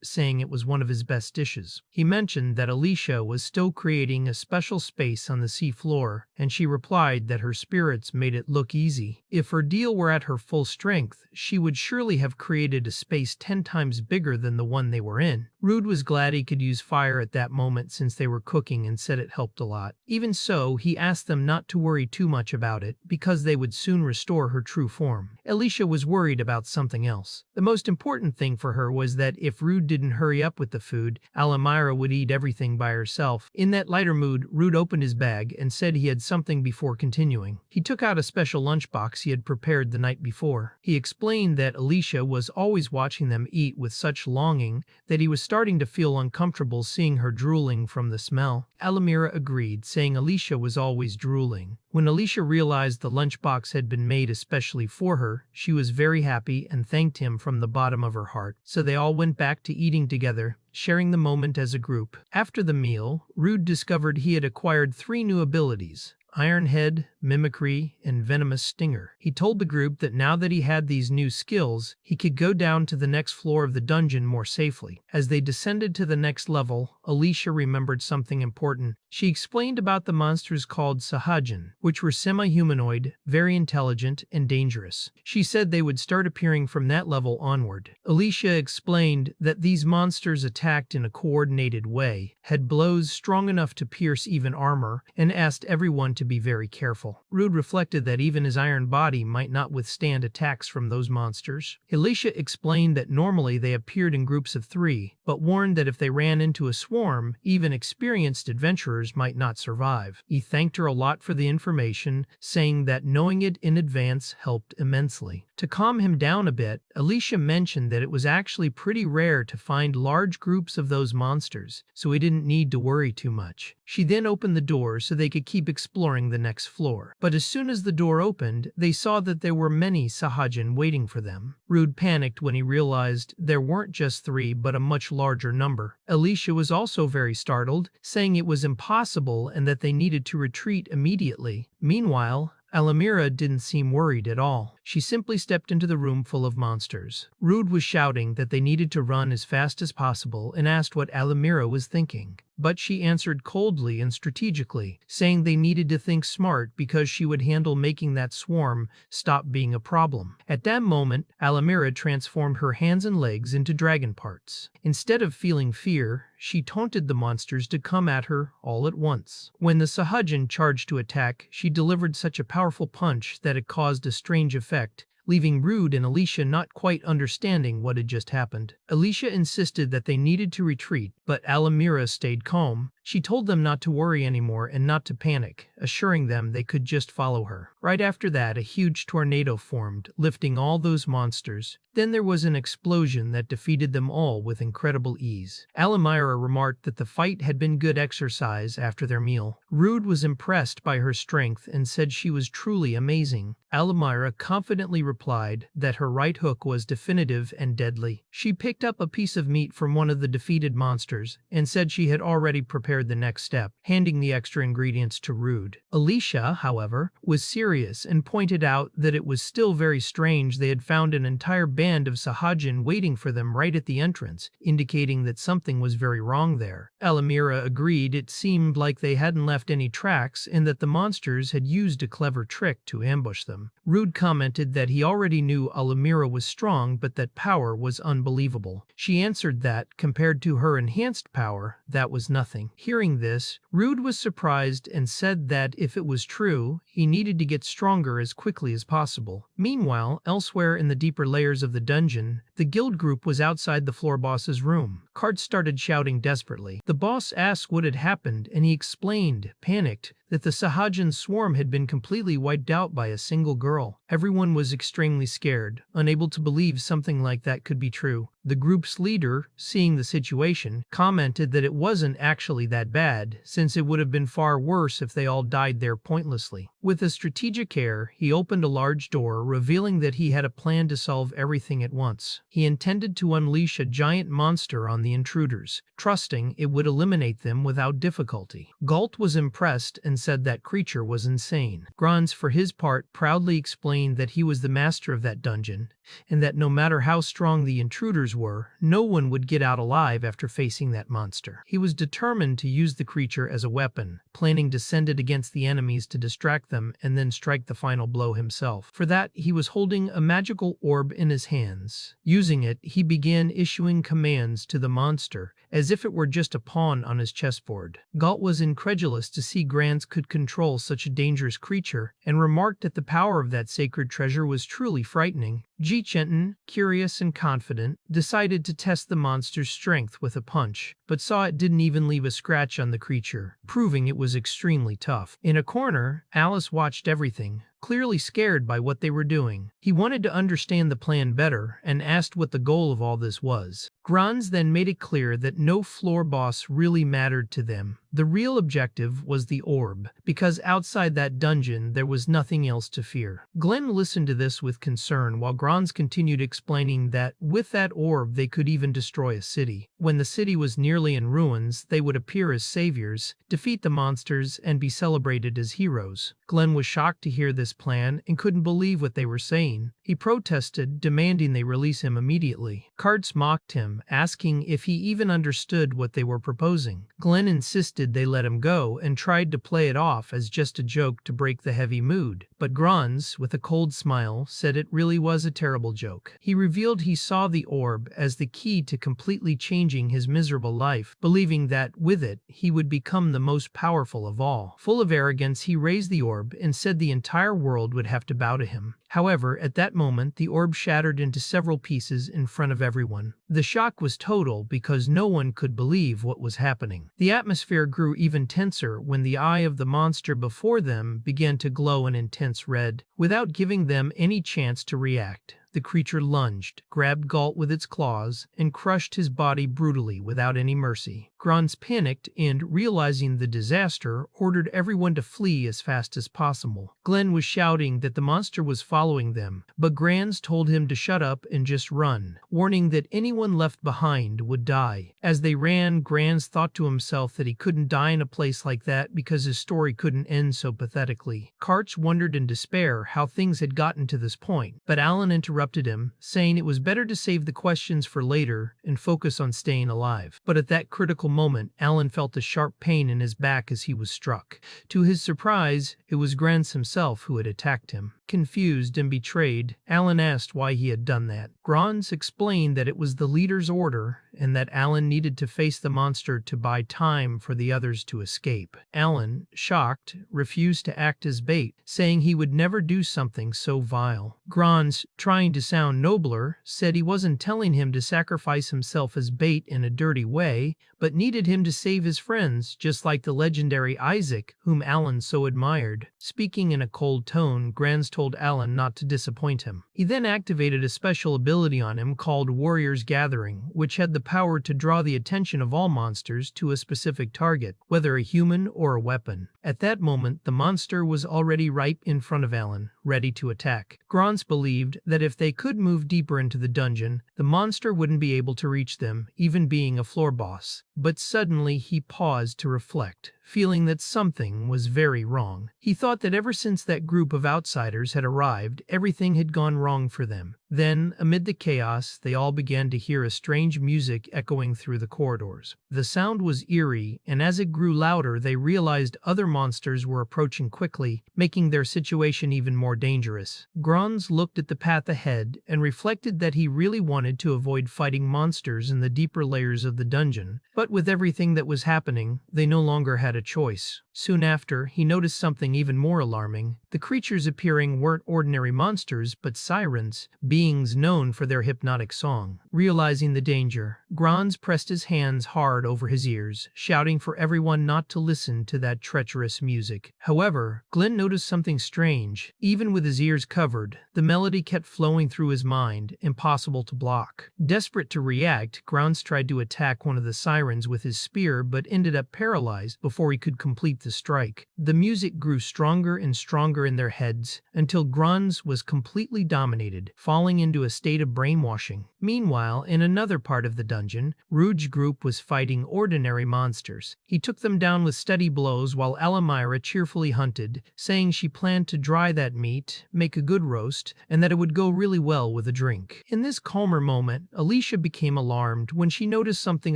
Speaker 1: saying it was one of his best dishes. He mentioned that Alicia was still creating a special space on the sea floor, and she replied that her spirits made it look easy. If her deal were at her full strength, she would surely have created a space 10 times bigger than the one they were in. Rude was glad he could use fire at that moment since they were cooking and said it helped a lot. Even so, he asked them not to worry too much about it because they would soon restore her true form. Alicia was worried about something else. The most important thing for her was that if Rude didn't hurry up with the food, Alamira would eat everything by herself. In that lighter mood, Rude opened his bag and said he had something before continuing. He took out a special lunchbox he had prepared the night before. He explained that Alicia was always watching them eat with such longing that he was starting to feel uncomfortable seeing her drooling from the smell. Alamira agreed, saying Alicia was always drooling. When Alicia realized the lunchbox had been made especially for her, she was very happy and thanked him from the bottom of her heart. So they all went back to eating together, sharing the moment as a group. After the meal, Rude discovered he had acquired 3 new abilities: Iron Head, Mimicry, and Venomous Stinger. He told the group that now that he had these new skills, he could go down to the next floor of the dungeon more safely. As they descended to the next level, Alicia remembered something important. She explained about the monsters called Sahajin, which were semi-humanoid, very intelligent, and dangerous. She said they would start appearing from that level onward. Alicia explained that these monsters attacked in a coordinated way, had blows strong enough to pierce even armor, and asked everyone to be very careful. Rude reflected that even his iron body might not withstand attacks from those monsters. Alicia explained that normally they appeared in groups of 3, but warned that if they ran into a swarm, even experienced adventurers might not survive. He thanked her a lot for the information, saying that knowing it in advance helped immensely. To calm him down a bit, Alicia mentioned that it was actually pretty rare to find large groups of those monsters, so he didn't need to worry too much. She then opened the door so they could keep exploring the next floor. But as soon as the door opened, they saw that there were many Sahajin waiting for them. Rude panicked when he realized there weren't just 3 but a much larger number. Alicia was also very startled, saying it was impossible and that they needed to retreat immediately. Meanwhile, Alamira didn't seem worried at all. She simply stepped into the room full of monsters. Rude was shouting that they needed to run as fast as possible and asked what Alamira was thinking. But she answered coldly and strategically, saying they needed to think smart because she would handle making that swarm stop being a problem. At that moment, Alamira transformed her hands and legs into dragon parts. Instead of feeling fear, she taunted the monsters to come at her all at once. When the Sahajin charged to attack, she delivered such a powerful punch that it caused a strange effect, leaving Rude and Alicia not quite understanding what had just happened. Alicia insisted that they needed to retreat, but Alamira stayed calm. She told them not to worry anymore and not to panic, assuring them they could just follow her. Right after that, a huge tornado formed, lifting all those monsters. Then there was an explosion that defeated them all with incredible ease. Alamira remarked that the fight had been good exercise after their meal. Rude was impressed by her strength and said she was truly amazing. Alamira confidently replied that her right hook was definitive and deadly. She picked up a piece of meat from one of the defeated monsters and said she had already prepared the next step, handing the extra ingredients to Rude. Alicia, however, was serious and pointed out that it was still very strange they had found an entire band of Sahajin waiting for them right at the entrance, indicating that something was very wrong there. Alamira agreed it seemed like they hadn't left any tracks and that the monsters had used a clever trick to ambush them. Rude commented that he already knew Alamira was strong but that power was unbelievable. She answered that, compared to her enhanced power, that was nothing. Hearing this, Rude was surprised and said that if it was true, he needed to get stronger as quickly as possible. Meanwhile, elsewhere in the deeper layers of the dungeon, the guild group was outside the floor boss's room. Cart started shouting desperately. The boss asked what had happened, and he explained, panicked, that the Sahajan swarm had been completely wiped out by a single girl. Everyone was extremely scared, unable to believe something like that could be true. The group's leader, seeing the situation, commented that it wasn't actually that bad, since it would have been far worse if they all died there pointlessly. With a strategic care, he opened a large door, revealing that he had a plan to solve everything at once. He intended to unleash a giant monster on the intruders, trusting it would eliminate them without difficulty. Galt was impressed and said that creature was insane. Grans, for his part, proudly explained that he was the master of that dungeon, and that no matter how strong the intruders were, no one would get out alive after facing that monster. He was determined to use the creature as a weapon, planning to send it against the enemies to distract them and then strike the final blow himself. For that, he was holding a magical orb in his hands. Using it, he began issuing commands to the monster, as if it were just a pawn on his chessboard. Galt was incredulous to see Grans could control such a dangerous creature, and remarked that the power of that sacred treasure was truly frightening. Ji-Chenton, curious and confident, decided to test the monster's strength with a punch, but saw it didn't even leave a scratch on the creature, proving it was extremely tough. In a corner, Alice watched everything, clearly scared by what they were doing. He wanted to understand the plan better and asked what the goal of all this was. Grans then made it clear that no floor boss really mattered to them. The real objective was the orb, because outside that dungeon there was nothing else to fear. Glenn listened to this with concern while Grans continued explaining that with that orb they could even destroy a city. When the city was nearly in ruins, they would appear as saviors, defeat the monsters, and be celebrated as heroes. Glenn was shocked to hear this plan and couldn't believe what they were saying. He protested, demanding they release him immediately. Karts mocked him, asking if he even understood what they were proposing. Glenn insisted they let him go and tried to play it off as just a joke to break the heavy mood. But Grans, with a cold smile, said it really was a terrible joke. He revealed he saw the orb as the key to completely changing his miserable life, believing that, with it, he would become the most powerful of all. Full of arrogance, he raised the orb and said the entire world would have to bow to him. However, at that moment, the orb shattered into several pieces in front of everyone. The shock was total because no one could believe what was happening. The atmosphere grew even tenser when the eye of the monster before them began to glow an intense red. Without giving them any chance to react, the creature lunged, grabbed Galt with its claws, and crushed his body brutally without any mercy. Grans panicked and, realizing the disaster, ordered everyone to flee as fast as possible. Glenn was shouting that the monster was following them, but Grans told him to shut up and just run, warning that anyone left behind would die. As they ran, Grans thought to himself that he couldn't die in a place like that because his story couldn't end so pathetically. Karts wondered in despair how things had gotten to this point, but Alan interrupted him, saying it was better to save the questions for later and focus on staying alive. But at that critical moment, Alan felt a sharp pain in his back as he was struck. To his surprise, it was Grans himself who had attacked him. Confused and betrayed, Alan asked why he had done that. Grans explained that it was the leader's order and that Alan needed to face the monster to buy time for the others to escape. Alan, shocked, refused to act as bait, saying he would never do something so vile. Grans, trying to sound nobler, said he wasn't telling him to sacrifice himself as bait in a dirty way, but needed him to save his friends, just like the legendary Isaac, whom Alan so admired. Speaking in a cold tone, Grans told Alan not to disappoint him. He then activated a special ability on him called Warrior's Gathering, which had the power to draw the attention of all monsters to a specific target, whether a human or a weapon. At that moment, the monster was already right in front of Alan, ready to attack. Grans believed that if they could move deeper into the dungeon, the monster wouldn't be able to reach them, even being a floor boss. But suddenly he paused to reflect, feeling that something was very wrong. He thought that ever since that group of outsiders had arrived, everything had gone wrong for them. Then, amid the chaos, they all began to hear a strange music echoing through the corridors. The sound was eerie, and as it grew louder, they realized other monsters were approaching quickly, making their situation even more dangerous. Grans looked at the path ahead and reflected that he really wanted to avoid fighting monsters in the deeper layers of the dungeon, but with everything that was happening, they no longer had a choice. Soon after, he noticed something even more alarming. The creatures appearing weren't ordinary monsters, but sirens, beings known for their hypnotic song. Realizing the danger, Grans pressed his hands hard over his ears, shouting for everyone not to listen to that treacherous music. However, Glenn noticed something strange. Even with his ears covered, the melody kept flowing through his mind, impossible to block. Desperate to react, Grans tried to attack one of the sirens with his spear but ended up paralyzed before he could complete the strike. The music grew stronger and stronger in their heads until Grans was completely dominated, falling into a state of brainwashing. Meanwhile, in another part of the dungeon, Rouge's group was fighting ordinary monsters. He took them down with steady blows while Alamira cheerfully hunted, saying she planned to dry that meat, make a good roast, and that it would go really well with a drink. In this calmer moment, Alicia became alarmed when she noticed something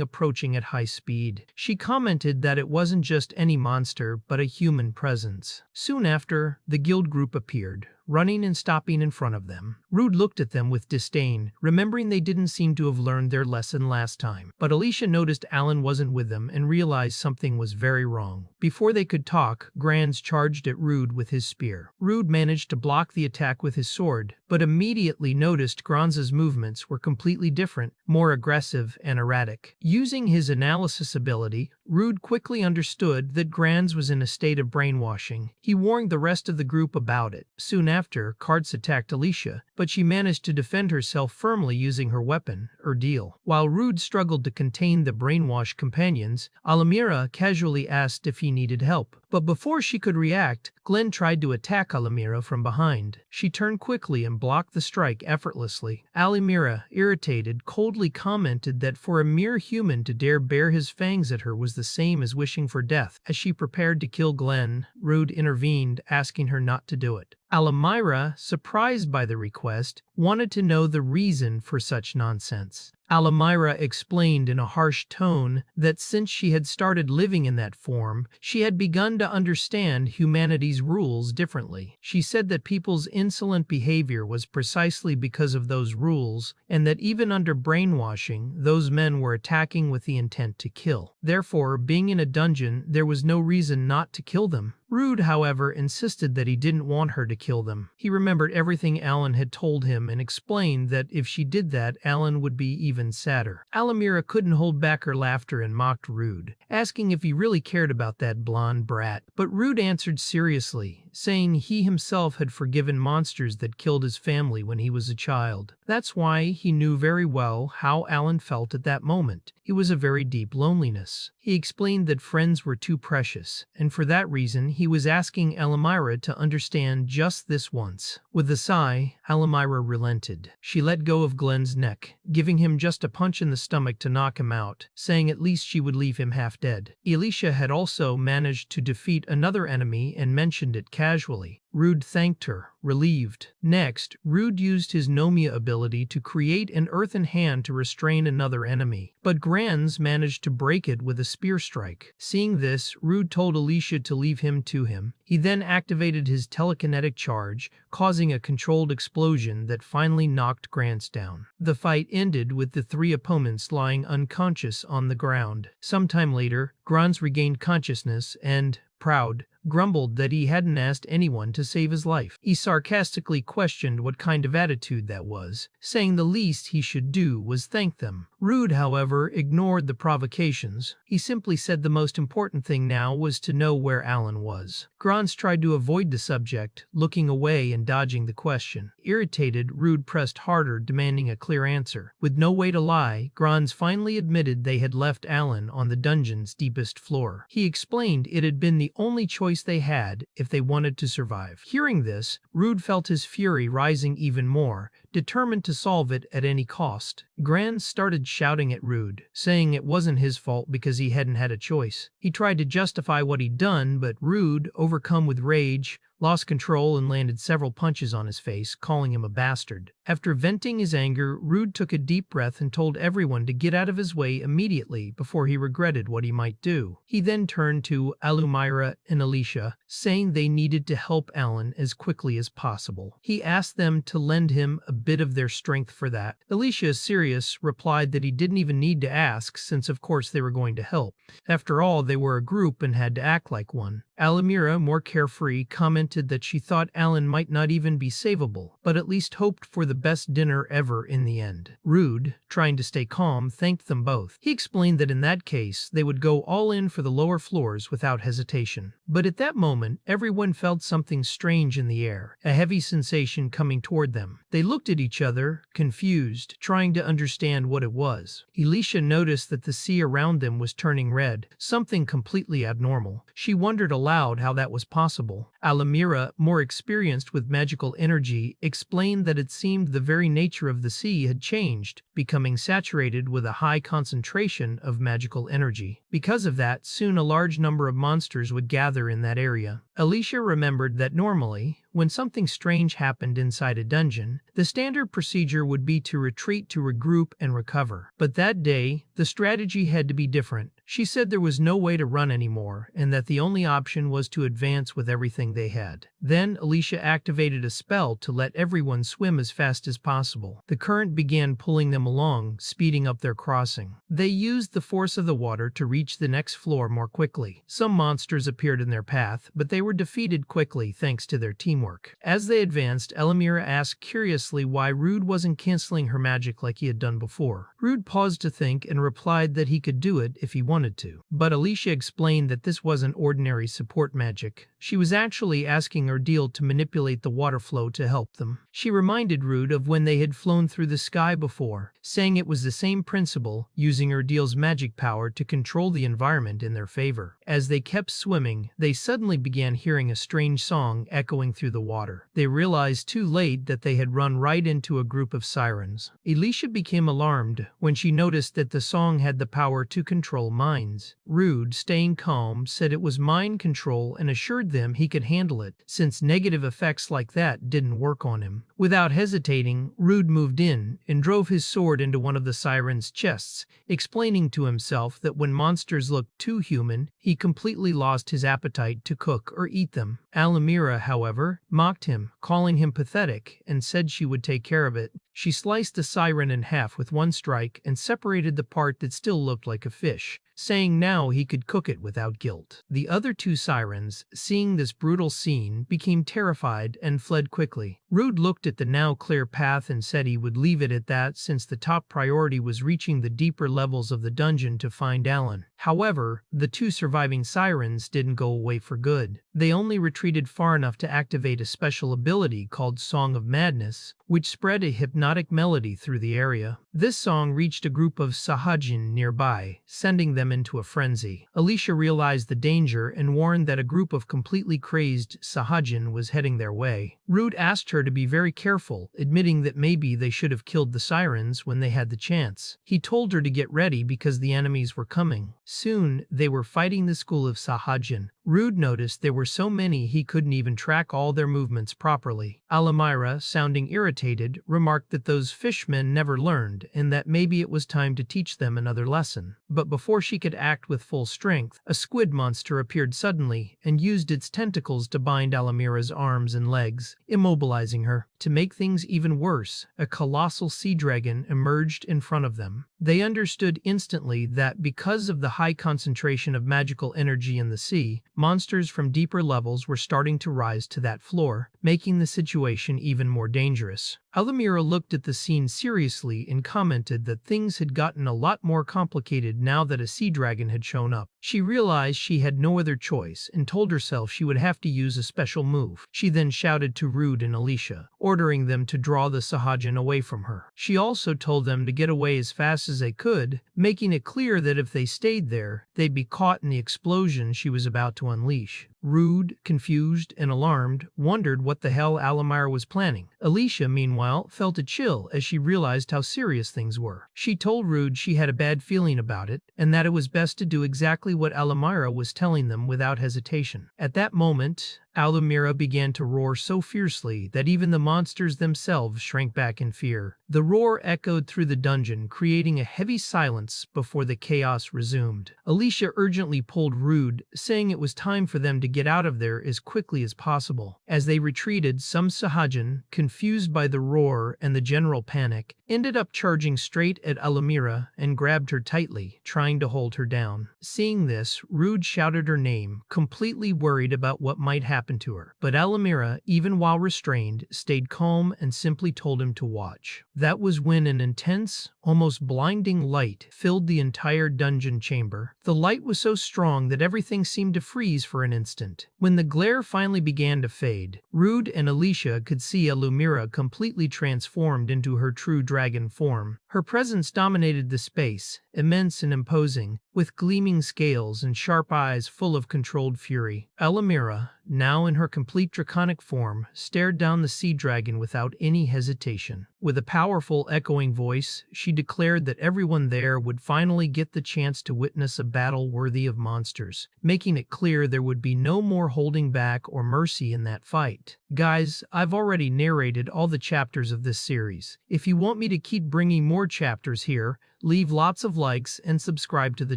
Speaker 1: approaching at high speed. She commented that it wasn't just any monster, but a human presence. Soon after, the guild group appeared, running and stopping in front of them. Rude looked at them with disdain, remembering they didn't seem to have learned their lesson last time. But Alicia noticed Alan wasn't with them and realized something was very wrong. Before they could talk, Grans charged at Rude with his spear. Rude managed to block the attack with his sword, but immediately noticed Grans's movements were completely different, more aggressive and erratic. Using his analysis ability, Rude quickly understood that Grans was in a state of brainwashing. He warned the rest of the group about it. Soon after, Karts attacked Alicia, but she managed to defend herself firmly using her weapon, Erdeel. While Rude struggled to contain the brainwashed companions, Alamira casually asked if he needed help. But before she could react, Glenn tried to attack Alamira from behind. She turned quickly and blocked the strike effortlessly. Alamira, irritated, coldly commented that for a mere human to dare bare his fangs at her was the same as wishing for death. As she prepared to kill Glenn, Rude intervened, asking her not to do it. Alamira, surprised by the request, wanted to know the reason for such nonsense. Alamira explained in a harsh tone that since she had started living in that form, she had begun to understand humanity's rules differently. She said that people's insolent behavior was precisely because of those rules, and that even under brainwashing, those men were attacking with the intent to kill. Therefore, being in a dungeon, there was no reason not to kill them. Rude, however, insisted that he didn't want her to kill them. He remembered everything Alan had told him and explained that if she did that, Alan would be even sadder. Alamira couldn't hold back her laughter and mocked Rude, asking if he really cared about that blonde brat. But Rude answered seriously, saying he himself had forgiven monsters that killed his family when he was a child. That's why he knew very well how Alan felt at that moment. It was a very deep loneliness. He explained that friends were too precious, and for that reason he was asking Alamira to understand just this once. With a sigh, Alamira relented. She let go of Glenn's neck, giving him just a punch in the stomach to knock him out, saying at least she would leave him half dead. Alicia had also managed to defeat another enemy and mentioned it casually. Rude thanked her, relieved. Next, Rude used his Nomia ability to create an earthen hand to restrain another enemy, but Grans managed to break it with a spear strike. Seeing this, Rude told Alicia to leave him to him. He then activated his telekinetic charge, causing a controlled explosion that finally knocked Grans down. The fight ended with the three opponents lying unconscious on the ground. Sometime later, Grans regained consciousness and, proud, grumbled that he hadn't asked anyone to save his life. He sarcastically questioned what kind of attitude that was, saying the least he should do was thank them. Rude, however, ignored the provocations. He simply said the most important thing now was to know where Alan was. Grans tried to avoid the subject, looking away and dodging the question. Irritated, Rude pressed harder, demanding a clear answer. With no way to lie, Grans finally admitted they had left Alan on the dungeon's deepest floor. He explained it had been the only choice they had if they wanted to survive. Hearing this, Rude felt his fury rising even more, determined to solve it at any cost. Gran started shouting at Rude, saying it wasn't his fault because he hadn't had a choice. He tried to justify what he'd done, but Rude, overcome with rage, lost control and landed several punches on his face, calling him a bastard. After venting his anger, Rude took a deep breath and told everyone to get out of his way immediately before he regretted what he might do. He then turned to Alumira and Alicia, saying they needed to help Alan as quickly as possible. He asked them to lend him a bit of their strength for that. Alicia, serious, replied that he didn't even need to ask since of course they were going to help. After all, they were a group and had to act like one. Alumira, more carefree, commented that she thought Alan might not even be savable, but at least hoped for the best dinner ever in the end. Rude, trying to stay calm, thanked them both. He explained that in that case, they would go all in for the lower floors without hesitation. But at that moment, everyone felt something strange in the air, a heavy sensation coming toward them. They looked at each other, confused, trying to understand what it was. Alicia noticed that the sea around them was turning red, something completely abnormal. She wondered aloud how that was possible. Alumira, more experienced with magical energy, explained that it seemed the very nature of the sea had changed, becoming saturated with a high concentration of magical energy. Because of that, soon a large number of monsters would gather in that area. Alicia remembered that normally, when something strange happened inside a dungeon, the standard procedure would be to retreat to regroup and recover. But that day, the strategy had to be different. She said there was no way to run anymore, and that the only option was to advance with everything they had. Then Alicia activated a spell to let everyone swim as fast as possible. The current began pulling them along, speeding up their crossing. They used the force of the water to reach the next floor more quickly. Some monsters appeared in their path, but they were defeated quickly thanks to their teamwork. As they advanced, Alumira asked curiously why Rude wasn't canceling her magic like he had done before. Rude paused to think and replied that he could do it if he wanted to. But Alicia explained that this wasn't ordinary support magic. She was actually asking Ordeal to manipulate the water flow to help them. She reminded Rude of when they had flown through the sky before, saying it was the same principle, using Ordeal's magic power to control the environment in their favor. As they kept swimming, they suddenly began hearing a strange song echoing through the water. They realized too late that they had run right into a group of sirens. Alicia became alarmed when she noticed that the song had the power to control minds. Rude, staying calm, said it was mind control and assured them he could handle it, since negative effects like that didn't work on him. Without hesitating, Rude moved in and drove his sword into one of the sirens' chests, explaining to himself that when monsters looked too human, he completely lost his appetite to cook or eat them. Alumira, however, mocked him, calling him pathetic, and said she would take care of it. She sliced the siren in half with one strike and separated the part that still looked like a fish, saying now he could cook it without guilt. The other two sirens, seeing this brutal scene, became terrified and fled quickly. Rude looked at the now clear path and said he would leave it at that since the top priority was reaching the deeper levels of the dungeon to find Alan. However, the two surviving sirens didn't go away for good. They only retreated far enough to activate a special ability called Song of Madness, which spread a hypnotic melody through the area. This song reached a group of Sahajin nearby, sending them into a frenzy. Alicia realized the danger and warned that a group of completely crazed Sahajin was heading their way. Rude asked her to be very careful, admitting that maybe they should have killed the sirens when they had the chance. He told her to get ready because the enemies were coming. Soon, they were fighting the school of Sahajin. Rude noticed there were so many he couldn't even track all their movements properly. Alumira, sounding irritated, remarked that those fishmen never learned and that maybe it was time to teach them another lesson. But before she could act with full strength, a squid monster appeared suddenly and used its tentacles to bind Alumira's arms and legs, immobilizing her. To make things even worse, a colossal sea dragon emerged in front of them. They understood instantly that because of the high concentration of magical energy in the sea, monsters from deeper levels were starting to rise to that floor, making the situation even more dangerous. Alumira looked at the scene seriously and commented that things had gotten a lot more complicated now that a sea dragon had shown up. She realized she had no other choice and told herself she would have to use a special move. She then shouted to Rude and Alicia, ordering them to draw the Sahajin away from her. She also told them to get away as fast as they could, making it clear that if they stayed there, they'd be caught in the explosion she was about to unleash. Rude, confused, and alarmed, wondered what the hell Alamira was planning. Alicia, meanwhile, felt a chill as she realized how serious things were. She told Rude she had a bad feeling about it, and that it was best to do exactly what Alamira was telling them without hesitation. At that moment, Alamira began to roar so fiercely that even the monsters themselves shrank back in fear. The roar echoed through the dungeon, creating a heavy silence before the chaos resumed. Alicia urgently pulled Rude, saying it was time for them to get out of there as quickly as possible. As they retreated, some Sahajin, confused by the roar and the general panic, ended up charging straight at Alamira and grabbed her tightly, trying to hold her down. Seeing this, Rude shouted her name, completely worried about what might happen to her. But Alamira, even while restrained, stayed calm and simply told him to watch. That was when an intense, almost blinding light filled the entire dungeon chamber. The light was so strong that everything seemed to freeze for an instant. When the glare finally began to fade, Rude and Alicia could see Alamira completely transformed into her true dragon form. Her presence dominated the space, immense and imposing, with gleaming scales and sharp eyes full of controlled fury. Alamira, now in her complete draconic form, stared down the sea dragon without any hesitation. With a powerful, echoing voice, she declared that everyone there would finally get the chance to witness a battle worthy of monsters, making it clear there would be no more holding back or mercy in that fight. Guys, I've already narrated all the chapters of this series. If you want me to keep bringing more chapters here, leave lots of likes and subscribe to the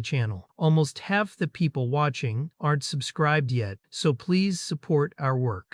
Speaker 1: channel. Almost half the people watching aren't subscribed yet, so please support our work.